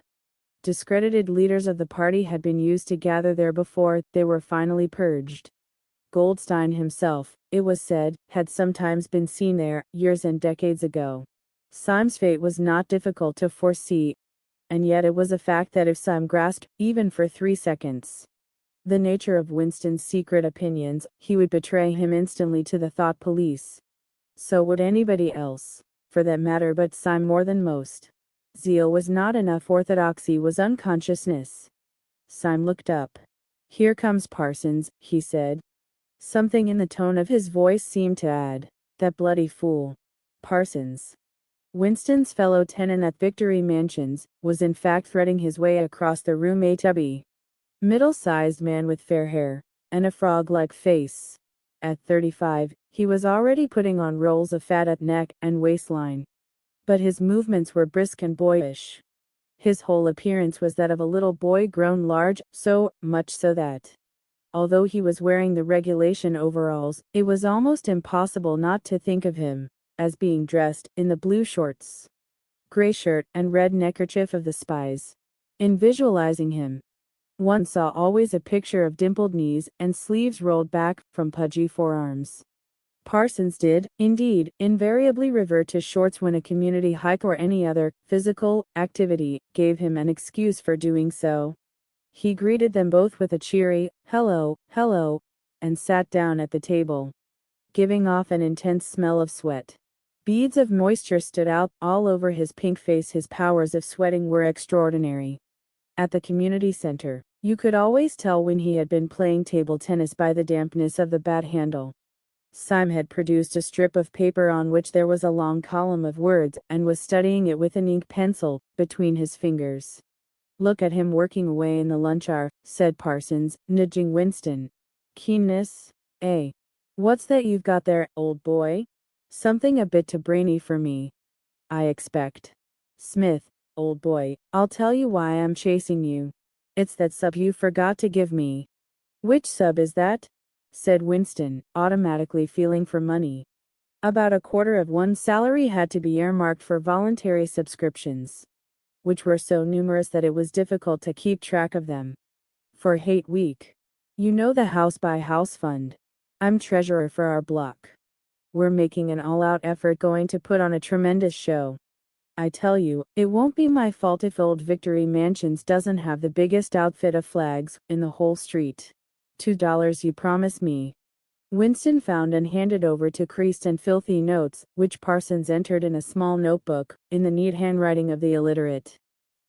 discredited leaders of the party had been used to gather there before they were finally purged. Goldstein himself, it was said, had sometimes been seen there, years and decades ago. Syme's fate was not difficult to foresee, and yet it was a fact that if Syme grasped, even for 3 seconds, the nature of Winston's secret opinions, he would betray him instantly to the thought police. So would anybody else, for that matter, but Syme more than most. Zeal was not enough, orthodoxy was unconsciousness. Syme looked up. "Here comes Parsons," he said. Something in the tone of his voice seemed to add, "That bloody fool." Parsons, Winston's fellow tenant at Victory Mansions, was in fact threading his way across the room, a tubby, middle-sized man with fair hair and a frog-like face. At 35, he was already putting on rolls of fat at neck and waistline. But his movements were brisk and boyish. His whole appearance was that of a little boy grown large, so much so that, although he was wearing the regulation overalls, it was almost impossible not to think of him as being dressed in the blue shorts, gray shirt, and red neckerchief of the spies. In visualizing him, one saw always a picture of dimpled knees and sleeves rolled back from pudgy forearms. Parsons did, indeed, invariably revert to shorts when a community hike or any other physical activity gave him an excuse for doing so. He greeted them both with a cheery, "Hello, hello," and sat down at the table, giving off an intense smell of sweat. Beads of moisture stood out all over his pink face. His powers of sweating were extraordinary. At the community center, you could always tell when he had been playing table tennis by the dampness of the bat handle. Syme had produced a strip of paper on which there was a long column of words and was studying it with an ink pencil between his fingers. "Look at him working away in the lunch hour," said Parsons, nudging Winston. "Keenness, eh? What's that you've got there, old boy? Something a bit too brainy for me, I expect. Smith, old boy, I'll tell you why I'm chasing you. It's that sub you forgot to give me." "Which sub is that?" said Winston, automatically feeling for money. About a quarter of one's salary had to be earmarked for voluntary subscriptions, which were so numerous that it was difficult to keep track of them. "For Hate Week. You know, the House by House Fund. I'm treasurer for our block. We're making an all-out effort, going to put on a tremendous show. I tell you, it won't be my fault if Old Victory Mansions doesn't have the biggest outfit of flags in the whole street. $2, you promise me?" Winston found and handed over two creased and filthy notes, which Parsons entered in a small notebook, in the neat handwriting of the illiterate.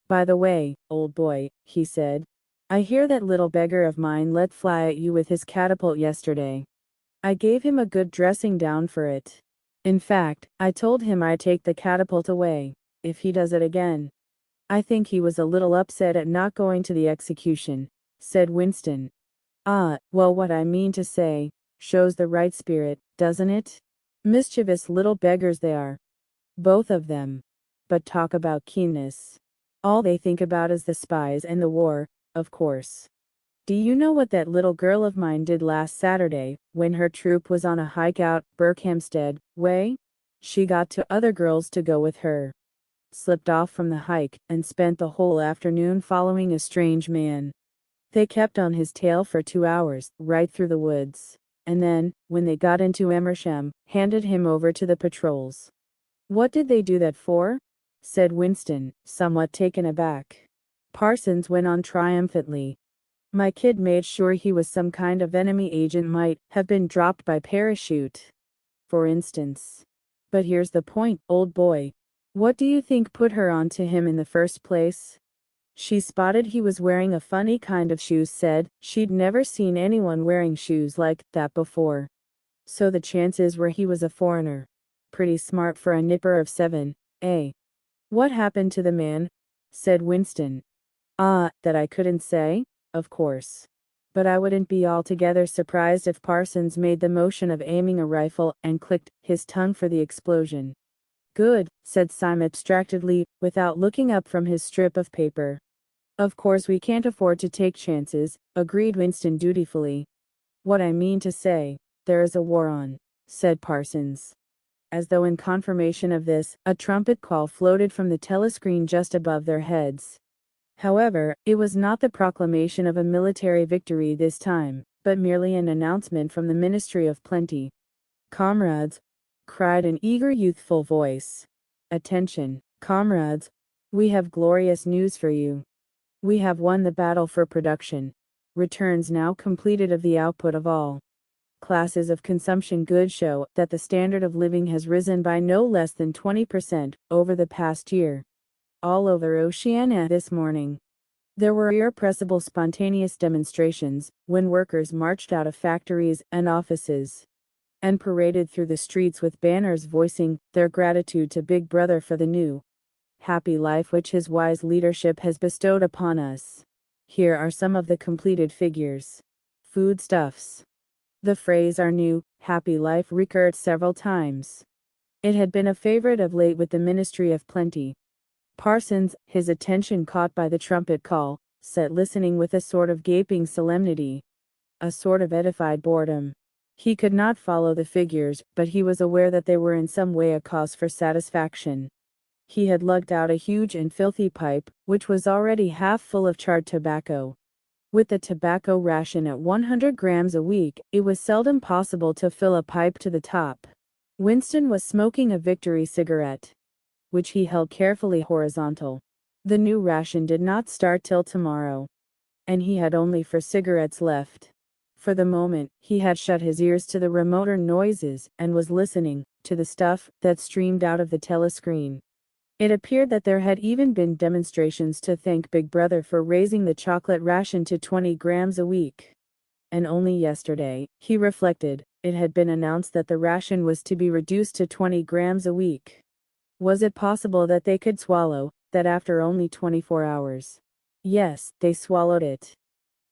"By the way, old boy," he said, "I hear that little beggar of mine let fly at you with his catapult yesterday. I gave him a good dressing down for it. In fact, I told him I'd take the catapult away if he does it again. I think he was a little upset at not going to the execution," said Winston. "Ah, well, what I mean to say, shows the right spirit, doesn't it? Mischievous little beggars they are, both of them. But talk about keenness. All they think about is the spies and the war, of course. Do you know what that little girl of mine did last Saturday, when her troop was on a hike out Berkhamsted way? She got two other girls to go with her, slipped off from the hike, and spent the whole afternoon following a strange man. They kept on his tail for 2 hours, right through the woods, and then, when they got into Emersham, handed him over to the patrols." "What did they do that for?" said Winston, somewhat taken aback. Parsons went on triumphantly. "My kid made sure he was some kind of enemy agent, might have been dropped by parachute, for instance. But here's the point, old boy. What do you think put her on to him in the first place? She spotted he was wearing a funny kind of shoes, said she'd never seen anyone wearing shoes like that before. So the chances were he was a foreigner. Pretty smart for a nipper of 7, eh?" "What happened to the man?" said Winston. "Ah, that I couldn't say, of course. But I wouldn't be altogether surprised if Parsons made the motion of aiming a rifle and clicked his tongue for the explosion." "Good," said Syme abstractedly, without looking up from his strip of paper. "Of course we can't afford to take chances," agreed Winston dutifully. "What I mean to say, there is a war on," said Parsons. As though in confirmation of this, a trumpet call floated from the telescreen just above their heads. However, it was not the proclamation of a military victory this time, but merely an announcement from the Ministry of Plenty. "Comrades," cried an eager youthful voice. "Attention, comrades. We have glorious news for you. We have won the battle for production. Returns now completed of the output of all classes of consumption goods show that the standard of living has risen by no less than 20% over the past year. All over Oceania this morning, there were irrepressible spontaneous demonstrations when workers marched out of factories and offices and paraded through the streets with banners voicing their gratitude to Big Brother for the new, happy life which his wise leadership has bestowed upon us. Here are some of the completed figures. Foodstuffs." The phrase "our new, happy life" recurred several times. It had been a favorite of late with the Ministry of Plenty. Parsons, his attention caught by the trumpet call, sat listening with a sort of gaping solemnity, a sort of edified boredom. He could not follow the figures, but he was aware that they were in some way a cause for satisfaction. He had lugged out a huge and filthy pipe, which was already half full of charred tobacco. With the tobacco ration at 100 grams a week, it was seldom possible to fill a pipe to the top. Winston was smoking a Victory cigarette, which he held carefully horizontal. The new ration did not start till tomorrow, and he had only 4 cigarettes left. For the moment, he had shut his ears to the remoter noises and was listening to the stuff that streamed out of the telescreen. It appeared that there had even been demonstrations to thank Big Brother for raising the chocolate ration to 20 grams a week. And only yesterday, he reflected, it had been announced that the ration was to be reduced to 20 grams a week. Was it possible that they could swallow that after only 24 hours? Yes, they swallowed it.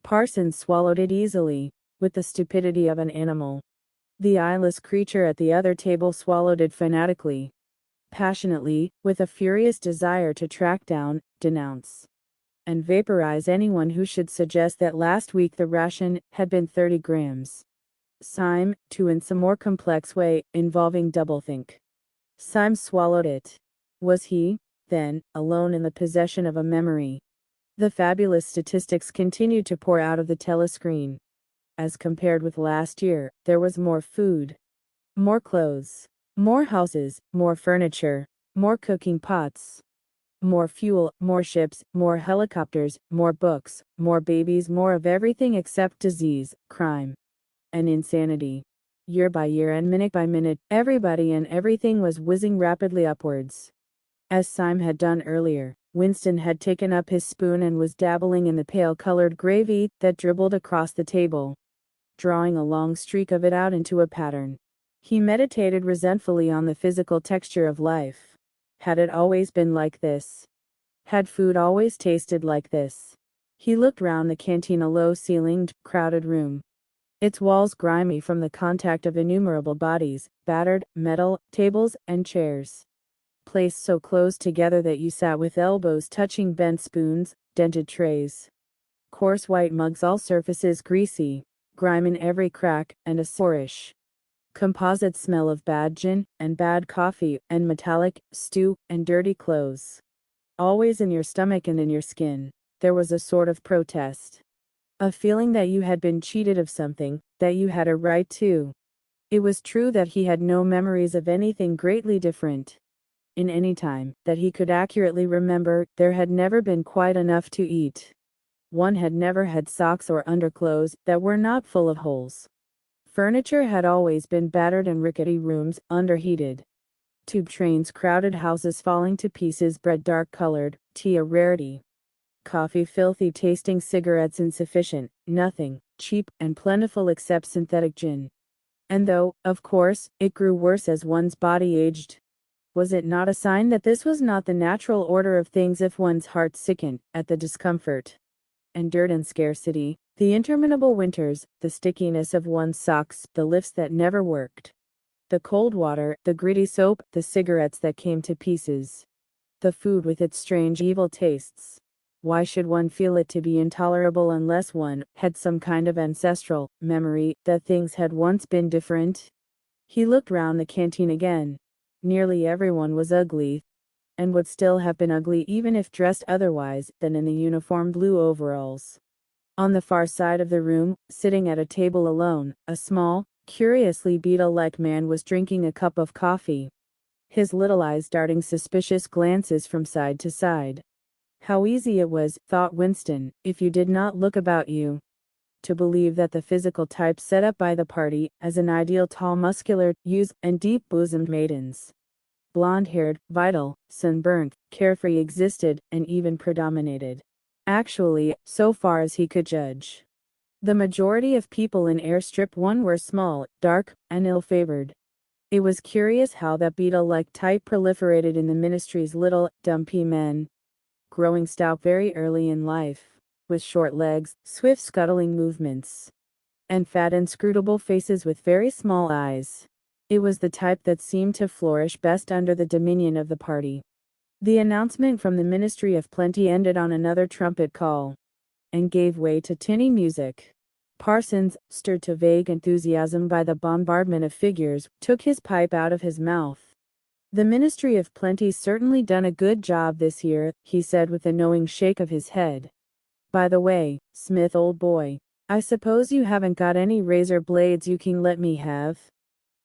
Parsons swallowed it easily, with the stupidity of an animal. The eyeless creature at the other table swallowed it fanatically, passionately, with a furious desire to track down, denounce, and vaporize anyone who should suggest that last week the ration had been 30 grams. Syme, too, in some more complex way, involving doublethink. Syme swallowed it. Was he, then, alone in the possession of a memory? The fabulous statistics continued to pour out of the telescreen. As compared with last year, there was more food, more clothes, more houses, more furniture, more cooking pots, more fuel, more ships, more helicopters, more books, more babies, more of everything except disease, crime, and insanity. Year by year and minute by minute, everybody and everything was whizzing rapidly upwards. As Syme had done earlier, Winston had taken up his spoon and was dabbling in the pale-colored gravy that dribbled across the table, drawing a long streak of it out into a pattern. He meditated resentfully on the physical texture of life. Had it always been like this? Had food always tasted like this? He looked round the canteen, a low-ceilinged, crowded room, its walls grimy from the contact of innumerable bodies, battered metal tables and chairs, placed so close together that you sat with elbows touching bent spoons, dented trays, coarse white mugs, all surfaces greasy, grime in every crack, and a sourish, composite smell of bad gin, and bad coffee, and metallic stew, and dirty clothes. Always in your stomach and in your skin, there was a sort of protest. A feeling that you had been cheated of something, that you had a right to. It was true that he had no memories of anything greatly different. In any time that he could accurately remember, there had never been quite enough to eat. One had never had socks or underclothes that were not full of holes. Furniture had always been battered and rickety, rooms underheated, tube trains crowded, houses falling to pieces, bread dark-colored, tea a rarity, coffee filthy tasting, cigarettes insufficient, nothing cheap and plentiful except synthetic gin. And though, of course, it grew worse as one's body aged, was it not a sign that this was not the natural order of things if one's heart sickened at the discomfort and dirt and scarcity, the interminable winters, the stickiness of one's socks, the lifts that never worked, the cold water, the gritty soap, the cigarettes that came to pieces, the food with its strange evil tastes? Why should one feel it to be intolerable unless one had some kind of ancestral memory that things had once been different? He looked round the canteen again. Nearly everyone was ugly, and would still have been ugly even if dressed otherwise than in the uniform blue overalls. On the far side of the room, sitting at a table alone, a small, curiously beetle-like man was drinking a cup of coffee, his little eyes darting suspicious glances from side to side. How easy it was, thought Winston, if you did not look about you, to believe that the physical type set up by the party as an ideal tall, muscular youths and deep-bosomed maidens, blonde-haired, vital, sunburnt, carefree, existed and even predominated. Actually, so far as he could judge, the majority of people in Airstrip 1 were small, dark, and ill-favored. It was curious how that beetle-like type proliferated in the ministry's little, dumpy men, growing stout very early in life, with short legs, swift scuttling movements, and fat inscrutable faces with very small eyes. It was the type that seemed to flourish best under the dominion of the party. The announcement from the Ministry of Plenty ended on another trumpet call, and gave way to tinny music. Parsons, stirred to vague enthusiasm by the bombardment of figures, took his pipe out of his mouth. The Ministry of Plenty's certainly done a good job this year, he said with a knowing shake of his head. By the way, Smith old boy, I suppose you haven't got any razor blades you can let me have?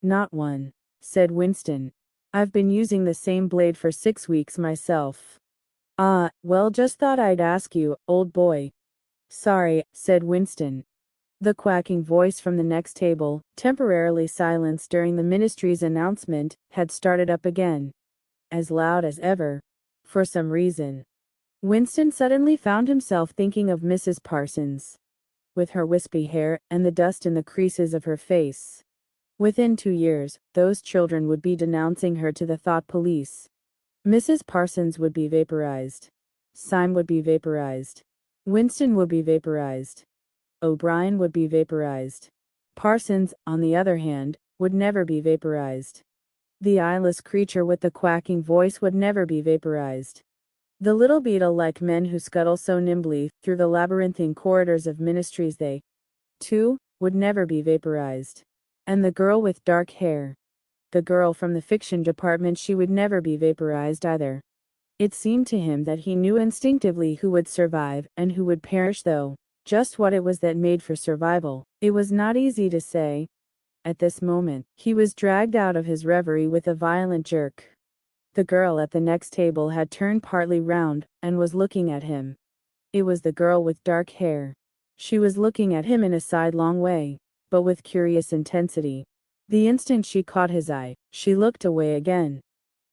Not one, said Winston. I've been using the same blade for 6 weeks myself. Ah, well, just thought I'd ask you, old boy. Sorry, said Winston. The quacking voice from the next table, temporarily silenced during the ministry's announcement, had started up again. As loud as ever. For some reason. Winston suddenly found himself thinking of Mrs. Parsons. With her wispy hair and the dust in the creases of her face. Within 2 years, those children would be denouncing her to the thought police. Mrs. Parsons would be vaporized. Syme would be vaporized. Winston would be vaporized. O'Brien would be vaporized. Parsons, on the other hand, would never be vaporized. The eyeless creature with the quacking voice would never be vaporized. The little beetle-like men who scuttle so nimbly through the labyrinthine corridors of ministries, they, too, would never be vaporized. And the girl with dark hair. The girl from the fiction department, she would never be vaporized either. It seemed to him that he knew instinctively who would survive and who would perish, though just what it was that made for survival, it was not easy to say. At this moment, he was dragged out of his reverie with a violent jerk. The girl at the next table had turned partly round, and was looking at him. It was the girl with dark hair. She was looking at him in a sidelong way, but with curious intensity. The instant she caught his eye, she looked away again.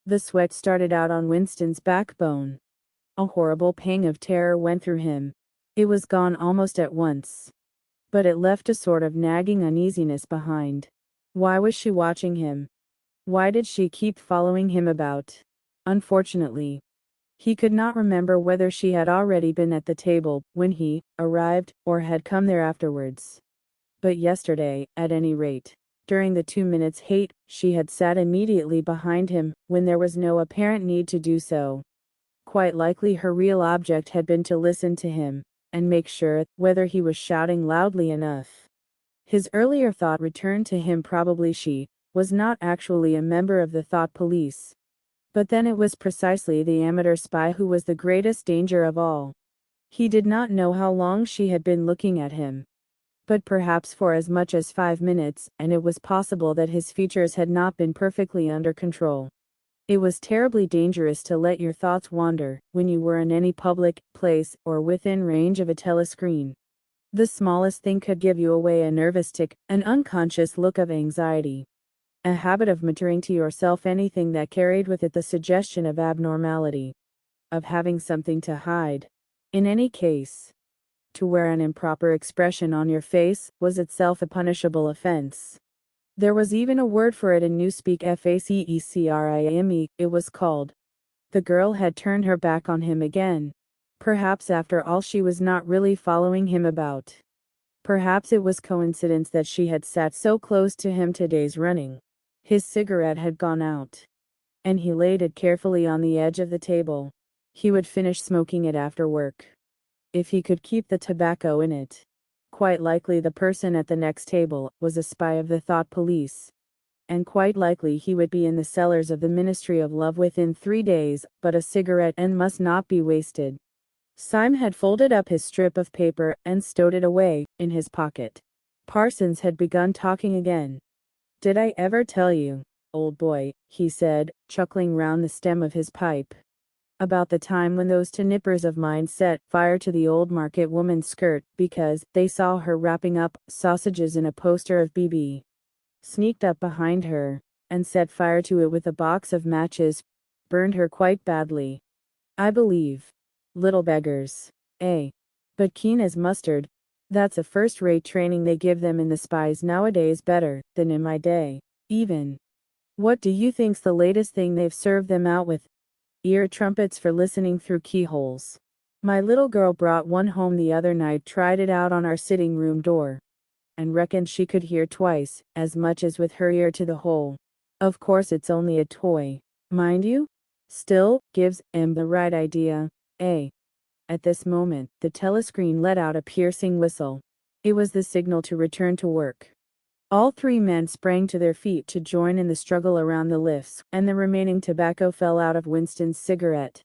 The sweat started out on Winston's backbone. A horrible pang of terror went through him. It was gone almost at once. But it left a sort of nagging uneasiness behind. Why was she watching him? Why did she keep following him about? Unfortunately, he could not remember whether she had already been at the table when he arrived, or had come there afterwards. But yesterday, at any rate, during the 2 minutes' hate, she had sat immediately behind him, when there was no apparent need to do so. Quite likely her real object had been to listen to him, and make sure whether he was shouting loudly enough. His earlier thought returned to him. Probably she was not actually a member of the thought police. But then it was precisely the amateur spy who was the greatest danger of all. He did not know how long she had been looking at him. But perhaps for as much as 5 minutes, and it was possible that his features had not been perfectly under control. It was terribly dangerous to let your thoughts wander when you were in any public place or within range of a telescreen. The smallest thing could give you away: a nervous tic, an unconscious look of anxiety, a habit of muttering to yourself anything that carried with it the suggestion of abnormality, of having something to hide. In any case, to wear an improper expression on your face was itself a punishable offense. There was even a word for it in Newspeak: facecrime, it was called. The girl had turned her back on him again. Perhaps after all she was not really following him about. Perhaps it was coincidence that she had sat so close to him 2 days running. His cigarette had gone out, and he laid it carefully on the edge of the table. He would finish smoking it after work, if he could keep the tobacco in it. Quite likely the person at the next table was a spy of the thought police. And quite likely he would be in the cellars of the Ministry of Love within 3 days, but a cigarette end must not be wasted. Syme had folded up his strip of paper and stowed it away in his pocket. Parsons had begun talking again. "Did I ever tell you, old boy," he said, chuckling round the stem of his pipe, "about the time when those 2 nippers of mine set fire to the old market woman's skirt because they saw her wrapping up sausages in a poster of BB? Sneaked up behind her and set fire to it with a box of matches, burned her quite badly, I believe. Little beggars, eh? But keen as mustard. That's a first-rate training they give them in the spies nowadays, better than in my day, even. What do you think's the latest thing they've served them out with? Ear trumpets for listening through keyholes. My little girl brought one home the other night, tried it out on our sitting room door, and reckoned she could hear twice as much as with her ear to the hole. Of course it's only a toy, mind you. Still, gives 'em the right idea, eh?" At this moment, the telescreen let out a piercing whistle. It was the signal to return to work. All 3 men sprang to their feet to join in the struggle around the lifts, and the remaining tobacco fell out of Winston's cigarette.